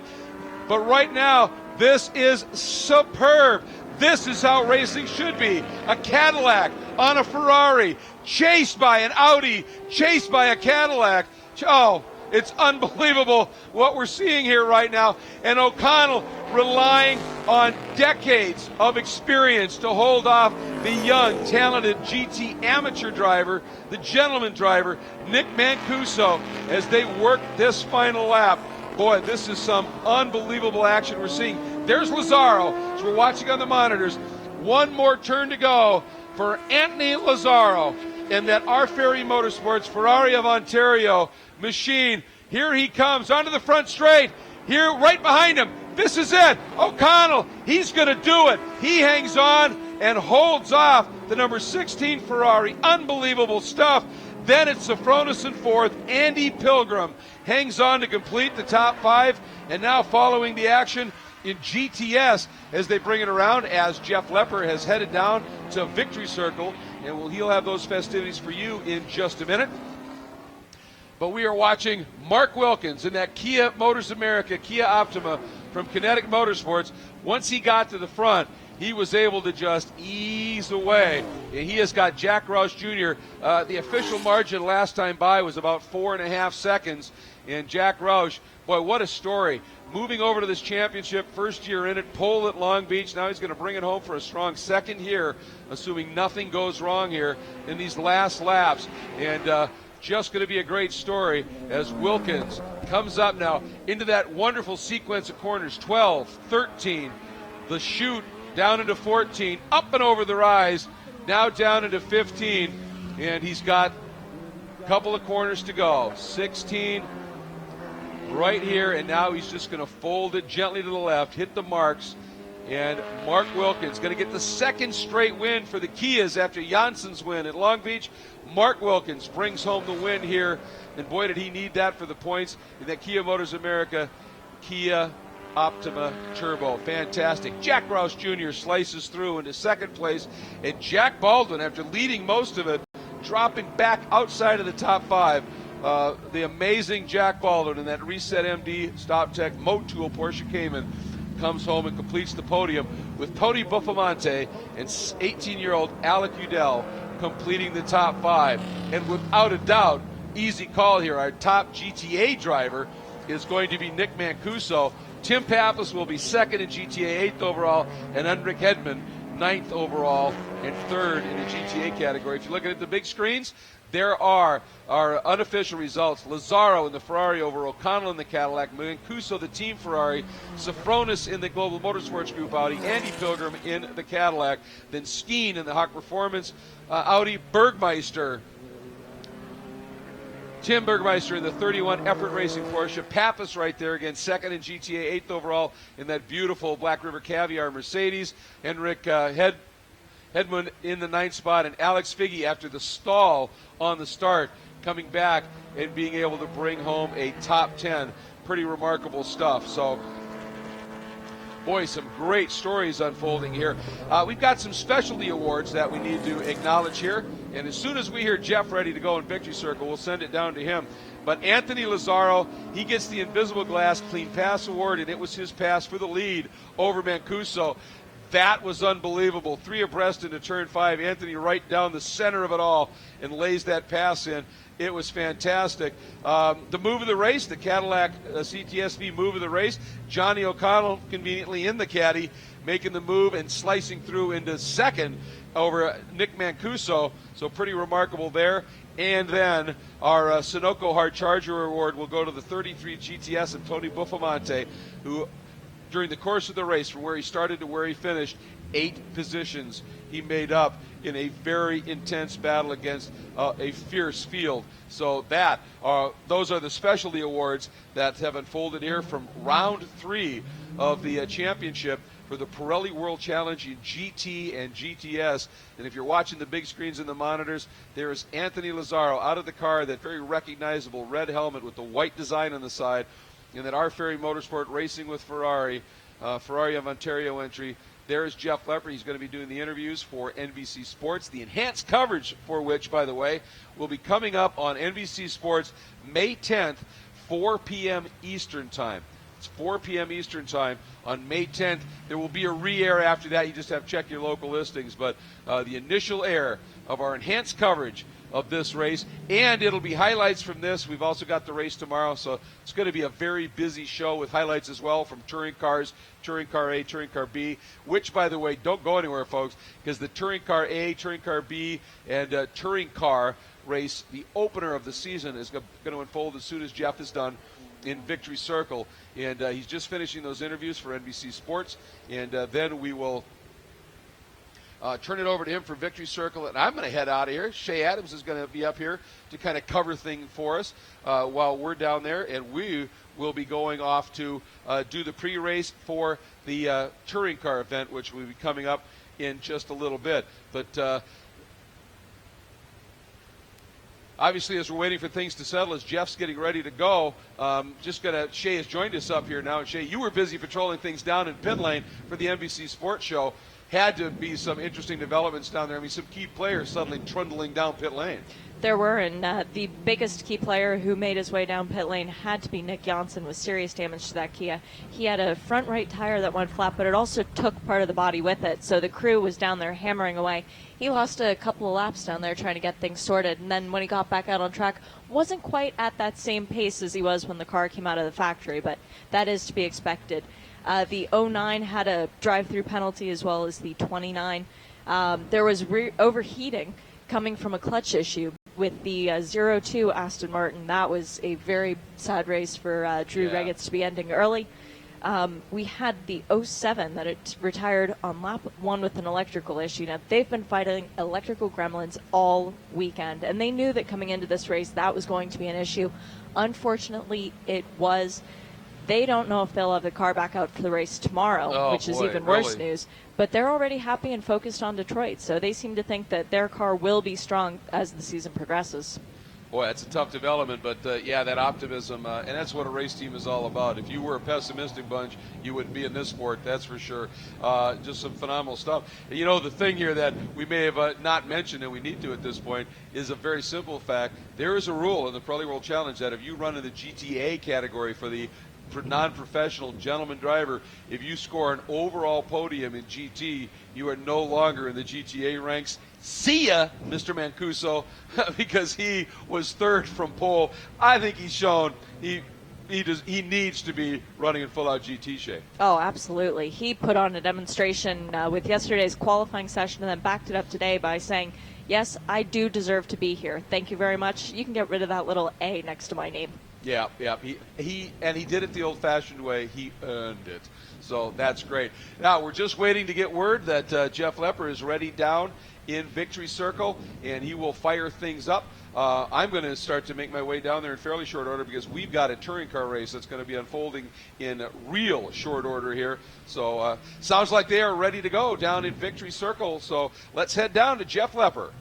But right now, this is superb. This is how racing should be. A Cadillac on a Ferrari, chased by an Audi, chased by a Cadillac. Oh, it's unbelievable what we're seeing here right now. And O'Connell relying on decades of experience to hold off the young, talented GT amateur driver, the gentleman driver, Nick Mancuso, as they work this final lap. Boy, this is some unbelievable action we're seeing. There's Lazzaro, as we're watching on the monitors. One more turn to go for Anthony Lazzaro and that R. Ferry Motorsports Ferrari of Ontario machine. Here he comes onto the front straight. Here, right behind him. This is it. O'Connell, he's going to do it. He hangs on and holds off the number 16 Ferrari. Unbelievable stuff. Then it's Sofronis in fourth. Andy Pilgrim hangs on to complete the top 5. And now following the action in GTS as they bring it around, as Jeff Lepper has headed down to Victory Circle. And he'll have those festivities for you in just a minute. But we are watching Mark Wilkins in that Kia Motors America, Kia Optima from Kinetic Motorsports. Once he got to the front, he was able to just ease away. And he has got Jack Roush Jr. The official margin last time by was about 4.5 seconds. And Jack Roush, boy, what a story. Moving over to this championship, first year in it, pole at Long Beach. Now he's going to bring it home for a strong second here, assuming nothing goes wrong here in these last laps. And just going to be a great story as Wilkins comes up now into that wonderful sequence of corners. 12, 13, the chute down into 14, up and over the rise, now down into 15, and he's got a couple of corners to go. 16 right here, and now he's just going to fold it gently to the left, hit the marks, and Mark Wilkins going to get the second straight win for the Kias after Janssen's win at Long Beach. Mark Wilkins brings home the win here, and boy, did he need that for the points in that Kia Motors America Kia Optima Turbo. Fantastic. Jack Roush Jr. slices through into second place, and Jack Baldwin, after leading most of it, dropping back outside of the top 5. The amazing Jack Baldwin in that Reset MD Stop Tech Motul Porsche Cayman comes home and completes the podium with Tony Buffamonte and 18-year-old Alec Udell completing the top 5. And without a doubt, easy call here. Our top GTA driver is going to be Nick Mancuso. Tim Pappas will be second in GTA, 8th overall, and Hendrik Hedman 9th overall and 3rd in the GTA category. If you're looking at the big screens, there are our unofficial results. Lazzaro in the Ferrari over O'Connell in the Cadillac, Mancuso the Team Ferrari, Sofronis in the Global Motorsports Group Audi, Andy Pilgrim in the Cadillac, then Skeen in the Hawk Performance Audi, Bergmeister, Tim Bergmeister in the 31 Effort Racing Porsche, Pappas right there again, second in GTA, 8th overall in that beautiful Black River Caviar Mercedes, Henrik Hedman in the 9th spot, and Alex Figge after the stall on the start coming back and being able to bring home a top 10. Pretty remarkable stuff. So, boy, some great stories unfolding here. We've got some specialty awards that we need to acknowledge here, and as soon as we hear Jeff ready to go in Victory Circle, we'll send it down to him. But Anthony Lazzaro, he gets the Invisible Glass Clean Pass Award, and it was his pass for the lead over Mancuso. That was unbelievable. 3 abreast into turn 5. Anthony right down the center of it all and lays that pass in. It was fantastic. The move of the race, the Cadillac CTSV move of the race, Johnny O'Connell conveniently in the caddy, making the move and slicing through into second over Nick Mancuso. So pretty remarkable there. And then our Sunoco Hard Charger Award will go to the 33 GTS and Tony Buffamonte, who during the course of the race, from where he started to where he finished, 8 positions he made up in a very intense battle against a fierce field. So those are the specialty awards that have unfolded here from round 3 of the championship for the Pirelli World Challenge in GT and GTS. And if you're watching the big screens and the monitors, there's Anthony Lazzaro out of the car, that very recognizable red helmet with the white design on the side, and that our Ferry Motorsport Racing with Ferrari of Ontario entry. There's Jeff Lepper. He's going to be doing the interviews for NBC Sports, the enhanced coverage for which, by the way, will be coming up on NBC Sports May 10th, 4 p.m. Eastern Time. It's 4 p.m. Eastern Time on May 10th. There will be a re-air after that. You just have to check your local listings. But the initial air of our enhanced coverage of this race, and it'll be highlights from this. We've also got the race tomorrow, so it's going to be a very busy show with highlights as well from touring cars, touring car A, touring car B, which, by the way, don't go anywhere, folks, because the touring car A, touring car B, and touring car race, the opener of the season, is going to unfold as soon as Jeff is done in Victory Circle. And he's just finishing those interviews for NBC Sports, and then we will turn it over to him for Victory Circle, and I'm going to head out of here. Shea Adams is going to be up here to kind of cover things for us while we're down there, and we will be going off to do the pre-race for the touring car event, which will be coming up in just a little bit. But obviously, as we're waiting for things to settle, as Jeff's getting ready to go, Shea has joined us up here now. And Shea, you were busy patrolling things down in pit lane for the NBC Sports Show. Had to be some interesting developments down there. I mean, some key players suddenly trundling down pit lane. There were, and the biggest key player who made his way down pit lane had to be Nick Janssen with serious damage to that Kia. He had a front right tire that went flat, but it also took part of the body with it, so the crew was down there hammering away. He lost a couple of laps down there trying to get things sorted, and then when he got back out on track, wasn't quite at that same pace as he was when the car came out of the factory, but that is to be expected. The 09 had a drive-through penalty as well as the 29. There was overheating coming from a clutch issue with the 02 Aston Martin. That was a very sad race for Drew Regetz to be ending early. We had the 07 that it retired on lap 1 with an electrical issue. Now, they've been fighting electrical gremlins all weekend, and they knew that coming into this race that was going to be an issue. Unfortunately, it was. They don't know if they'll have the car back out for the race tomorrow, which is even worse news. But they're already happy and focused on Detroit, so they seem to think that their car will be strong as the season progresses. Boy, that's a tough development, but that optimism, and that's what a race team is all about. If you were a pessimistic bunch, you wouldn't be in this sport, that's for sure. Just some phenomenal stuff. And, the thing here that we may have not mentioned, and we need to at this point, is a very simple fact. There is a rule in the Pirelli World Challenge that if you run in the GTA category for the non-professional gentleman driver, if you score an overall podium in GT, you are no longer in the GTA ranks. See ya, Mr. Mancuso, because he was third from pole. I think he's shown he needs to be running in full-out GT shape. Oh, absolutely. He put on a demonstration with yesterday's qualifying session and then backed it up today by saying, yes, I do deserve to be here. Thank you very much. You can get rid of that little A next to my name. Yeah. He did it the old-fashioned way. He earned it. So that's great. Now, we're just waiting to get word that Jeff Lepper is ready down in Victory Circle, and he will fire things up. I'm going to start to make my way down there in fairly short order because we've got a touring car race that's going to be unfolding in real short order here. So sounds like they are ready to go down in Victory Circle. So let's head down to Jeff Lepper.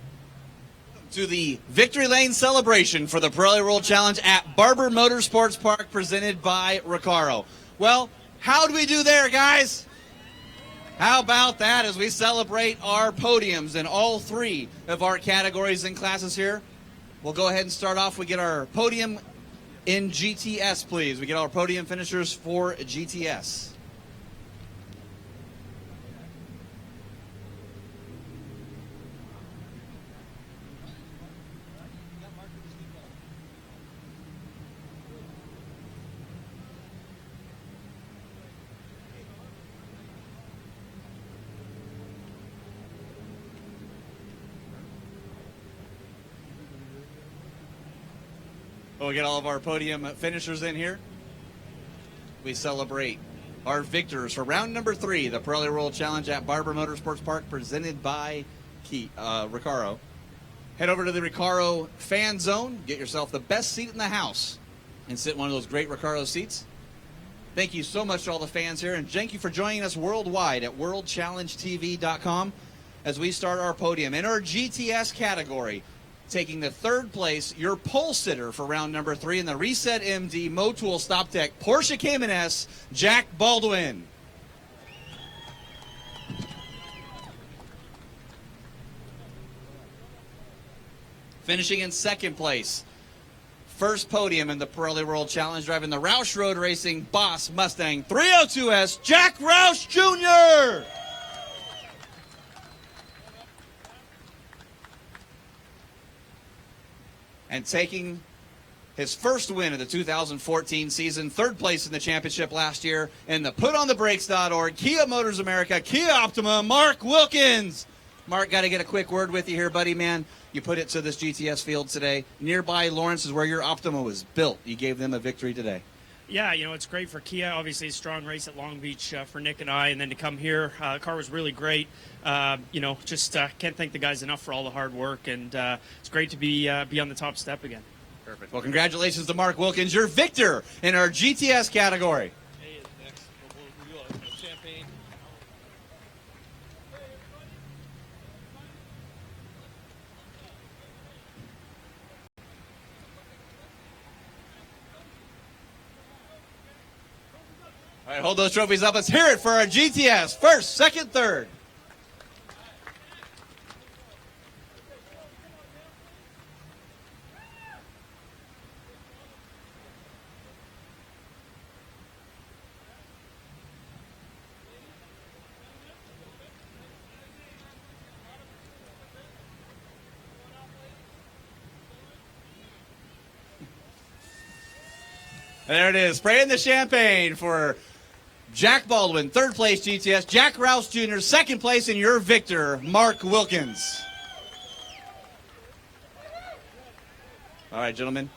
To the Victory Lane celebration for the Pirelli World Challenge at Barber Motorsports Park, presented by Recaro. Well, how do we do there, guys? How about that as we celebrate our podiums in all 3 of our categories and classes here? We'll go ahead and start off. We get our podium in GTS, please. We get our podium finishers for GTS. We'll get all of our podium finishers in here. We celebrate our victors for round number 3, the Pirelli World Challenge at Barber Motorsports Park, presented by Recaro. Head over to the Recaro fan zone, get yourself the best seat in the house, and sit in one of those great Recaro seats. Thank you so much to all the fans here, and thank you for joining us worldwide at worldchallengetv.com as we start our podium. In our GTS category, taking the 3rd place, your pole sitter for round number 3 in the Reset MD Motul Stop Tech Porsche Cayman S, Jack Baldwin. Finishing in 2nd place, first podium in the Pirelli World Challenge, driving the Roush Road Racing Boss Mustang 302S, Jack Roush Jr. And taking his first win of the 2014 season, 3rd place in the championship last year, in the PutOnTheBrakes.org Kia Motors America Kia Optima, Mark Wilkins. Mark, got to get a quick word with you here, buddy, man. You put it to this GTS field today. Nearby Lawrence is where your Optima was built. You gave them a victory today. Yeah, it's great for Kia. Obviously, a strong race at Long Beach for Nick and I, and then to come here, the car was really great. Just can't thank the guys enough for all the hard work, and it's great to be on the top step again. Perfect. Well, congratulations to Mark Wilkins, your victor in our GTS category. Hey, next, we'll do a champagne. All right, hold those trophies up. Let's hear it for our GTS. 1st, 2nd, 3rd. There it is. Spraying the champagne for Jack Baldwin, 3rd place GTS. Jack Roush Jr., 2nd place, and your victor, Mark Wilkins. All right, gentlemen.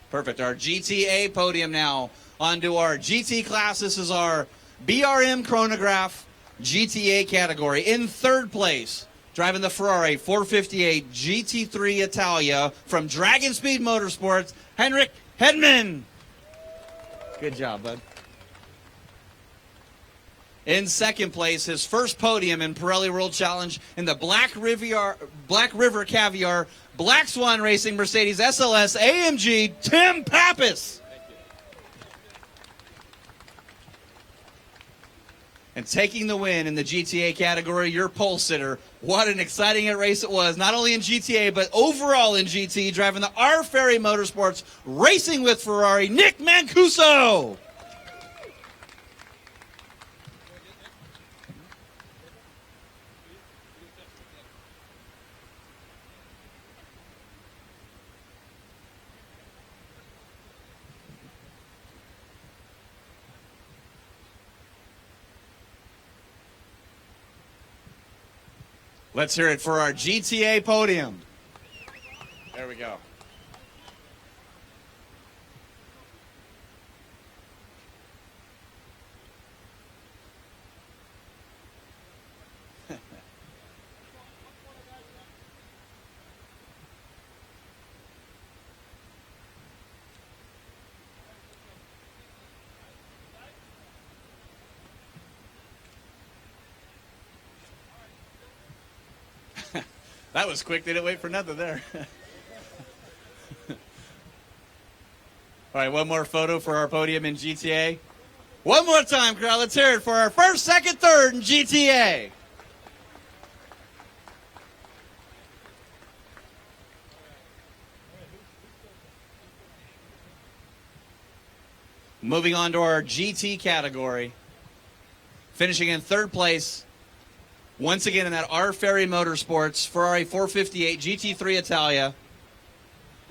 Perfect. Our GTA podium now. Onto our GT class. This is our BRM chronograph GTA category. In 3rd place, driving the Ferrari 458 GT3 Italia from Dragon Speed Motorsports, Henrik Hedman. Good job, bud. In 2nd place, his first podium in Pirelli World Challenge in the Black River Caviar Black Swan Racing Mercedes SLS AMG, Tim Pappas. And taking the win in the GTA category, your pole sitter. What an exciting race it was, not only in GTA, but overall in GT, driving the R Ferry Motorsports, racing with Ferrari, Nick Mancuso. Let's hear it for our GTA podium. There we go. That was quick. They didn't wait for nothing there. All right, one more photo for our podium in GTA. One more time, crowd. Let's hear it for our 1st, 2nd, 3rd in GTA. Moving on to our GT category. Finishing in 3rd place. Once again in that R Ferry Motorsports Ferrari 458 GT3 Italia,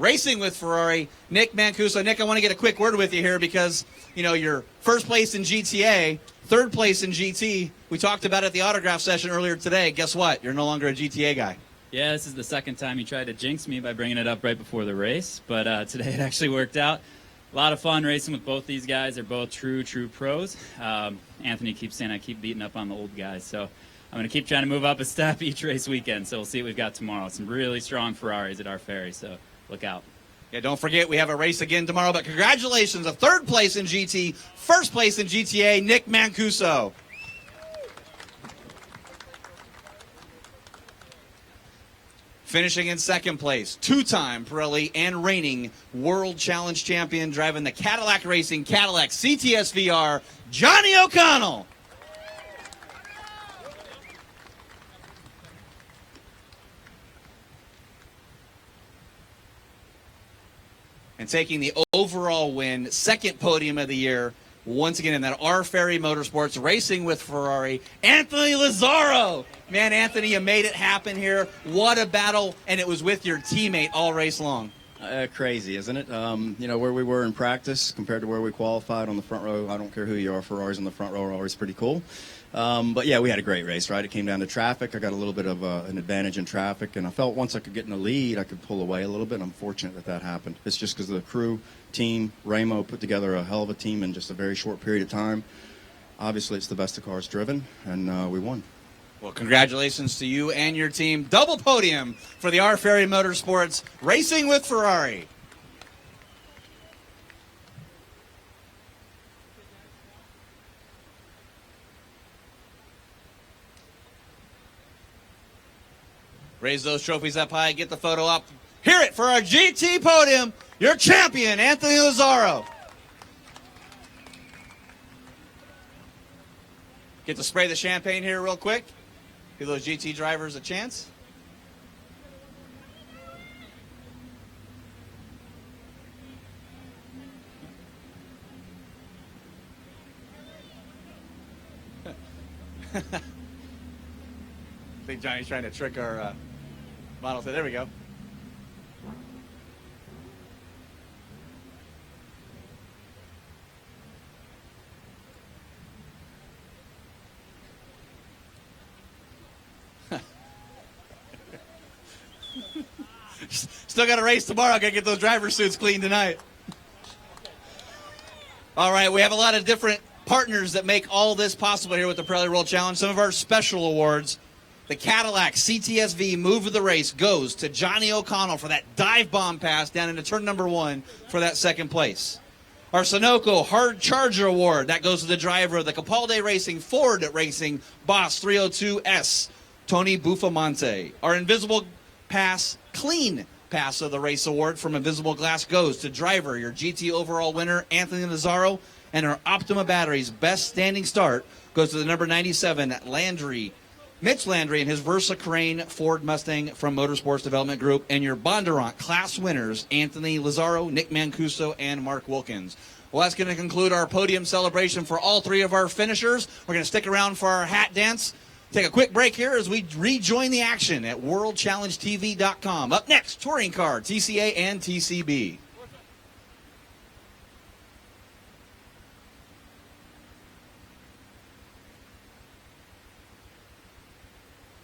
racing with Ferrari, Nick Mancuso. Nick, I want to get a quick word with you here because, you know, you're first place in GTA, third place in GT. We talked about it at the autograph session earlier today. Guess what? You're no longer a GTA guy. Yeah, this is the second time you tried to jinx me by bringing it up right before the race, but today it actually worked out. A lot of fun racing with both these guys. They're both true pros. Anthony keeps saying I keep beating up on the old guys, so I'm going to keep trying to move up a step each race weekend, so we'll see what we've got tomorrow. Some really strong Ferraris at our ferry, so look out. Yeah, don't forget we have a race again tomorrow, but congratulations, a third place in GT, first place in GTA, Nick Mancuso. Finishing in second place, two-time Pirelli and reigning World Challenge champion, driving the Cadillac Racing Cadillac CTS VR, Johnny O'Connell. And taking the overall win, second podium of the year, once again in that R Ferry Motorsports, racing with Ferrari, Anthony Lazzaro. Man, Anthony, you made it happen here. What a battle, and it was with your teammate all race long. Crazy, isn't it? You know, where we were in practice compared to where we qualified on the front row, I don't care who you are, Ferraris on the front row are always pretty cool. But yeah, we had a great race, right? It came down to traffic. I got a little bit of an advantage in traffic, and I felt once I could get in the lead, I could pull away a little bit. I'm fortunate that that happened. It's just because the crew, team, Ramo put together a hell of a team in just a very short period of time. Obviously, it's the best of cars driven, and we won. Well, congratulations to you and your team. Double podium for the R Ferry Motorsports, racing with Ferrari. Raise those trophies up high, get the photo up. Hear it for our GT podium, your champion, Anthony Lazzaro. Get to spray the champagne here real quick. Give those GT drivers a chance. I think Johnny's trying to trick our model. So there we go. Still got a race tomorrow. Got to get those driver suits clean tonight. All right, we have a lot of different partners that make all this possible here with the Pirelli World Challenge. Some of our special awards. The Cadillac CTSV Move of the Race goes to Johnny O'Connell for that dive bomb pass down into turn number 1 for that second place. Our Sunoco Hard Charger Award, that goes to the driver of the Capaldi Racing Ford Racing Boss 302S, Tony Buffamonte. Our Invisible Pass Clean Pass of the Race Award from Invisible Glass goes to driver, your GT overall winner, Anthony Lazzaro. And our Optima Batteries Best Standing Start goes to the number 97, Mitch Landry and his Versa Crane Ford Mustang from Motorsports Development Group. And your Bondurant class winners, Anthony Lazzaro, Nick Mancuso, and Mark Wilkins. Well, that's going to conclude our podium celebration for all three of our finishers. We're going to stick around for our hat dance. Take a quick break here as we rejoin the action at WorldChallengeTV.com. Up next, Touring Car, TCA and TCB.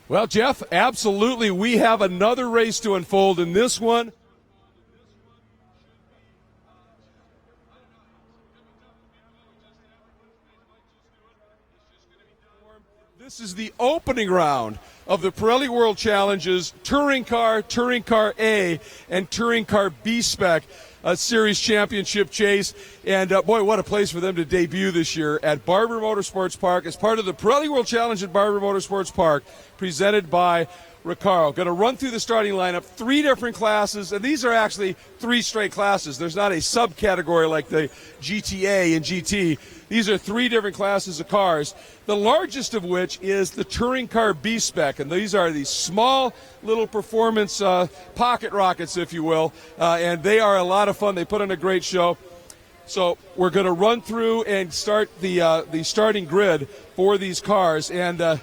Well, Jeff, absolutely. We have another race to unfold in this one. This is the opening round of the Pirelli World Challenge's Touring Car A, and Touring Car B Spec Series Championship chase. And boy, what a place for them to debut this year at Barber Motorsports Park as part of the Pirelli World Challenge at Barber Motorsports Park, presented by Recaro. Going to run through the starting lineup, 3 different classes, and these are actually 3 straight classes. There's not a subcategory like the GTA and GT. These are 3 different classes of cars, the largest of which is the Touring Car B Spec, and these are these small little performance pocket rockets, if you will, and they are a lot of fun. They put on a great show. So we're going to run through and start the starting grid for these cars, and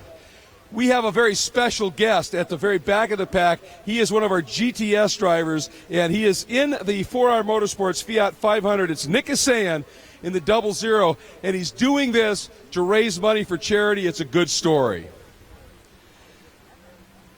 we have a very special guest at the very back of the pack. He is one of our GTS drivers, and he is in the 4R Motorsports Fiat 500. It's Nick Kasayan in the 00, and he's doing this to raise money for charity. It's a good story.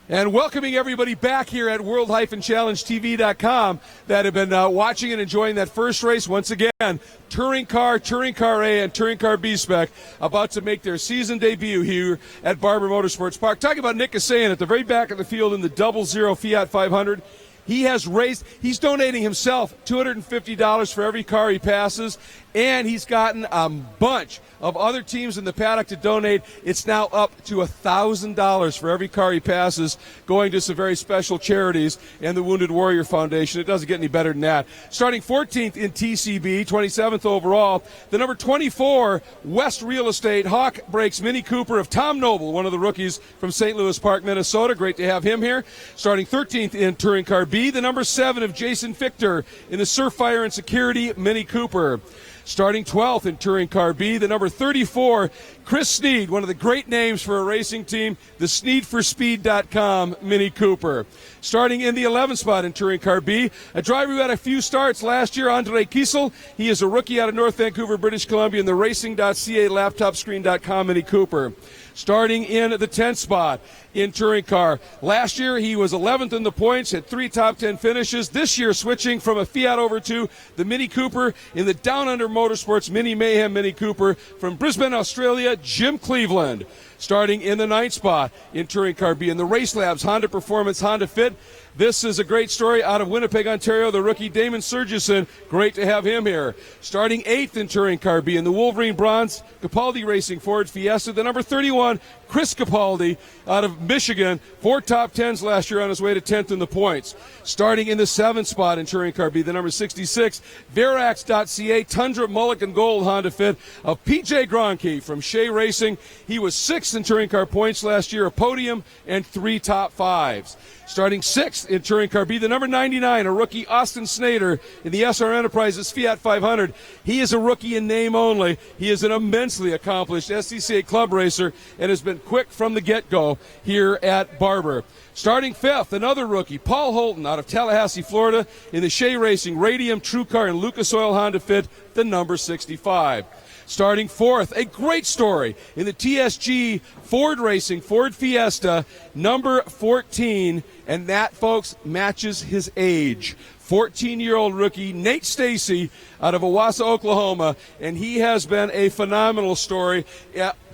And welcoming everybody back here at World-ChallengeTV.com that have been watching and enjoying that first race. Once again, Touring Car A, and Touring Car B Spec about to make their season debut here at Barber Motorsports Park. Talking about Nick Kasayan at the very back of the field in the 00 Fiat 500. He's donating himself $250 for every car he passes, and he's gotten a bunch of other teams in the paddock to donate. It's now up to $1,000 for every car he passes, going to some very special charities and the Wounded Warrior Foundation. It doesn't get any better than that. Starting 14th in TCB, 27th overall, the number 24 West Real Estate Hawk Brakes Mini Cooper of Tom Noble, one of the rookies from St. Louis Park, Minnesota. Great to have him here. Starting 13th in Touring Car B, the number 7 of Jason Fichter in the Surf Fire and Security Mini Cooper. Starting 12th in Touring Car B, the number 34, Chris Sneed, one of the great names for a racing team, the SneedForSpeed.com Mini Cooper. Starting in the 11th spot in Touring Car B, a driver who had a few starts last year, Andre Kiesel. He is a rookie out of North Vancouver, British Columbia, in the Racing.ca LaptopScreen.com Mini Cooper. Starting in the 10th spot in Touring Car. Last year, he was 11th in the points, had 3 top 10 finishes. This year, switching from a Fiat over to the Mini Cooper in the Down Under Motorsports Mini Mayhem Mini Cooper from Brisbane, Australia, Jim Cleveland. Starting in the 9th spot in Touring Car B in the Race Labs Honda Performance Honda Fit. This is a great story out of Winnipeg, Ontario, the rookie Damon Surgison. Great to have him here. Starting 8th in Touring Car B in the Wolverine Bronze Capaldi Racing Ford Fiesta, the number 31, Chris Capaldi out of Michigan. 4 top 10s last year on his way to 10th in the points. Starting in the 7th spot in Touring Car B, the number 66, Verax.ca Tundra Mulligan Gold Honda Fit of PJ Gronke from Shea Racing. He was 6th in Touring Car points last year, a podium and 3 top 5s. Starting 6th in Touring Car B, the number 99, a rookie, Austin Snader, in the SR Enterprises Fiat 500. He is a rookie in name only. He is an immensely accomplished SCCA club racer and has been quick from the get-go here at Barber. Starting 5th, another rookie, Paul Holton, out of Tallahassee, Florida, in the Shea Racing Radium True Car and Lucas Oil Honda Fit, the number 65. Starting 4th, a great story in the TSG Ford Racing Ford Fiesta, number 14, and that, folks, matches his age. 14-year-old rookie Nate Stacy out of Owasso, Oklahoma, and he has been a phenomenal story.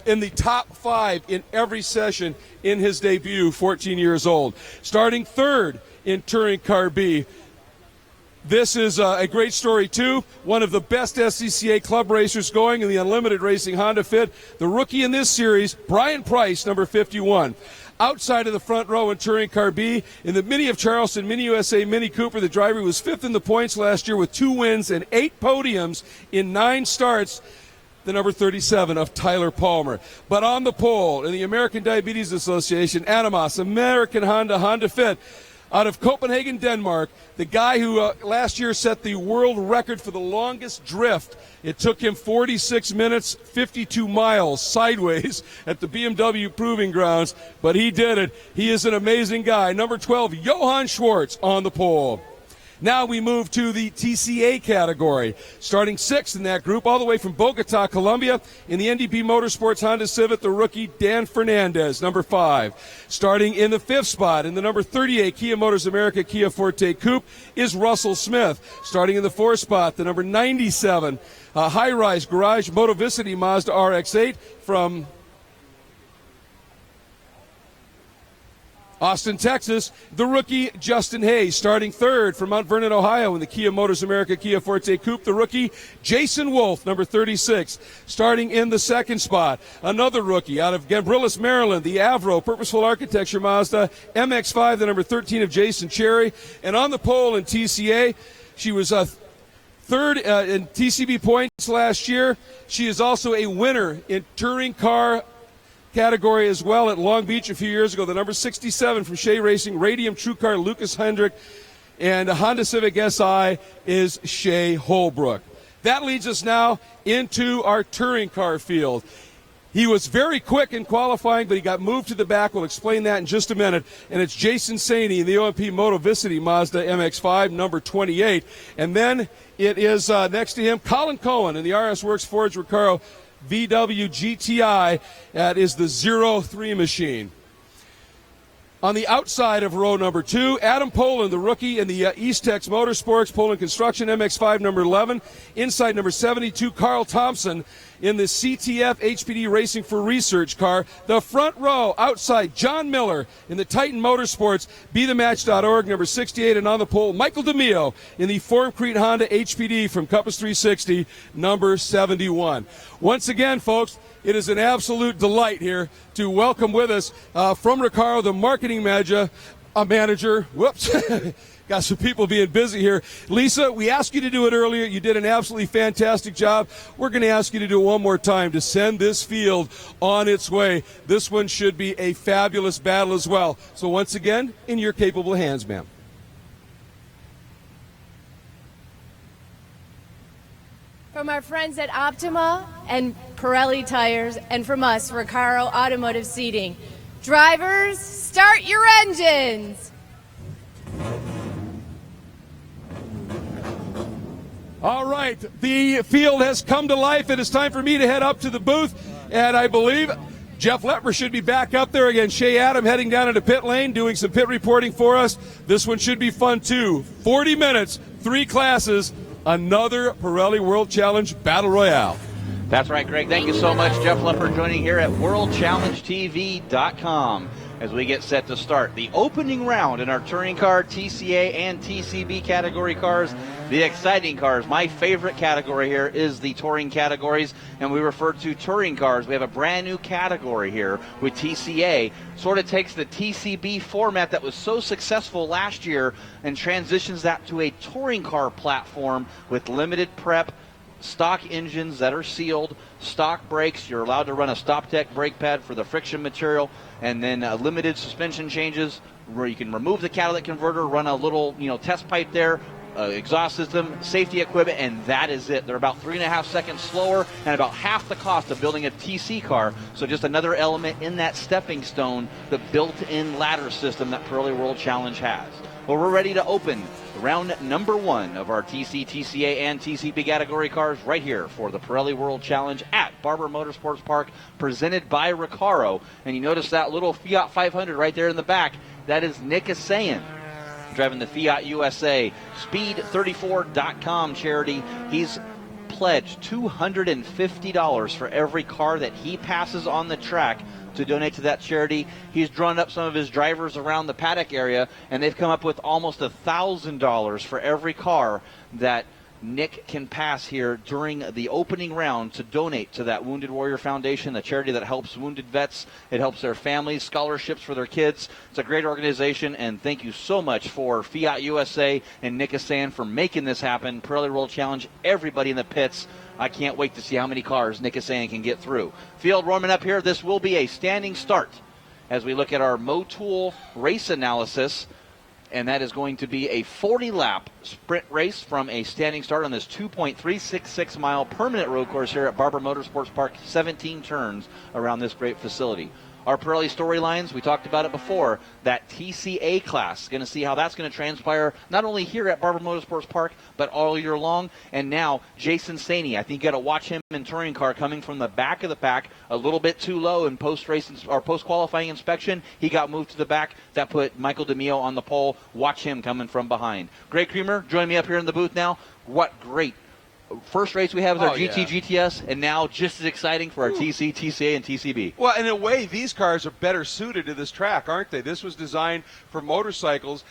In the top 5 in every session in his debut, 14 years old. Starting 3rd in Touring Car B. This is a great story, too. One of the best SCCA club racers going in the Unlimited Racing Honda Fit. The rookie in this series, Brian Price, number 51. Outside of the front row in Touring Car B, in the Mini of Charleston Mini USA Mini Cooper, the driver was 5th in the points last year with 2 wins and 8 podiums in 9 starts. The number 37 of Tyler Palmer. But on the pole, in the American Diabetes Association, Animas, American Honda Fit, out of Copenhagen, Denmark, the guy who last year set the world record for the longest drift. It took him 46 minutes, 52 miles sideways at the BMW Proving Grounds, but he did it. He is an amazing guy. Number 12, Johann Schwartz on the pole. Now we move to the TCA category. Starting 6th in that group, all the way from Bogota, Colombia, in the NDP Motorsports Honda Civic, the rookie Dan Fernandez, number 5. Starting in the 5th spot, in the number 38 Kia Motors America Kia Forte Coupe, is Russell Smith. Starting in the 4th spot, the number 97 High-Rise Garage Motovicity Mazda RX-8 from Austin, Texas, the rookie Justin Hayes. Starting 3rd from Mount Vernon, Ohio, in the Kia Motors America Kia Forte Coupe, the rookie Jason Wolf, number 36. Starting in the 2nd spot, another rookie out of Gambrillis, Maryland, the Avro Purposeful Architecture Mazda MX-5, the number 13 of Jason Cherry. And on the pole in TCA, she was 3rd in TCB points last year. She is also a winner in Touring Car category as well at Long Beach a few years ago. The number 67 from Shea Racing, Radium True Car, Lucas Hendrick, and a Honda Civic SI is Shea Holbrook. That leads us now into our touring car field. He was very quick in qualifying, but he got moved to the back. We'll explain that in just a minute. And it's Jason Saney in the OMP Motovicity Mazda MX-5, number 28. And then it is next to him, Colin Cohen in the RS Works Forge Recaro VW GTI. That is the 03 machine. On the outside of row number 2, Adam Poland, the rookie in the Eastex Motorsports Poland Construction MX-5 number 11. Inside number 72, Carl Thompson in the CTF HPD Racing for Research car. The front row outside, John Miller in the Titan Motorsports BeTheMatch.org number 68. And on the pole, Michael DeMio in the Formcrete Honda HPD from Compass 360 number 71. Once again, folks, it is an absolute delight here to welcome with us from Recaro, the marketing manager. Whoops. Got some people being busy here. Lisa, we asked you to do it earlier. You did an absolutely fantastic job. We're going to ask you to do it one more time to send this field on its way. This one should be a fabulous battle as well. So once again, in your capable hands, ma'am. From our friends at Optima and Pirelli Tires, and from us, Recaro Automotive Seating. Drivers, start your engines! All right, the field has come to life. It is time for me to head up to the booth, and I believe Jeff Lepper should be back up there again. Shea Adam heading down into pit lane, doing some pit reporting for us. This one should be fun, too. 40 minutes, 3 classes, another Pirelli World Challenge Battle Royale. That's right, Greg. Thank you so much. Jeff Lepper joining here at WorldChallengeTV.com as we get set to start the opening round in our touring car, TCA and TCB category cars. The exciting cars. My favorite category here is the touring categories, and we refer to touring cars. We have a brand new category here with TCA. Sort of takes the TCB format that was so successful last year and transitions that to a touring car platform with limited prep, stock engines that are sealed, stock brakes. You're allowed to run a StopTech brake pad for the friction material, and then limited suspension changes where you can remove the catalytic converter, run a little test pipe there, exhaust system, safety equipment, and that is it. They're about 3.5 seconds slower and about half the cost of building a TC car. So just another element in that stepping stone, the built-in ladder system that Pirelli World Challenge has. Well, we're ready to open round number 1 of our TC, TCA, and TCB category cars right here for the Pirelli World Challenge at Barber Motorsports Park, presented by Recaro. And you notice that little Fiat 500 right there in the back. That is Nick Asayan, driving the Fiat USA Speed34.com charity. He's pledged $250 for every car that he passes on the track to donate to that charity. He's drawn up some of his drivers around the paddock area, and they've come up with almost $1,000 for every car that Nick can pass here during the opening round to donate to that Wounded Warrior Foundation, the charity that helps wounded vets. It helps their families, scholarships for their kids. It's a great organization, and thank you so much for Fiat USA and Nick Asan for making this happen. Pirelli World Challenge, everybody in the pits. I can't wait to see how many cars Nick Asan can get through. Field warming up here. This will be a standing start as we look at our Motul race analysis. And that is going to be a 40-lap sprint race from a standing start on this 2.366-mile permanent road course here at Barber Motorsports Park, 17 turns around this great facility. Our Pirelli storylines, we talked about it before, that TCA class. Going to see how that's going to transpire not only here at Barber Motorsports Park, but all year long. And now, Jason Saney, I think you got to watch him in touring car coming from the back of the pack, a little bit too low in post-race or post-qualifying inspection. He got moved to the back. That put Michael DeMio on the pole. Watch him coming from behind. Greg Creamer, join me up here in the booth now. What great first race we have is our GTS, and now just as exciting for our TC, TCA, and TCB. Well, in a way, these cars are better suited to this track, aren't they? This was designed for motorcycles.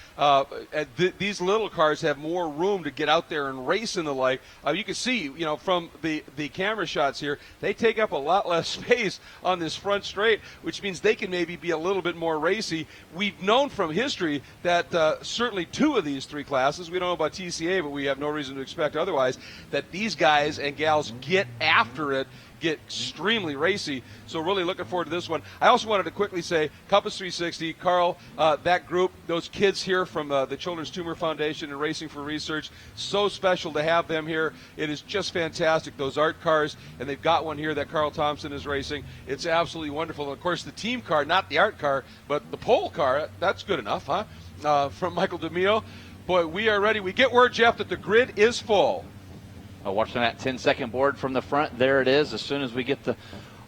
These little cars have more room to get out there and race and the like. You can see, from the camera shots here, they take up a lot less space on this front straight, which means they can maybe be a little bit more racy. We've known from history that certainly 2 of these 3 classes, we don't know about TCA, but we have no reason to expect otherwise, that these guys and gals get after it, get extremely racy. So really looking forward to this one. I also wanted to quickly say, Compass 360, Carl, that group, those kids here from the Children's Tumor Foundation and Racing for Research, so special to have them here. It is just fantastic, those art cars, and they've got one here that Carl Thompson is racing. It's absolutely wonderful. And of course, the team car, not the art car, but the pole car, that's good enough, huh? From Michael DeMio. Boy, we are ready. We get word, Jeff, that the grid is full. Watching that 10-second board from the front, there it is. As soon as we get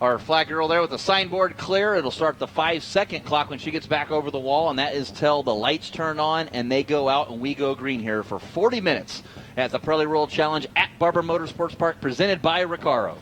our flag girl there with the signboard clear, it'll start the 5-second clock when she gets back over the wall, and that is till the lights turn on and they go out and we go green here for 40 minutes at the Pirelli World Challenge at Barber Motorsports Park, presented by Recaro.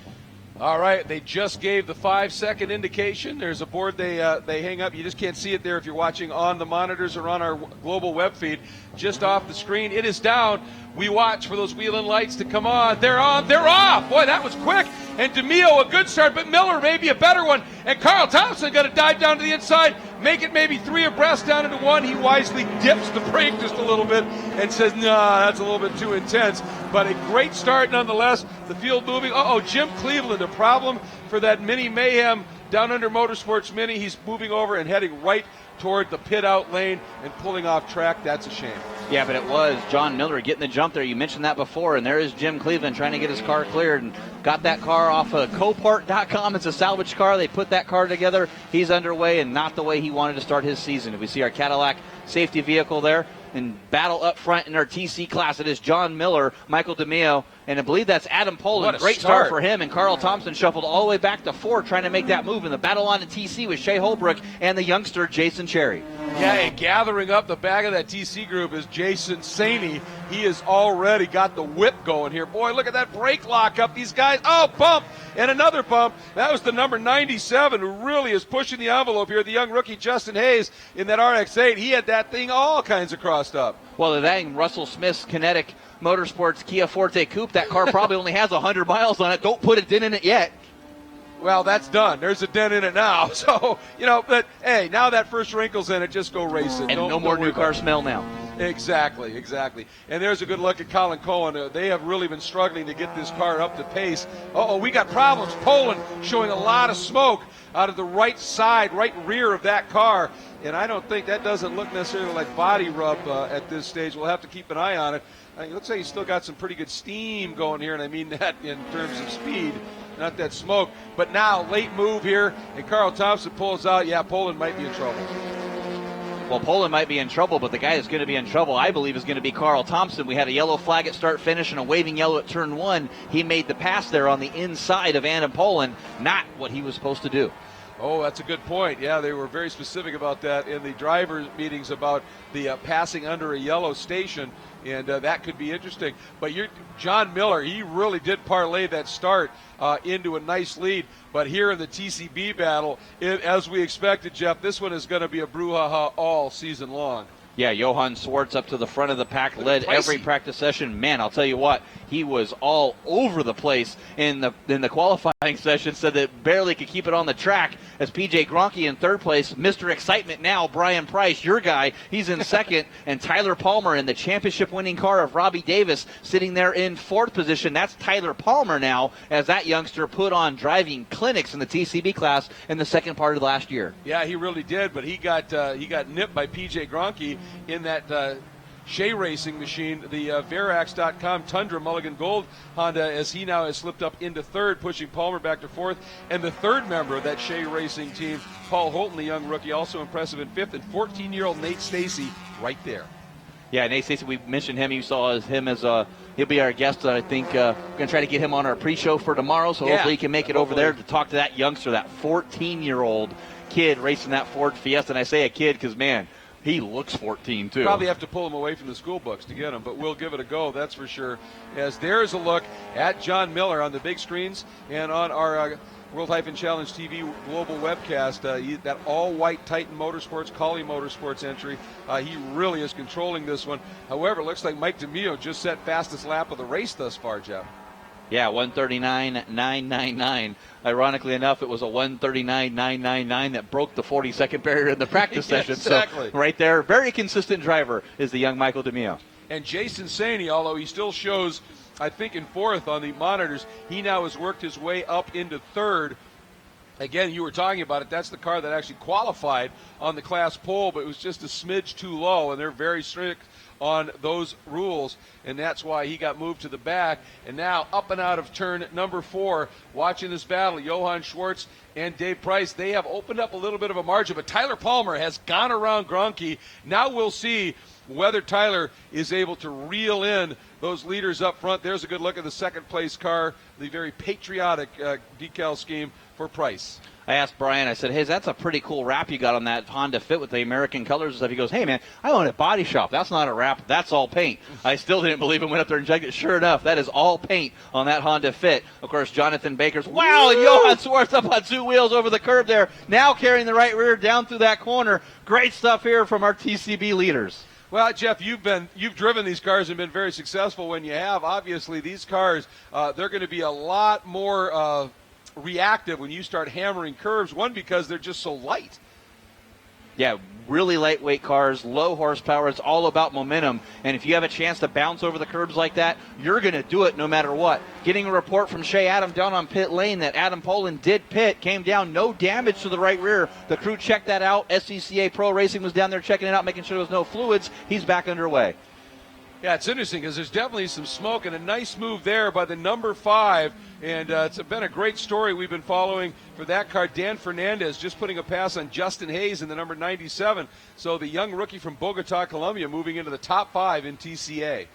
All right, they just gave the 5-second indication. There's a board they hang up. You just can't see it there if you're watching on the monitors or on our global web feed. Just off the screen, it is down. We watch for those wheel and lights to come on. They're on, they're off. Boy, that was quick. And DeMio, a good start, but Miller maybe a better one. And Carl Thompson got to dive down to the inside, make it maybe 3 abreast down into 1. He wisely dips the brake just a little bit and says, nah, that's a little bit too intense. But a great start nonetheless. The field moving. Jim Cleveland, a problem for that Mini Mayhem Down Under Motorsports Mini. He's moving over and heading right toward the pit out lane and pulling off track. That's a shame. Yeah, but it was John Miller getting the jump there. You mentioned that before, and there is Jim Cleveland trying to get his car cleared and got that car off of Copart.com. It's a salvage car. They put that car together. He's underway and not the way he wanted to start his season. If we see our Cadillac safety vehicle there, and battle up front in our TC class, it is John Miller, Michael DeMio, and I believe that's Adam Poland. Great start for him, and Carl Thompson shuffled all the way back to 4 trying to make that move in the battle on the TC with Shea Holbrook and the youngster Jason Cherry. Yeah, and gathering up the back of that TC group is Jason Saney. He has already got the whip going here. Boy, look at that brake lock up. These guys, bump, and another bump. That was the number 97 who really is pushing the envelope here. The young rookie Justin Hayes in that RX-8. He had that thing all kinds of crossed up. Well, that Russell Smith's Kinetic Motorsports Kia Forte Coupe, that car probably only has 100 miles on it. Don't put a dent in it yet. Well, that's done. There's a dent in it now. So, but hey, now that first wrinkle's in it, just go race it. And no more new car smell now. Exactly. And there's a good look at Colin Cohen. They have really been struggling to get this car up to pace. We got problems. Poland showing a lot of smoke out of the right side, right rear of that car. And I don't think that doesn't look necessarily like body rub at this stage. We'll have to keep an eye on it. It looks like he's still got some pretty good steam going here, and I mean that in terms of speed, not that smoke. But now, late move here, and Carl Thompson pulls out. Yeah, Poland might be in trouble. Well, Poland might be in trouble, but the guy that's going to be in trouble, I believe, is going to be Carl Thompson. We had a yellow flag at start-finish and a waving yellow at turn 1. He made the pass there on the inside of Adam Poland, not what he was supposed to do. Oh, that's a good point. Yeah, they were very specific about that in the driver meetings about the passing under a yellow station, and that could be interesting. But John Miller, he really did parlay that start into a nice lead. But here in the TCB battle, as we expected, Jeff, this one is going to be a brouhaha all season long. Yeah, Johan Swartz up to the front of the pack, led every practice session. Man, I'll tell you what, he was all over the place in the qualifying session, said that barely could keep it on the track. As PJ Gronke in third place, Mr. Excitement now, Brian Price, your guy, he's in second, and Tyler Palmer in the championship-winning car of Robbie Davis sitting there in fourth position. That's Tyler Palmer now, as that youngster put on driving clinics in the TCB class in the second part of last year. Yeah, he really did, but he got nipped by PJ Gronke in that Shea Racing machine, the Verax.com Tundra Mulligan Gold Honda, as he now has slipped up into third, pushing Palmer back to fourth. And the third member of that Shea Racing team, Paul Holton, the young rookie, also impressive in fifth, and 14-year-old Nate Stacy right there. Yeah, Nate Stacy, we mentioned him. You saw him as he'll be our guest. I think we're going to try to get him on our pre-show for tomorrow, so hopefully he can make it over there to talk to that youngster, that 14-year-old kid racing that Ford Fiesta. And I say a kid because, man, he looks 14, too. Probably have to pull him away from the school books to get him, but we'll give it a go, that's for sure. As there's a look at John Miller on the big screens and on our World-Challenge TV global webcast. That all-white Titan Motorsports, Collie Motorsports entry. He really is controlling this one. However, it looks like Mike DeMio just set fastest lap of the race thus far, Jeff. Yeah, 139.999. Ironically enough, it was a 139.999 that broke the 40-second barrier in the practice session. Exactly. So right there, very consistent driver is the young Michael DeMio. And Jason Saney, although he still shows, I think, in fourth on the monitors, he now has worked his way up into third. Again, you were talking about it. That's the car that actually qualified on the class pole, but it was just a smidge too low, and they're very strict on those rules, and that's why he got moved to the back. And now up and out of turn number 4, watching this battle, Johann Schwartz and Dave Price, they have opened up a little bit of a margin, but Tyler Palmer has gone around Gronke. Now we'll see whether Tyler is able to reel in those leaders up front. There's a good look at the second place car, the very patriotic decal scheme for Price. I asked Brian, I said, hey, that's a pretty cool wrap you got on that Honda Fit with the American colors and stuff. He goes, hey, man, I own a body shop. That's not a wrap. That's all paint. I still didn't believe him. Went up there and checked it. Sure enough, that is all paint on that Honda Fit. Of course, Jonathan Baker's, wow, and Johann Schwartz up on 2 wheels over the curb there. Now carrying the right rear down through that corner. Great stuff here from our TCB leaders. Well, Jeff, you've driven these cars and been very successful when you have. Obviously, these cars, they're going to be a lot more reactive when you start hammering curves. One, because they're just so light. Yeah, really lightweight cars, low horsepower. It's all about momentum. And if you have a chance to bounce over the curbs like that, you're going to do it no matter what. Getting a report from Shea Adam down on pit lane that Adam Poland did pit, came down, no damage to the right rear. The crew checked that out. SCCA Pro Racing was down there checking it out, making sure there was no fluids. He's back underway. Yeah, it's interesting because there's definitely some smoke, and a nice move there by the number 5. And it's been a great story we've been following for that car. Dan Fernandez just putting a pass on Justin Hayes in the number 97. So the young rookie from Bogota, Colombia, moving into the top 5 in TCA.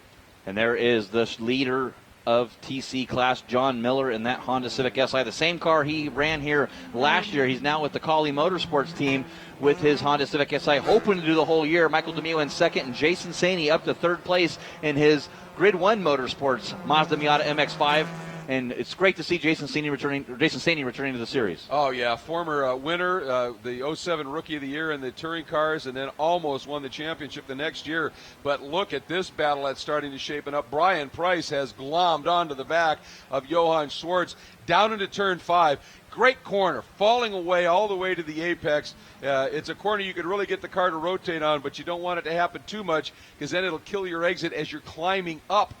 And there is the leader of TC class, John Miller, in that Honda Civic Si. The same car he ran here last year. He's now with the Pirelli Motorsports team with his Honda Civic Si, hoping to do the whole year. Michael DeMeo in second, and Jason Saney up to third place in his Grid 1 Motorsports Mazda Miata MX-5. And it's great to see Jason Saney returning to the series. Oh, yeah, former winner, the 07 Rookie of the Year in the touring cars, and then almost won the championship the next year. But look at this battle that's starting to shape up. Brian Price has glommed onto the back of Johann Schwartz down into turn 5. Great corner, falling away all the way to the apex. It's a corner you could really get the car to rotate on, but you don't want it to happen too much because then it'll kill your exit as you're climbing up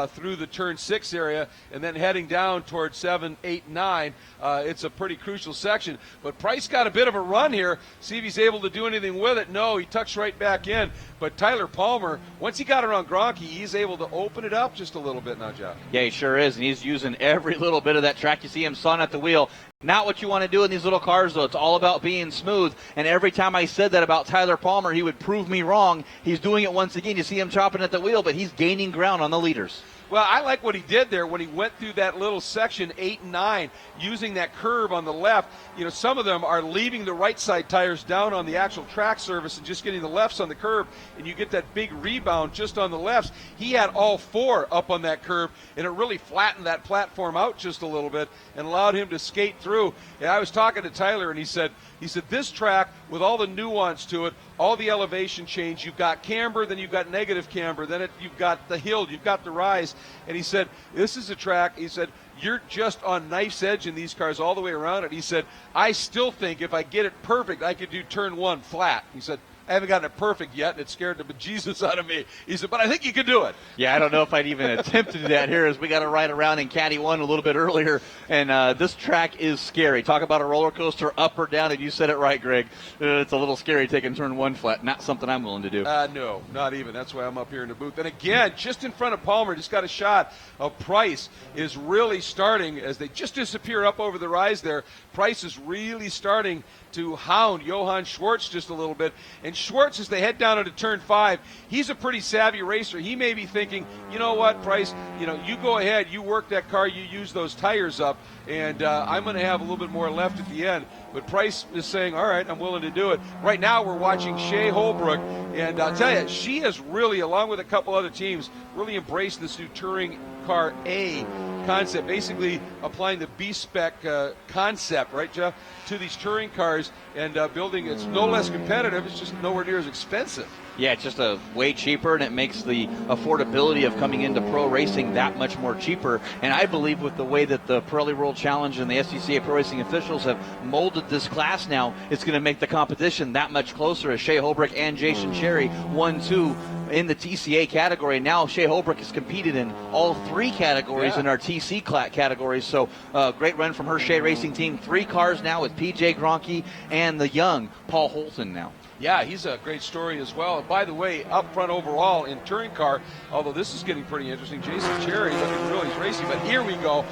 through the turn 6 area and then heading down towards 7, 8, 9. It's a pretty crucial section. But Price got a bit of a run here. See if he's able to do anything with it. No, he tucks right back in. But Tyler Palmer, once he got around Gronke, he's able to open it up just a little bit now, Jeff. Yeah, he sure is, and he's using every little bit of that track. You see him sawing at the wheel. Not what you want to do in these little cars, though. It's all about being smooth. And every time I said that about Tyler Palmer, he would prove me wrong. He's doing it once again. You see him chopping at the wheel, but he's gaining ground on the leaders. Well, I like what he did there when he went through that little section 8 and 9, using that curve on the left. You know, some of them are leaving the right side tires down on the actual track surface and just getting the lefts on the curb, and you get that big rebound just on the lefts. He had all 4 up on that curve, and it really flattened that platform out just a little bit and allowed him to skate through. And I was talking to Tyler, and he said this track, with all the nuance to it, all the elevation change, you've got camber, then you've got negative camber, then you've got the hill, you've got the rise. And he said, this is a track, he said, you're just on knife's edge in these cars all the way around it. He said, I still think if I get it perfect, I could do turn 1 flat. He said, I haven't gotten it perfect yet, and it scared the bejesus out of me. He said, but I think you can do it. Yeah, I don't know if I'd even attempt to do that here, as we got to ride around in Caddy 1 a little bit earlier, and this track is scary. Talk about a roller coaster, up or down, and you said it right, Greg. It's a little scary taking turn 1 flat. Not something I'm willing to do. No, not even. That's why I'm up here in the booth. And again, just in front of Palmer, just got a shot of Price is really starting, as they just disappear up over the rise there, Price is really starting to hound Johann Schwartz just a little bit. And Schwartz, as they head down into turn 5, he's a pretty savvy racer. He may be thinking, you know what, Price, you go ahead, you work that car, you use those tires up, and I'm going to have a little bit more left at the end. But Price is saying, all right, I'm willing to do it. Right now we're watching Shea Holbrook, and I'll tell you, she has really, along with a couple other teams, really embraced this new Touring Car A concept, basically applying the B-spec concept, right, Jeff, to these touring cars and building. It's no less competitive, it's just nowhere near as expensive. Yeah, it's just way cheaper, and it makes the affordability of coming into pro racing that much more cheaper. And I believe with the way that the Pirelli World Challenge and the SCCA Pro Racing officials have molded this class now, it's going to make the competition that much closer as Shea Holbrook and Jason Cherry 1-2 in the TCA category. Now Shea Holbrook has competed in all 3 categories in our TC categories. So great run from her Shea Racing team. 3 cars now with PJ Gronke and the young Paul Holton now. Yeah, he's a great story as well. And by the way, up front overall in touring car, although this is getting pretty interesting, Jason Cherry looking really racy. But here we go.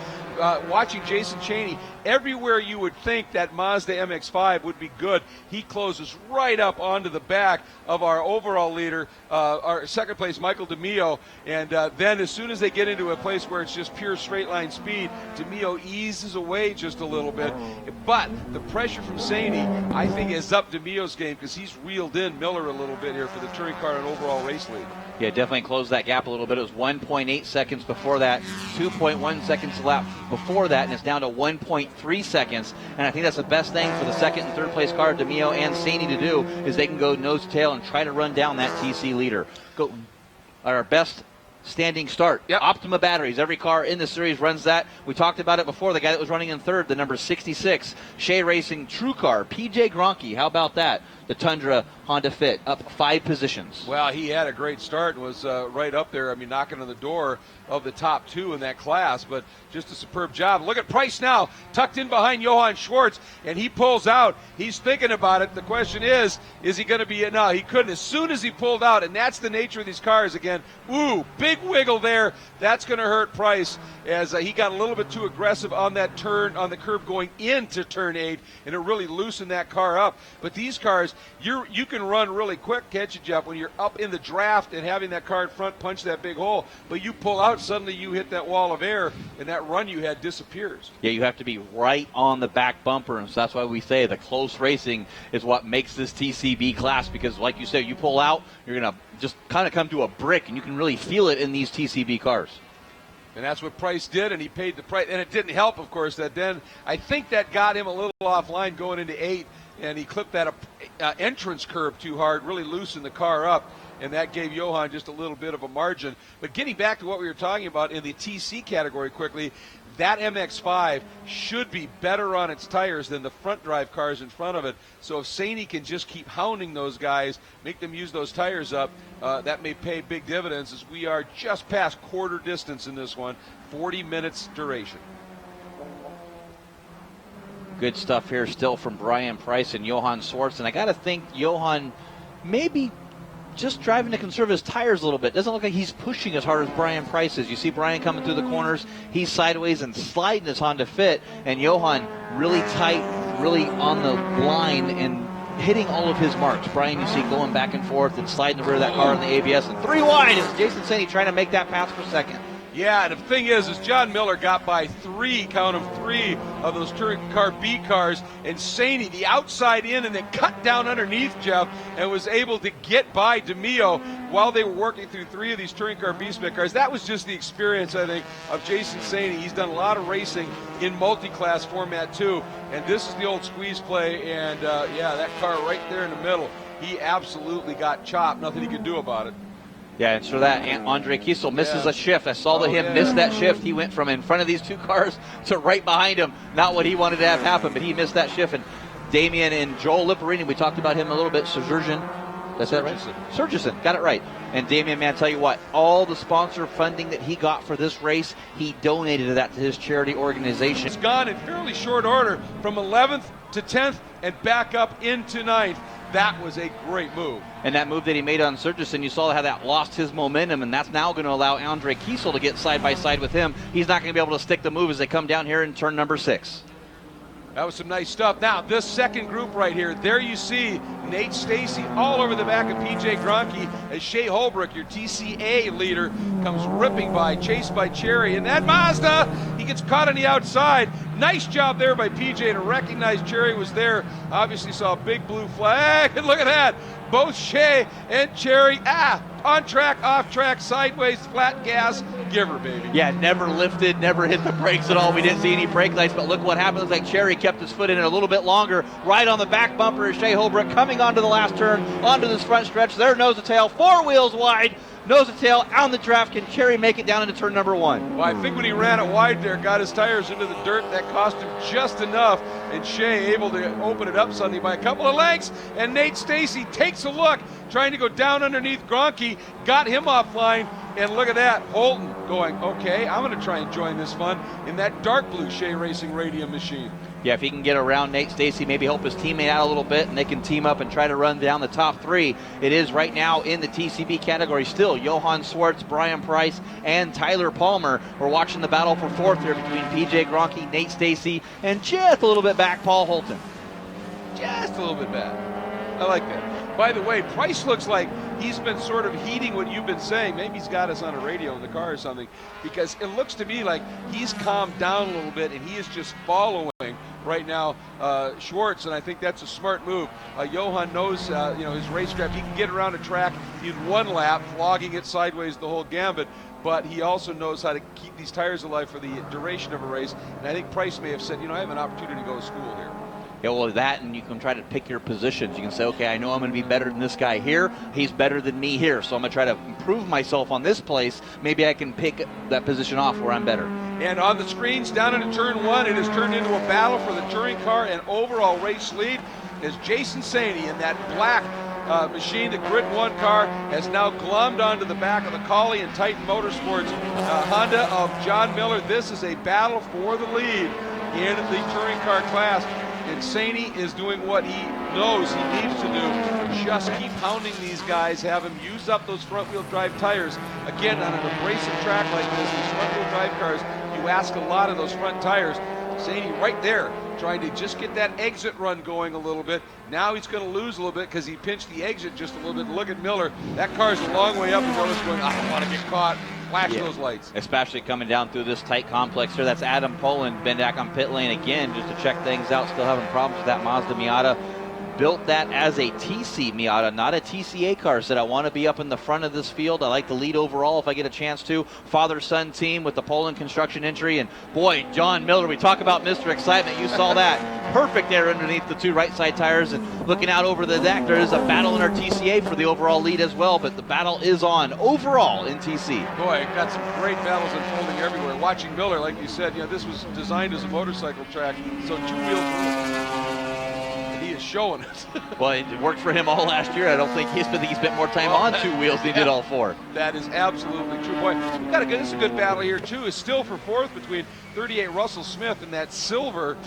Watching Jason Chaney, everywhere you would think that Mazda MX-5 would be good, he closes right up onto the back of our overall leader, our second place, Michael DeMio. And then as soon as they get into a place where it's just pure straight line speed, DeMio eases away just a little bit. But the pressure from Saney, I think, is up DeMio's game because he's reeled in Miller a little bit here for the touring car and overall race lead. Yeah, definitely closed that gap a little bit. It was 1.8 seconds before that, 2.1 seconds lap before that, and it's down to 1.3 seconds. And I think that's the best thing for the second and third place car, DeMio and Saney, to do, is they can go nose to tail and try to run down that TC leader. Go our best standing start. Yep. Optima batteries. Every car in the series runs that. We talked about it before. The guy that was running in third, the number 66, Shea Racing True Car, PJ Gronke. How about that? The Tundra Honda Fit up 5 positions. Well, he had a great start and was right up there. I mean, knocking on the door of the top 2 in that class, but just a superb job. Look at Price now, tucked in behind Johann Schwartz, and he pulls out. He's thinking about it. The question is he going to be? No, he couldn't. As soon as he pulled out, and that's the nature of these cars again. Ooh, big wiggle there. That's going to hurt Price as he got a little bit too aggressive on that turn, on the curb going into turn 8, and it really loosened that car up. But these cars, you can run really quick, can't you, Jeff, when you're up in the draft and having that car in front punch that big hole. But you pull out, suddenly you hit that wall of air, and that run you had disappears. Yeah, you have to be right on the back bumper, and so that's why we say the close racing is what makes this TCB class, because like you said, you pull out, you're going to just kind of come to a brick, and you can really feel it in these TCB cars. And that's what Price did, and he paid the price. And it didn't help, of course, that then I think that got him a little offline going into 8, and he clipped that entrance curb too hard, really loosened the car up, and that gave Johann just a little bit of a margin. But getting back to what we were talking about in the TC category quickly, that MX-5 should be better on its tires than the front drive cars in front of it. So if Saney can just keep hounding those guys, make them use those tires up, that may pay big dividends, as we are just past quarter distance in this one, 40 minutes duration. Good stuff here still from Brian Price and Johann Schwartz. And I got to think Johann maybe just driving to conserve his tires a little bit. Doesn't look like he's pushing as hard as Brian Price is. You see Brian coming through the corners. He's sideways and sliding his Honda Fit. And Johann really tight, really on the line and hitting all of his marks. Brian, you see going back and forth and sliding the rear of that car in the ABS. And 3 wide is Jason Saney trying to make that pass for second. Yeah, and the thing is John Miller got by 3 of those touring car B cars, and Saney, the outside in, and then cut down underneath Jeff, and was able to get by DeMio while they were working through 3 of these touring car B spec cars. That was just the experience, I think, of Jason Saney. He's done a lot of racing in multi-class format too, and this is the old squeeze play, and yeah, that car right there in the middle, he absolutely got chopped. Nothing he could do about it. Yeah, and so that Andre Kiesel misses a shift. I saw him miss that shift. He went from in front of these 2 cars to right behind him. Not what he wanted to have happen, but he missed that shift. And Damian and Joel Liparini, we talked about him a little bit. Surgeon, that's that right? Surgeon, got it right. And Damian, man, tell you what, all the sponsor funding that he got for this race, he donated that to his charity organization. It's gone in fairly short order from 11th to 10th and back up into 9th. That was a great move. And that move that he made on Surgeson, you saw how that lost his momentum, and that's now going to allow Andre Kiesel to get side by side with him. He's not going to be able to stick the move as they come down here in turn number 6. That was some nice stuff. Now, this second group right here, there you see Nate Stacy all over the back of PJ Gronke as Shea Holbrook, your TCA leader, comes ripping by, chased by Cherry. And that Mazda, he gets caught on the outside. Nice job there by PJ to recognize Cherry was there. Obviously saw a big blue flag. And look at that. Both Shea and Cherry, on track, off track, sideways, flat gas, give her, baby. Yeah, never lifted, never hit the brakes at all. We didn't see any brake lights, but look what happened. Looks like Cherry kept his foot in it a little bit longer. Right on the back bumper is Shea Holbrook coming onto the last turn, onto this front stretch. There, nose to tail, 4 wheels wide. Nose to tail, on the draft. Can Cherry make it down into turn number 1? Well, I think when he ran it wide there, got his tires into the dirt, that cost him just enough. And Shea able to open it up suddenly by a couple of lengths. And Nate Stacey takes a look, trying to go down underneath Gronke, got him offline. And look at that, Holton going, okay, I'm going to try and join this fun in that dark blue Shea Racing Radium machine. Yeah, if he can get around Nate Stacey, maybe help his teammate out a little bit, and they can team up and try to run down the top 3. It is right now in the TCB category still Johan Swartz, Brian Price, and Tyler Palmer. We're watching the battle for 4th here between PJ Gronke, Nate Stacey, and just a little bit back, Paul Holton. Just a little bit back. I like that. By the way, Price looks like he's been sort of heeding what you've been saying. Maybe he's got us on a radio in the car or something, because it looks to me like he's calmed down a little bit and he is just following right now Schwartz, and I think that's a smart move. Johan knows his racetrack. He can get around a track in 1 lap, flogging it sideways the whole gambit, but he also knows how to keep these tires alive for the duration of a race. And I think Price may have said, I have an opportunity to go to school here. Yeah, well, that, and you can try to pick your positions. You can say, okay, I know I'm going to be better than this guy here. He's better than me here, so I'm going to try to improve myself on this place. Maybe I can pick that position off where I'm better. And on the screens, down into turn 1, it has turned into a battle for the touring car and overall race lead as Jason Saney in that black machine, the Grid 1 car, has now glommed onto the back of the Collie and Titan Motorsports Honda of John Miller. This is a battle for the lead in the touring car class. And Saney is doing what he knows he needs to do. Just keep pounding these guys, have them use up those front-wheel drive tires. Again, on an abrasive track like this, these front-wheel drive cars, you ask a lot of those front tires. Saney right there, trying to just get that exit run going a little bit. Now he's going to lose a little bit because he pinched the exit just a little bit. Look at Miller. That car's a long way up, and Miller's going, I don't want to get caught. Flash those lights. Especially coming down through this tight complex here. That's Adam Poland, been back on pit lane again just to check things out. Still having problems with that Mazda Miata. Built that as a TC Miata, not a TCA car. Said, I want to be up in the front of this field. I like the lead overall if I get a chance to. Father-son team with the Poland construction entry. And boy, John Miller, we talk about Mr. Excitement. You saw that. Perfect there underneath the 2 right side tires. And looking out over the deck, there is a battle in our TCA for the overall lead as well. But the battle is on overall in TC. Boy, got some great battles unfolding everywhere. Watching Miller, like you said, this was designed as a motorcycle track. So 2 wheels. He is showing us. Well, it worked for him all last year. I don't think he spent more time on 2 wheels than he did all 4. That is absolutely true. Boy, we got this is a good battle here too. Is still for 4th between 38 Russell Smith and that silver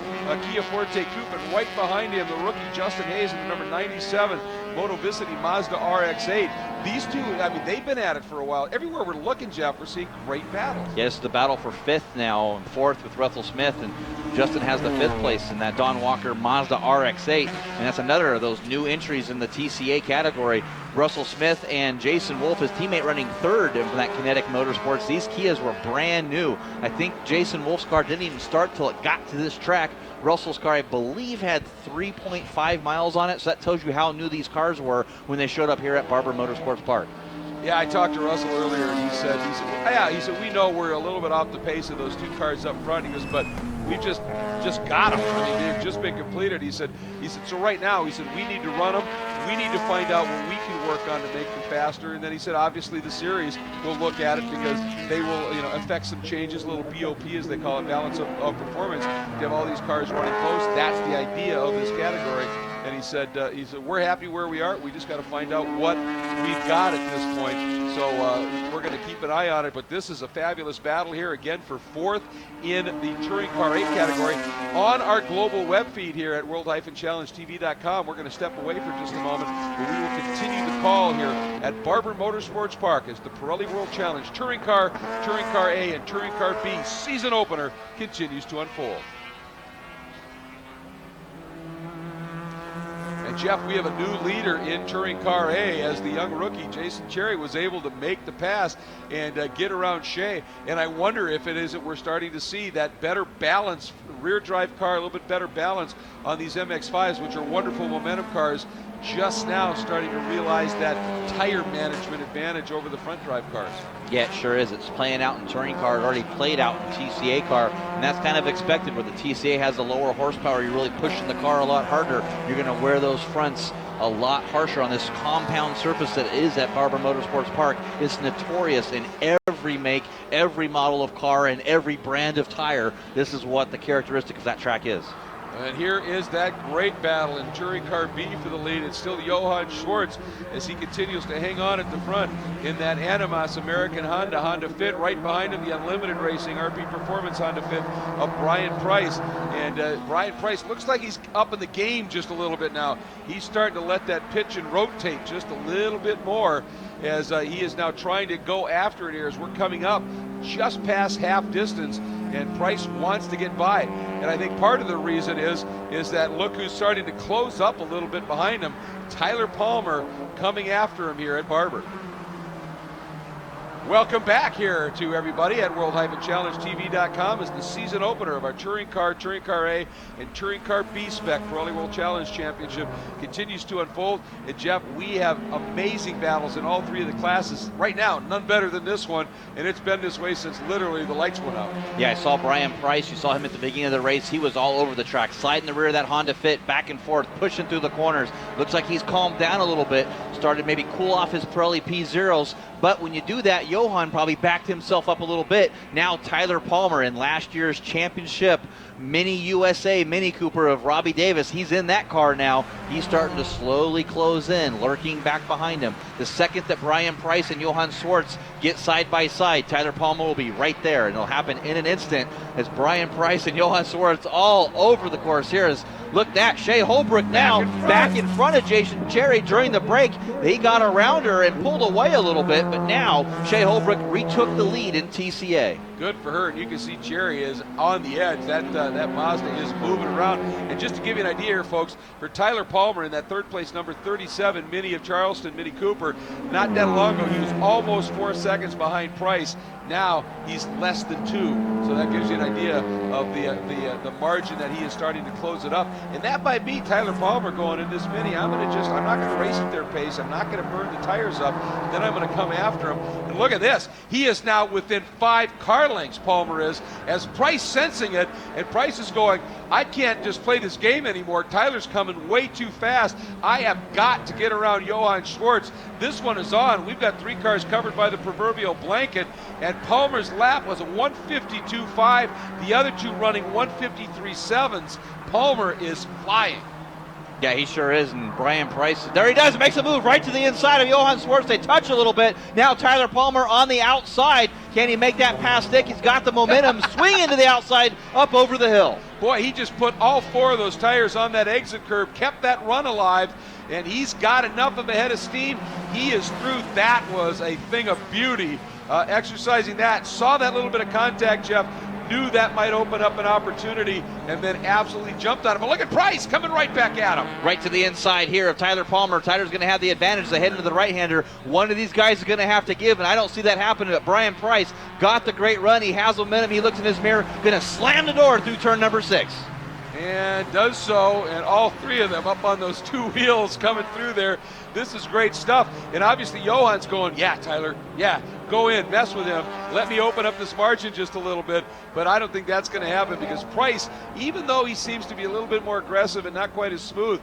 Kia Forte Coupe, and right behind him the rookie Justin Hayes and the number 97 Motovicity Mazda RX-8. These two, they've been at it for a while. Everywhere we're looking, Jeff, we're seeing great battles. Yes, the battle for 5th now, and 4th with Russell Smith, and Justin has the 5th place in that Don Walker Mazda RX-8, and that's another of those new entries in the TCA category. Russell Smith and Jason Wolf, his teammate, running 3rd in that Kinetic Motorsports. These Kias were brand new. I think Jason Wolf's car didn't even start till it got to this track. Russell's car, I believe, had 3.5 miles on it, so that tells you how new these cars were when they showed up here at Barber Motorsports Park. Yeah, I talked to Russell earlier, and he said, we know we're a little bit off the pace of those 2 cars up front. He goes, but we've just got them. They've just been completed. He said, so right now, he said, we need to run them. We need to find out what we can work on to make them faster. And then he said, obviously, the series will look at it because they will, affect some changes, little BOP, as they call it, balance of performance. You have all these cars running close. That's the idea of this category. And he said, we're happy where we are. We just got to find out what we've got at this point. So we're going to keep an eye on it. But this is a fabulous battle here, again, for 4th in the Touring Car 8 category. On our global web feed here at world-challengetv.com, we're going to step away for just a moment. But we will continue the call here at Barber Motorsports Park as the Pirelli World Challenge Touring Car A, and Touring Car B season opener continues to unfold. And Jeff, we have a new leader in Touring Car A as the young rookie Jason Cherry was able to make the pass and get around Shea. And I wonder if it is that we're starting to see that better balance, rear drive car, a little bit better balance on these MX-5s, which are wonderful momentum cars. just now starting to realize that tire management advantage over the front drive cars. Yeah, it sure is. It's playing out in touring car. It already played out in TCA car, and that's kind of expected. Where the TCA has a lower horsepower, you're really pushing the car a lot harder. You're going to wear those fronts a lot harsher on this compound surface that is at Barber Motorsports Park. It's notorious in every make, every model of car, and every brand of tire. This is what the characteristic of that track is. And here is that great battle in Touring Car B for the lead. It's still Johann Schwartz as he continues to hang on at the front in that Animas American Honda Fit. Right behind him, the Unlimited Racing RP Performance Honda Fit of Brian Price. And Brian Price looks like he's up in the game just a little bit now. He's starting to let that pitch and rotate just a little bit more as he is now trying to go after it here as we're coming up just past half distance, and Price wants to get by. And I think part of the reason is that look who's starting to close up a little bit behind him. Tyler Palmer coming after him here at Barber. Welcome back here to everybody at World-ChallengeTV.com as the season opener of our Touring Car A, and Touring Car B Spec Pirelli World Challenge Championship continues to unfold. And Jeff, we have amazing battles in all three of the classes. Right now, none better than this one, and it's been this way since literally the lights went out. Yeah, I saw Brian Price. You saw him at the beginning of the race. He was all over the track, sliding the rear of that Honda Fit, back and forth, pushing through the corners. Looks like he's calmed down a little bit, started maybe cool off his Pirelli P0s. But when you do that, Johan probably backed himself up a little bit. Now Tyler Palmer in last year's championship Mini USA Mini Cooper of Robbie Davis. He's in that car now. He's starting to slowly close in, lurking back behind him. The second that Brian Price and Johann Schwartz get side by side, Tyler Palmer will be right there, and it'll happen in an instant as Brian Price and Johann Schwartz all over the course here. Look at that, Shea Holbrook now back in front of Jason Cherry during the break. He got around her and pulled away a little bit, but now Shea Holbrook retook the lead in TCA. Good for her, and you can see Cherry is on the edge. That Mazda is moving around. And just to give you an idea here, folks, for Tyler Palmer in that third place number 37 Mini of Charleston Mini Cooper, not that long ago he was almost 4 seconds behind Price. Now he's less than 2, so that gives you an idea of the margin that he is starting to close it up. And that might be Tyler Palmer going in this Mini. I'm not going to race at their pace. I'm not going to burn the tires up. Then I'm going to come after him. And look at this. He is now within 5 car lengths, Palmer is, as Price sensing it, and Price is going, I can't just play this game anymore. Tyler's coming way too fast. I have got to get around Johann Schwartz. This one is on. We've got 3 cars covered by the proverbial blanket, and Palmer's lap was a 152.5, the other 2 running 153.7s. Palmer is flying. Yeah, he sure is, and Brian Price, there he does, makes a move right to the inside of Johann Schwartz. They touch a little bit. Now Tyler Palmer on the outside. Can he make that pass stick? He's got the momentum. Swing into the outside, up over the hill. Boy, he just put all 4 of those tires on that exit curve, kept that run alive, and he's got enough of a head of steam. He is through. That was a thing of beauty. Exercising that, saw that little bit of contact, Jeff, knew that might open up an opportunity, and then absolutely jumped on him. But look at Price coming right back at him. Right to the inside here of Tyler Palmer. Tyler's going to have the advantage to head into the right-hander. One of these guys is going to have to give, and I don't see that happening. But Brian Price got the great run. He has momentum. He looks in his mirror, going to slam the door through turn number 6. And does so, and all 3 of them up on those 2 wheels coming through there. This is great stuff. And obviously Johann's going, yeah, Tyler, yeah, go in, mess with him. Let me open up this margin just a little bit. But I don't think that's going to happen because Price, even though he seems to be a little bit more aggressive and not quite as smooth,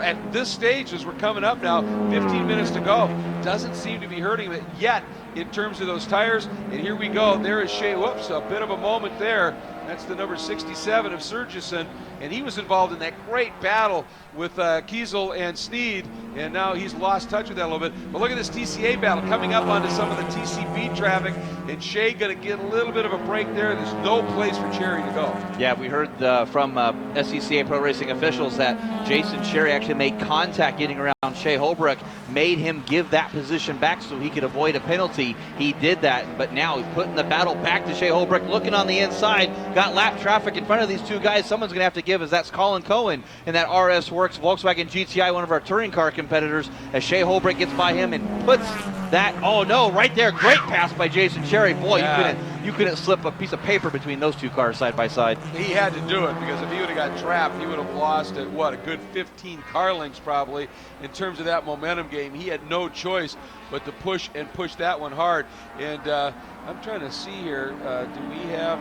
at this stage as we're coming up now, 15 minutes to go, doesn't seem to be hurting him yet in terms of those tires. And here we go. There is Shea. Whoops, a bit of a moment there. That's the number 67 of Sergison, and he was involved in that great battle with Kiesel and Sneed, and now he's lost touch with that a little bit. But look at this TCA battle coming up onto some of the TCB traffic, and Shea going to get a little bit of a break there. There's no place for Cherry to go. Yeah, we heard from SCCA Pro Racing officials that Jason Cherry actually made contact getting around Shea Holbrook, made him give that position back so he could avoid a penalty. He did that, but now he's putting the battle back to Shea Holbrook, looking on the inside, got lap traffic in front of these 2 guys. Someone's going to have to give, as that's Colin Cohen in that RS Works Volkswagen GTI, one of our touring car competitors, as Shea Holbrook gets by him and puts that, oh no, right there, great pass by Jason Cherry. Boy, you couldn't you couldn't slip a piece of paper between those two cars side by side. He had to do it because if he would have got trapped, he would have lost at a good 15 car lengths probably in terms of that momentum game. He had no choice but to push that one hard. And I'm trying to see here. Do we have?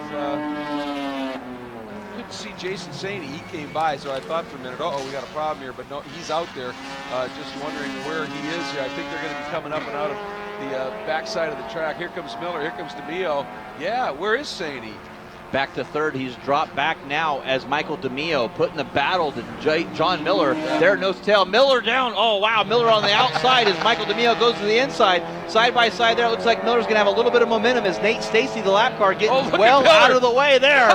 Couldn't see Jason Saney. He came by, so I thought for a minute, we got a problem here. But no, he's out there. Just wondering where he is here. I think they're going to be coming up and out of the backside of the track. Here comes Miller. Here comes DeMio. Yeah, where is Saney? Back to third. He's dropped back now as Michael DeMio putting the battle to John Miller. There, nose to tail. Miller down. Oh, wow. Miller on the outside as Michael DeMio goes to the inside. Side by side there. It looks like Miller's going to have a little bit of momentum as Nate Stacy, the lap car, getting well out of the way there.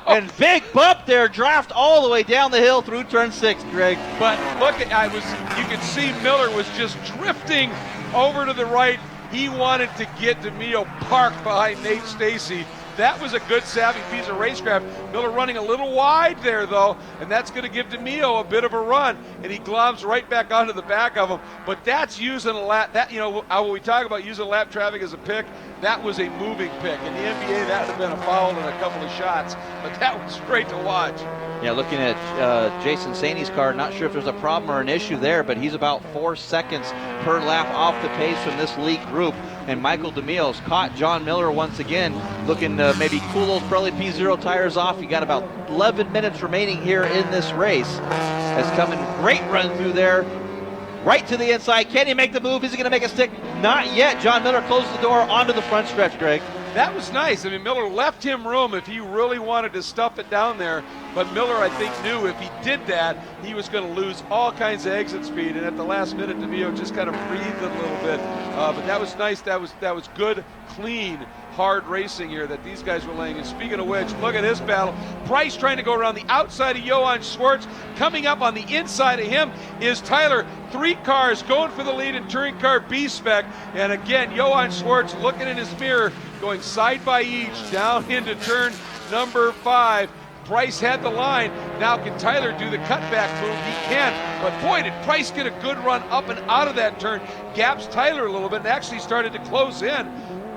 And big bump there. Draft all the way down the hill through turn 6, Greg. But look, you could see Miller was just drifting over to the right. He wanted to get DeMio parked behind Nate Stacy. That was a good, savvy piece of racecraft. Miller running a little wide there, though, and that's going to give DeMio a bit of a run, and he globs right back onto the back of him. But that's using a lap. That, when we talk about using lap traffic as a pick, that was a moving pick. In the NBA, that would have been a foul and a couple of shots, but that was great to watch. Yeah, looking at Jason Saney's car, not sure if there's a problem or an issue there, but he's about 4 seconds per lap off the pace from this lead group. And Michael DeMio's caught John Miller once again, looking to maybe cool those Pirelli P0 tires off. You got about 11 minutes remaining here in this race. Has coming great run through there. Right to the inside. Can he make the move? Is he going to make a stick? Not yet. John Miller closed the door onto the front stretch, Greg. That was nice. I mean, Miller left him room if he really wanted to stuff it down there. But Miller, I think, knew if he did that, he was going to lose all kinds of exit speed. And at the last minute, DeMio just kind of breathed a little bit. But that was nice. That was good, clean, hard racing here that these guys were laying. And speaking of which, look at this battle. Price trying to go around the outside of Johann Schwartz. Coming up on the inside of him is Tyler. 3 cars going for the lead in touring car B-Spec. And again, Johann Schwartz looking in his mirror, going side by each down into turn number 5. Price had the line. Now can Tyler do the cutback move? He can. But boy, did Price get a good run up and out of that turn. Gaps Tyler a little bit and actually started to close in.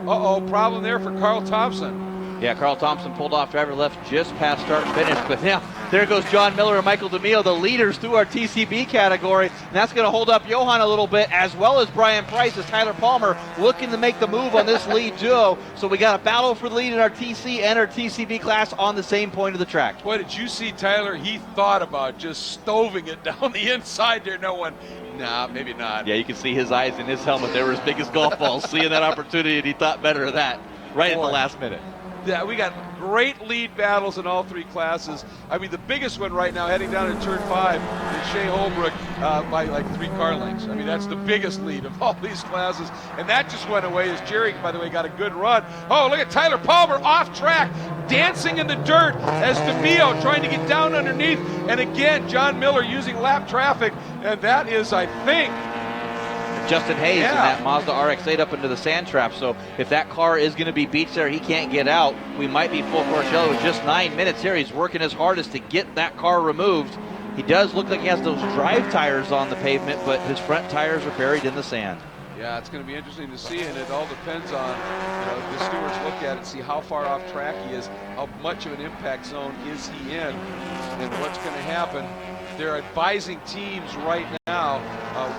Problem there for Carl Thompson. Yeah, Carl Thompson pulled off driver left just past start and finish. But now there goes John Miller and Michael DeMio, the leaders through our TCB category. And that's going to hold up Johan a little bit, as well as Brian Price, as Tyler Palmer looking to make the move on this lead duo. So we got a battle for the lead in our TC and our TCB class on the same point of the track. Boy, did you see Tyler? He thought about just stoving it down the inside there. No one. Nah, maybe not. Yeah, you can see his eyes in his helmet. They were as big as golf balls, seeing that opportunity, and he thought better of that right at the last minute. Yeah, we got great lead battles in all 3 classes. I mean, the biggest one right now, heading down to turn 5, is Shea Holbrook by like 3 car lengths. I mean, that's the biggest lead of all these classes. And that just went away as Jerry, by the way, got a good run. Oh, look at Tyler Palmer off track, dancing in the dirt as DeMio trying to get down underneath. And again, John Miller using lap traffic. And that is, I think, Justin Hayes in that Mazda RX-8 up into the sand trap. So if that car is going to be beached there, he can't get out. We might be full course yellow with just 9 minutes here. He's working his hardest to get that car removed. He does look like he has those drive tires on the pavement, but his front tires are buried in the sand. Yeah, it's going to be interesting to see, and it all depends on, the stewards look at it, see how far off track he is, how much of an impact zone is he in, and what's going to happen. They're advising teams right now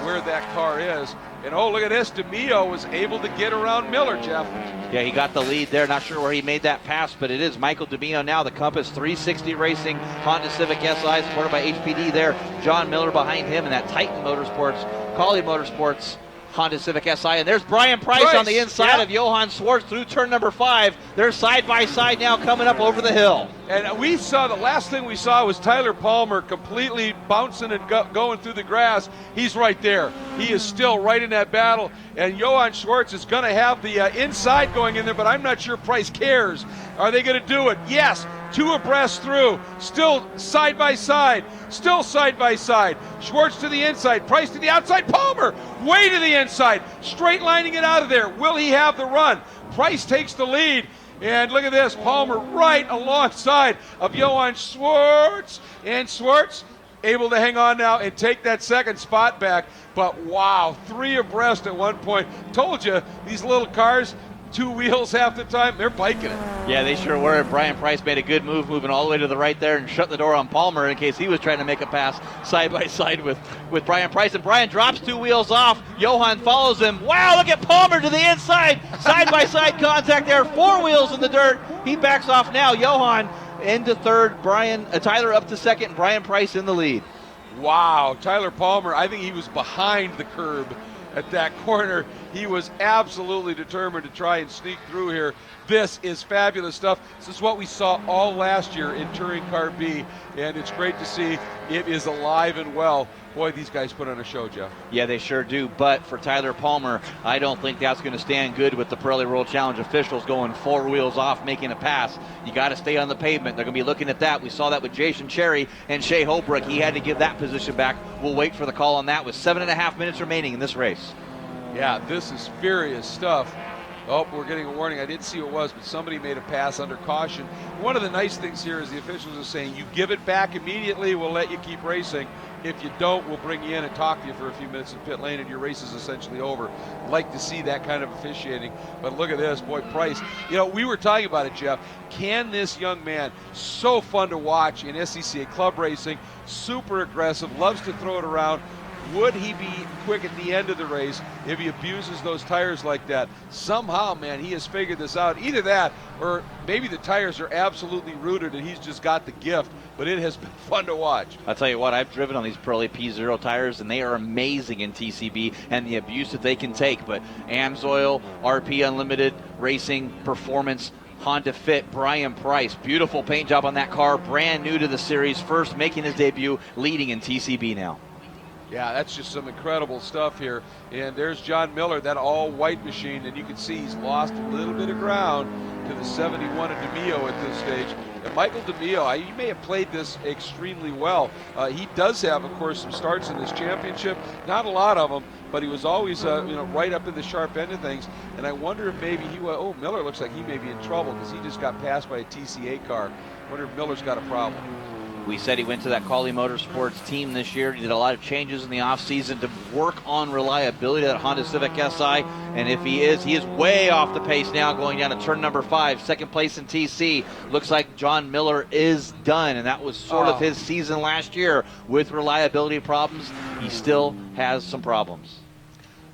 where that car is. And oh, look at this. DeMio was able to get around Miller, Jeff. Yeah, he got the lead there. Not sure where he made that pass, but it is Michael DeMio now. The Compass 360 Racing Honda Civic SI, supported by HPD there. John Miller behind him, and that Titan Motorsports, Collie Motorsports Honda Civic SI. And there's Brian Price on the inside of Johann Schwartz through turn number 5. They're side by side now coming up over the hill. And we saw, the last thing we saw was Tyler Palmer completely bouncing and going through the grass. He's right there. He is still right in that battle. And Johann Schwartz is going to have the inside going in there, but I'm not sure Price cares. Are they going to do it? Yes. 2 abreast through, still side by side, Schwartz to the inside, Price to the outside, Palmer way to the inside, straight lining it out of there. Will he have the run? Price takes the lead, and look at this, Palmer right alongside of Johann Schwartz, and Schwartz able to hang on now and take that second spot back. But wow, 3 abreast at one point. Told you, these little cars, two wheels half the time. They're biking it. Yeah, they sure were. Brian Price made a good move, moving all the way to the right there and shut the door on Palmer in case he was trying to make a pass side by side with Brian Price. And Brian drops two wheels off. Johan follows him. Wow, look at Palmer to the inside. Side by side contact there. Four wheels in the dirt. He backs off now. Johan into third. Tyler up to second. And Brian Price in the lead. Wow, Tyler Palmer, I think he was behind the curb at that corner. He was absolutely determined to try and sneak through here. This is fabulous stuff. This is what we saw all last year in Touring Car B, and it's great to see it is alive and well. Boy, these guys put on a show, Jeff. Yeah, they sure do. But for Tyler Palmer, I don't think that's going to stand good with the Pirelli World Challenge officials going four wheels off, making a pass. You got to stay on the pavement. They're going to be looking at that. We saw that with Jason Cherry and Shea Holbrook. He had to give that position back. We'll wait for the call on that with 7.5 minutes remaining in this race. Yeah, this is furious stuff. Oh, we're getting a warning. I didn't see who it was, but somebody made a pass under caution. One of the nice things here is the officials are saying, you give it back immediately, we'll let you keep racing. If you don't, we'll bring you in and talk to you for a few minutes in pit lane, and your race is essentially over. Like to see that kind of officiating. But look at this, boy, Price. You know, we were talking about it, Jeff. Can this young man, so fun to watch in SCCA club racing, super aggressive, loves to throw it around. Would he be quick at the end of the race if he abuses those tires like that? Somehow, man, he has figured this out. Either that, or maybe the tires are absolutely rooted and he's just got the gift, but it has been fun to watch. I'll tell you what, I've driven on these Pirelli P0 tires, and they are amazing in TCB and the abuse that they can take. But AMSOIL, RP Unlimited, Racing, Performance, Honda Fit, Brian Price. Beautiful paint job on that car, brand new to the series, first making his debut, leading in TCB now. Yeah, that's just some incredible stuff here. And there's John Miller, that all-white machine, and you can see he's lost a little bit of ground to the 71 of DeMio at this stage. And Michael DeMio, he may have played this extremely well. He does have, of course, some starts in this championship. Not a lot of them, but he was always right up in the sharp end of things. And I wonder if maybe Miller looks like he may be in trouble because he just got passed by a TCA car. I wonder if Miller's got a problem. We said he went to that Pirelli Motorsports team this year. He did a lot of changes in the offseason to work on reliability of that Honda Civic Si. And if he is way off the pace now going down to turn number 5, second place in TC. Looks like John Miller is done. And that was sort of his season last year with reliability problems. He still has some problems.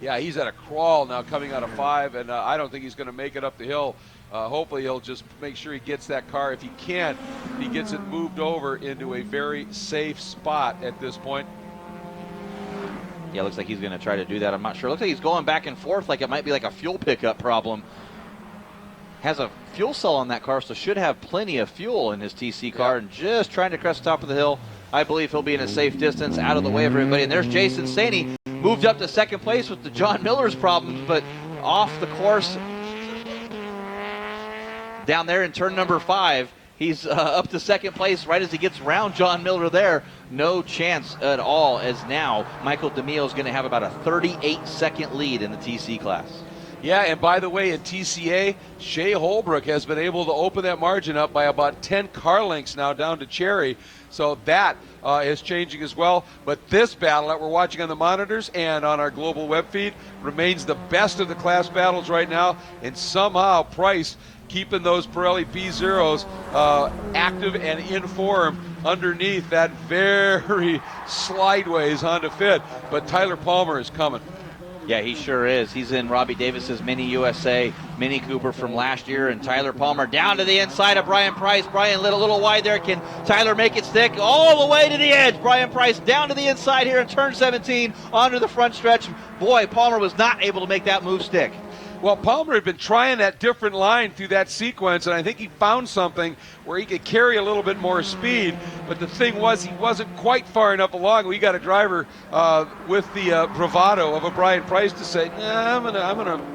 Yeah, he's at a crawl now coming out of 5, and I don't think he's going to make it up the hill. Hopefully he'll just make sure he gets that car. If he can't, he gets it moved over into a very safe spot at this point. Yeah, looks like he's going to try to do that. I'm not sure. Looks like he's going back and forth like it might be like a fuel pickup problem. Has a fuel cell on that car, so should have plenty of fuel in his TC car, and just trying to crest the top of the hill. I believe he'll be in a safe distance out of the way of everybody. And there's Jason Saney, moved up to second place with the John Miller's problems, but off the course. Down there in turn number 5, he's up to second place right as he gets around John Miller there. No chance at all, as now Michael DeMio is going to have about a 38-second lead in the TC class. Yeah, and by the way, in TCA, Shea Holbrook has been able to open that margin up by about 10 car lengths now down to Cherry. So that is changing as well. But this battle that we're watching on the monitors and on our global web feed remains the best of the class battles right now. And somehow Price keeping those Pirelli P0s active and in form underneath that very slideways Honda Fit. But Tyler Palmer is coming. Yeah, he sure is. He's in Robbie Davis's Mini USA Mini Cooper from last year, and Tyler Palmer down to the inside of Brian Price. Brian lit a little wide there. Can Tyler make it stick? All the way to the edge. Brian Price down to the inside here in turn 17 onto the front stretch. Boy, Palmer was not able to make that move stick. Well, Palmer had been trying that different line through that sequence, and I think he found something where he could carry a little bit more speed. But the thing was, he wasn't quite far enough along. We got a driver with the bravado of a Brian Price to say, nah, I'm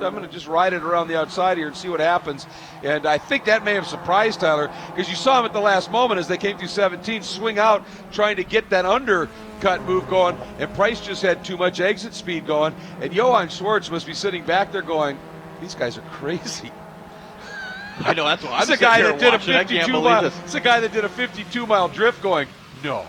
gonna just ride it around the outside here and see what happens. And I think that may have surprised Tyler, because you saw him at the last moment as they came through 17 swing out trying to get that undercut move going, and Price just had too much exit speed going. And Johan Schwartz must be sitting back there going, these guys are crazy. I know, that's what I'm the guy that did a watching. 52 mile. It's the guy that did a 52-mile drift going, no.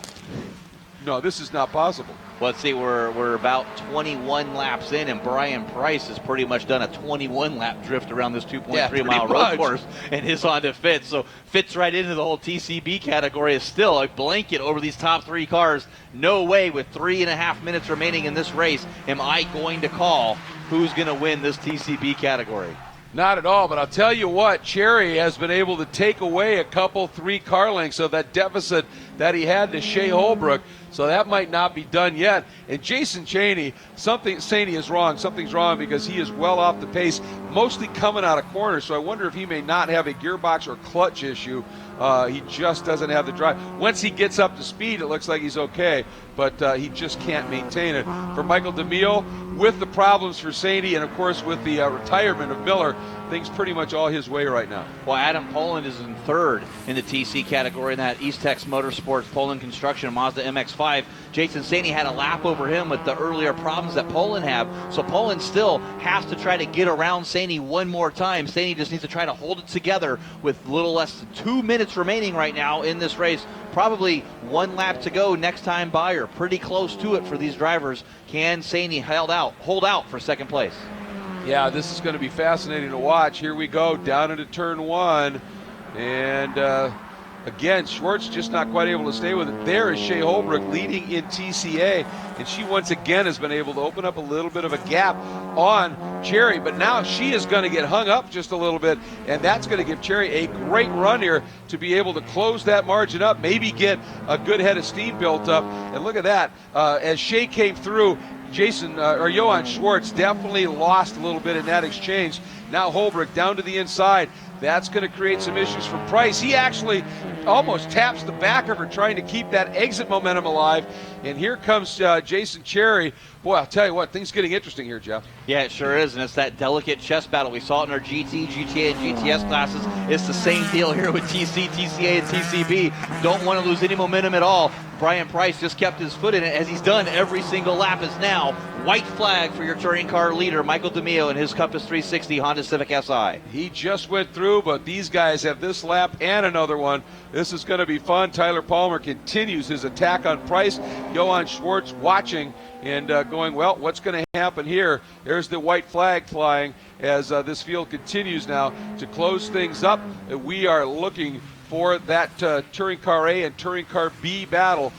no, this is not possible. Let's see, we're about 21 laps in, and Brian Price has pretty much done a 21-lap drift around this 2.3-mile road course, and is on to Fitz. So fits right into the whole TCB category. Is still a blanket over these top 3 cars. No way, with 3.5 minutes remaining in this race, am I going to call who's going to win this TCB category. Not at all, but I'll tell you what, Cherry has been able to take away a couple 3 car lengths of that deficit that he had to Shea Holbrook, so that might not be done yet. And Jason Saney is wrong. Something's wrong because he is well off the pace, mostly coming out of corners, so I wonder if he may not have a gearbox or clutch issue. He just doesn't have the drive. Once he gets up to speed, it looks like he's okay, but he just can't maintain it. For Michael DeMille, with the problems for Saney, and of course with the retirement of Miller, things pretty much all his way right now. Well, Adam Poland is in 3rd in the TC category in that East Tex Motorsports Poland Construction Mazda MX-5. Jason Saney had a lap over him with the earlier problems that Poland have, so Poland still has to try to get around Saney one more time. Saney just needs to try to hold it together with little less than 2 minutes remaining right now in this race. Probably 1 lap to go next time by, or pretty close to it for these drivers. Can Saney hold out for 2nd place? Yeah, this is going to be fascinating to watch. Here we go, down into turn 1. And again, Schwartz just not quite able to stay with it. There is Shea Holbrook leading in TCA. And she once again has been able to open up a little bit of a gap on Cherry. But now she is going to get hung up just a little bit. And that's going to give Cherry a great run here to be able to close that margin up, maybe get a good head of steam built up. And look at that. As Shea came through, Johann Schwartz definitely lost a little bit in that exchange. Now Holbrook down to the inside. That's going to create some issues for Price. He actually almost taps the back of her trying to keep that exit momentum alive. And here comes Jason Cherry. Boy, I'll tell you what, things getting interesting here, Jeff. Yeah, it sure is, and it's that delicate chess battle. We saw it in our GT, GTA, and GTS classes. It's the same deal here with TC, TCA, and TCB. Don't want to lose any momentum at all. Brian Price just kept his foot in it, as he's done every single lap. Is now white flag for your touring car leader, Michael DeMille, in his Compass 360 Honda Civic Si. He just went through, but these guys have this lap and another one. This is going to be fun. Tyler Palmer continues his attack on Price. Johann Schwartz watching and going, well, what's going to happen here? There's the white flag flying as this field continues now to close things up. We are looking for that Touring Car A and Touring Car B battle.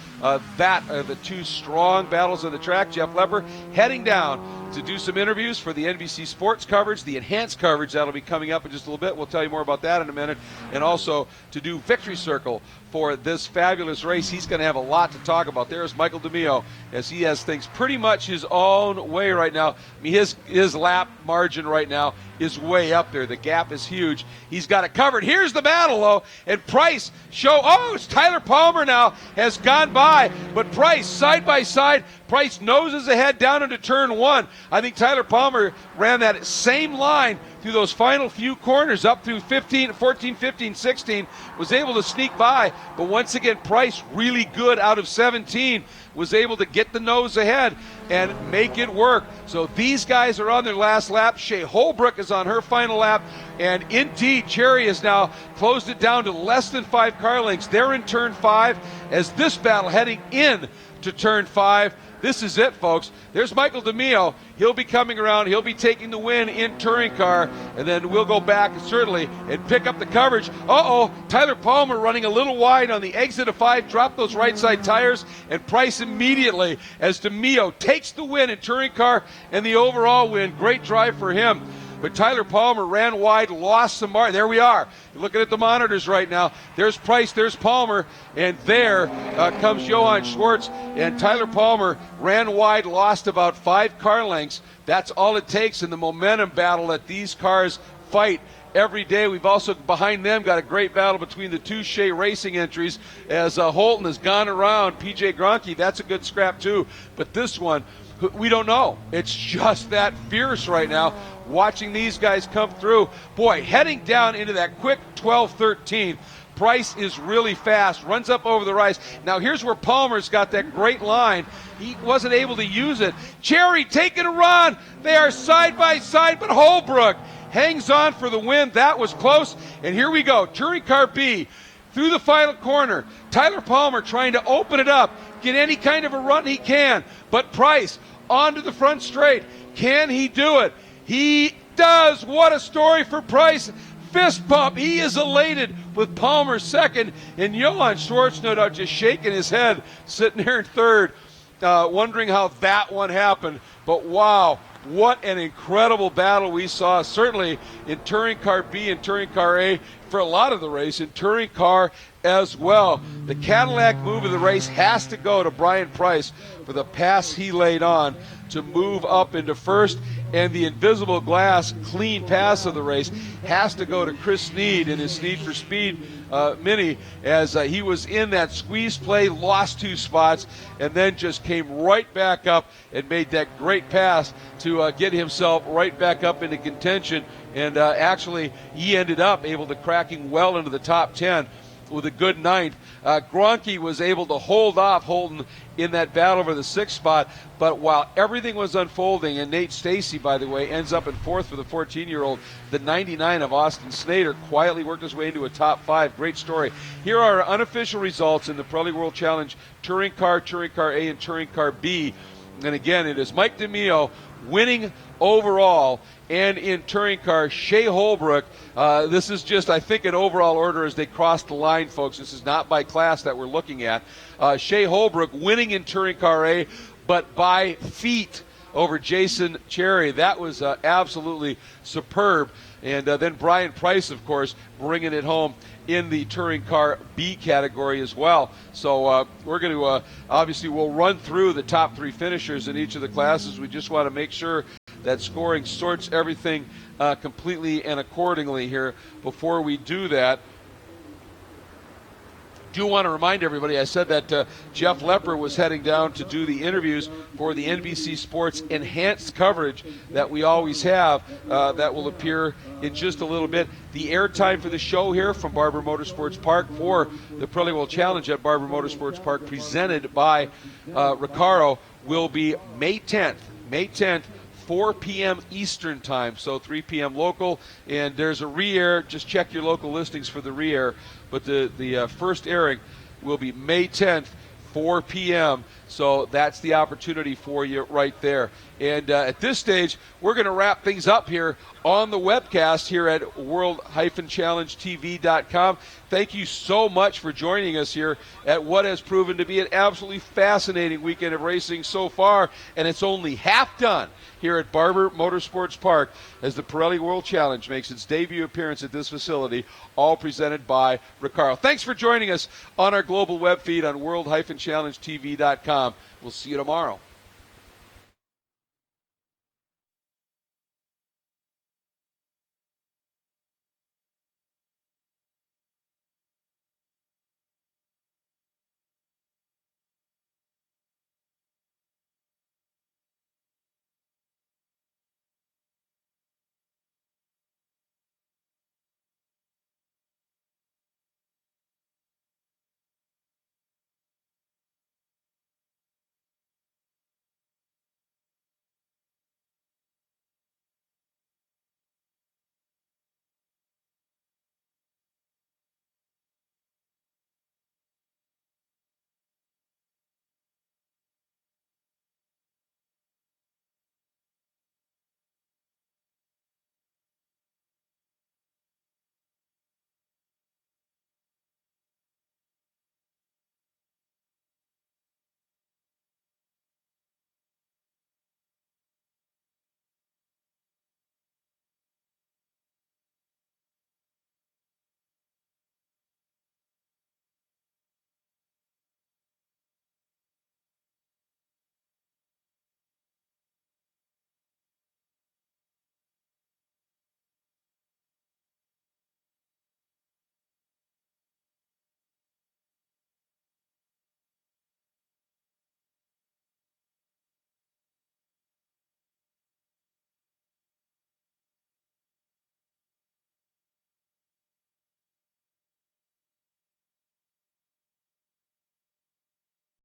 That are the 2 strong battles on the track. Jeff Lepper heading down to do some interviews for the NBC Sports coverage, the enhanced coverage that'll be coming up in just a little bit. We'll tell you more about that in a minute. And also to do Victory Circle for this fabulous race. He's going to have a lot to talk about. There's Michael DeMille as he has things pretty much his own way right now. I mean, his lap margin right now is way up there. The gap is huge. He's got it covered. Here's the battle, though. And Price it's Tyler Palmer now has gone by. But Price, side by side, Price noses ahead down into turn 1. I think Tyler Palmer ran that same line through those final few corners up through 14, 15, 16, was able to sneak by. But once again, Price, really good out of 17, was able to get the nose ahead and make it work. So these guys are on their last lap. Shea Holbrook is on her final lap. And indeed, Cherry has now closed it down to less than 5 car lengths. They're in turn 5 as this battle heading in to turn 5. This is it, folks. There's Michael DeMille. He'll be coming around. He'll be taking the win in touring car. And then we'll go back, certainly, and pick up the coverage. Tyler Palmer running a little wide on the exit of 5. Drop those right side tires. And Price immediately as DeMille takes the win in touring car and the overall win. Great drive for him. But Tyler Palmer ran wide, lost some margin. There we are. You're looking at the monitors right now. There's Price, there's Palmer, and there comes Johann Schwartz. And Tyler Palmer ran wide, lost about 5 car lengths. That's all it takes in the momentum battle that these cars fight every day. We've also, behind them, got a great battle between the 2 Shea Racing entries as Holton has gone around PJ Gronke. That's a good scrap, too. But this one, we don't know. It's just that fierce right now. Watching these guys come through. Boy, heading down into that quick 12-13. Price is really fast, runs up over the rise. Now here's where Palmer's got that great line. He wasn't able to use it. Cherry taking a run. They are side by side, but Holbrook hangs on for the win. That was close. And here we go. Touring Car B. through the final corner. Tyler Palmer trying to open it up, get any kind of a run he can. But Price onto the front straight. Can he do it? He does. What a story for Price. Fist pump. He is elated with Palmer second, and Johann Schwartz, no doubt, just shaking his head, sitting there in third, wondering how that one happened. But wow, what an incredible battle we saw, certainly in Touring Car B and Touring Car A for a lot of the race, in Touring Car as well. The Cadillac move of the race has to go to Brian Price for the pass he laid on to move up into first, and the invisible glass clean pass of the race has to go to Chris Snead in his Need for Speed Mini, as he was in that squeeze play, lost 2 spots, and then just came right back up and made that great pass to get himself right back up into contention. And actually, he ended up able to cracking well into the top 10 with a good ninth. Gronke was able to hold off Holton in that battle for the 6th spot, but while everything was unfolding, and Nate Stacy, by the way, ends up in 4th for the 14-year-old, the 99 of Austin Snader quietly worked his way into a top 5. Great story. Here are our unofficial results in the Pirelli World Challenge Touring Car A, and Touring Car B. And again, it is Mike DeMio winning overall, and in Touring Car, Shea Holbrook. This is just, I think, an overall order as they cross the line, folks. This is not by class that we're looking at. Shea Holbrook winning in Touring Car A, but by feet over Jason Cherry. That was absolutely superb. And then Brian Price, of course, bringing it home in the Touring Car B category as well. So we're going to, obviously, we'll run through the top 3 finishers in each of the classes. We just want to make sure that scoring sorts everything completely and accordingly here before we do that. Do want to remind everybody, I said that Jeff Lepper was heading down to do the interviews for the NBC Sports enhanced coverage that we always have that will appear in just a little bit. The airtime for the show here from Barber Motorsports Park for the Pirelli World Challenge at Barber Motorsports Park presented by Recaro will be May 10th, 4 p.m. Eastern time, so 3 p.m. local, and there's a re-air. Just check your local listings for the re-air, but the first airing will be May 10th, 4 p.m., so that's the opportunity for you right there. And at this stage, we're going to wrap things up here on the webcast here at world-challengetv.com. Thank you so much for joining us here at what has proven to be an absolutely fascinating weekend of racing so far, and it's only half done here at Barber Motorsports Park as the Pirelli World Challenge makes its debut appearance at this facility, all presented by Recaro. Thanks for joining us on our global web feed on world-challengetv.com. We'll see you tomorrow.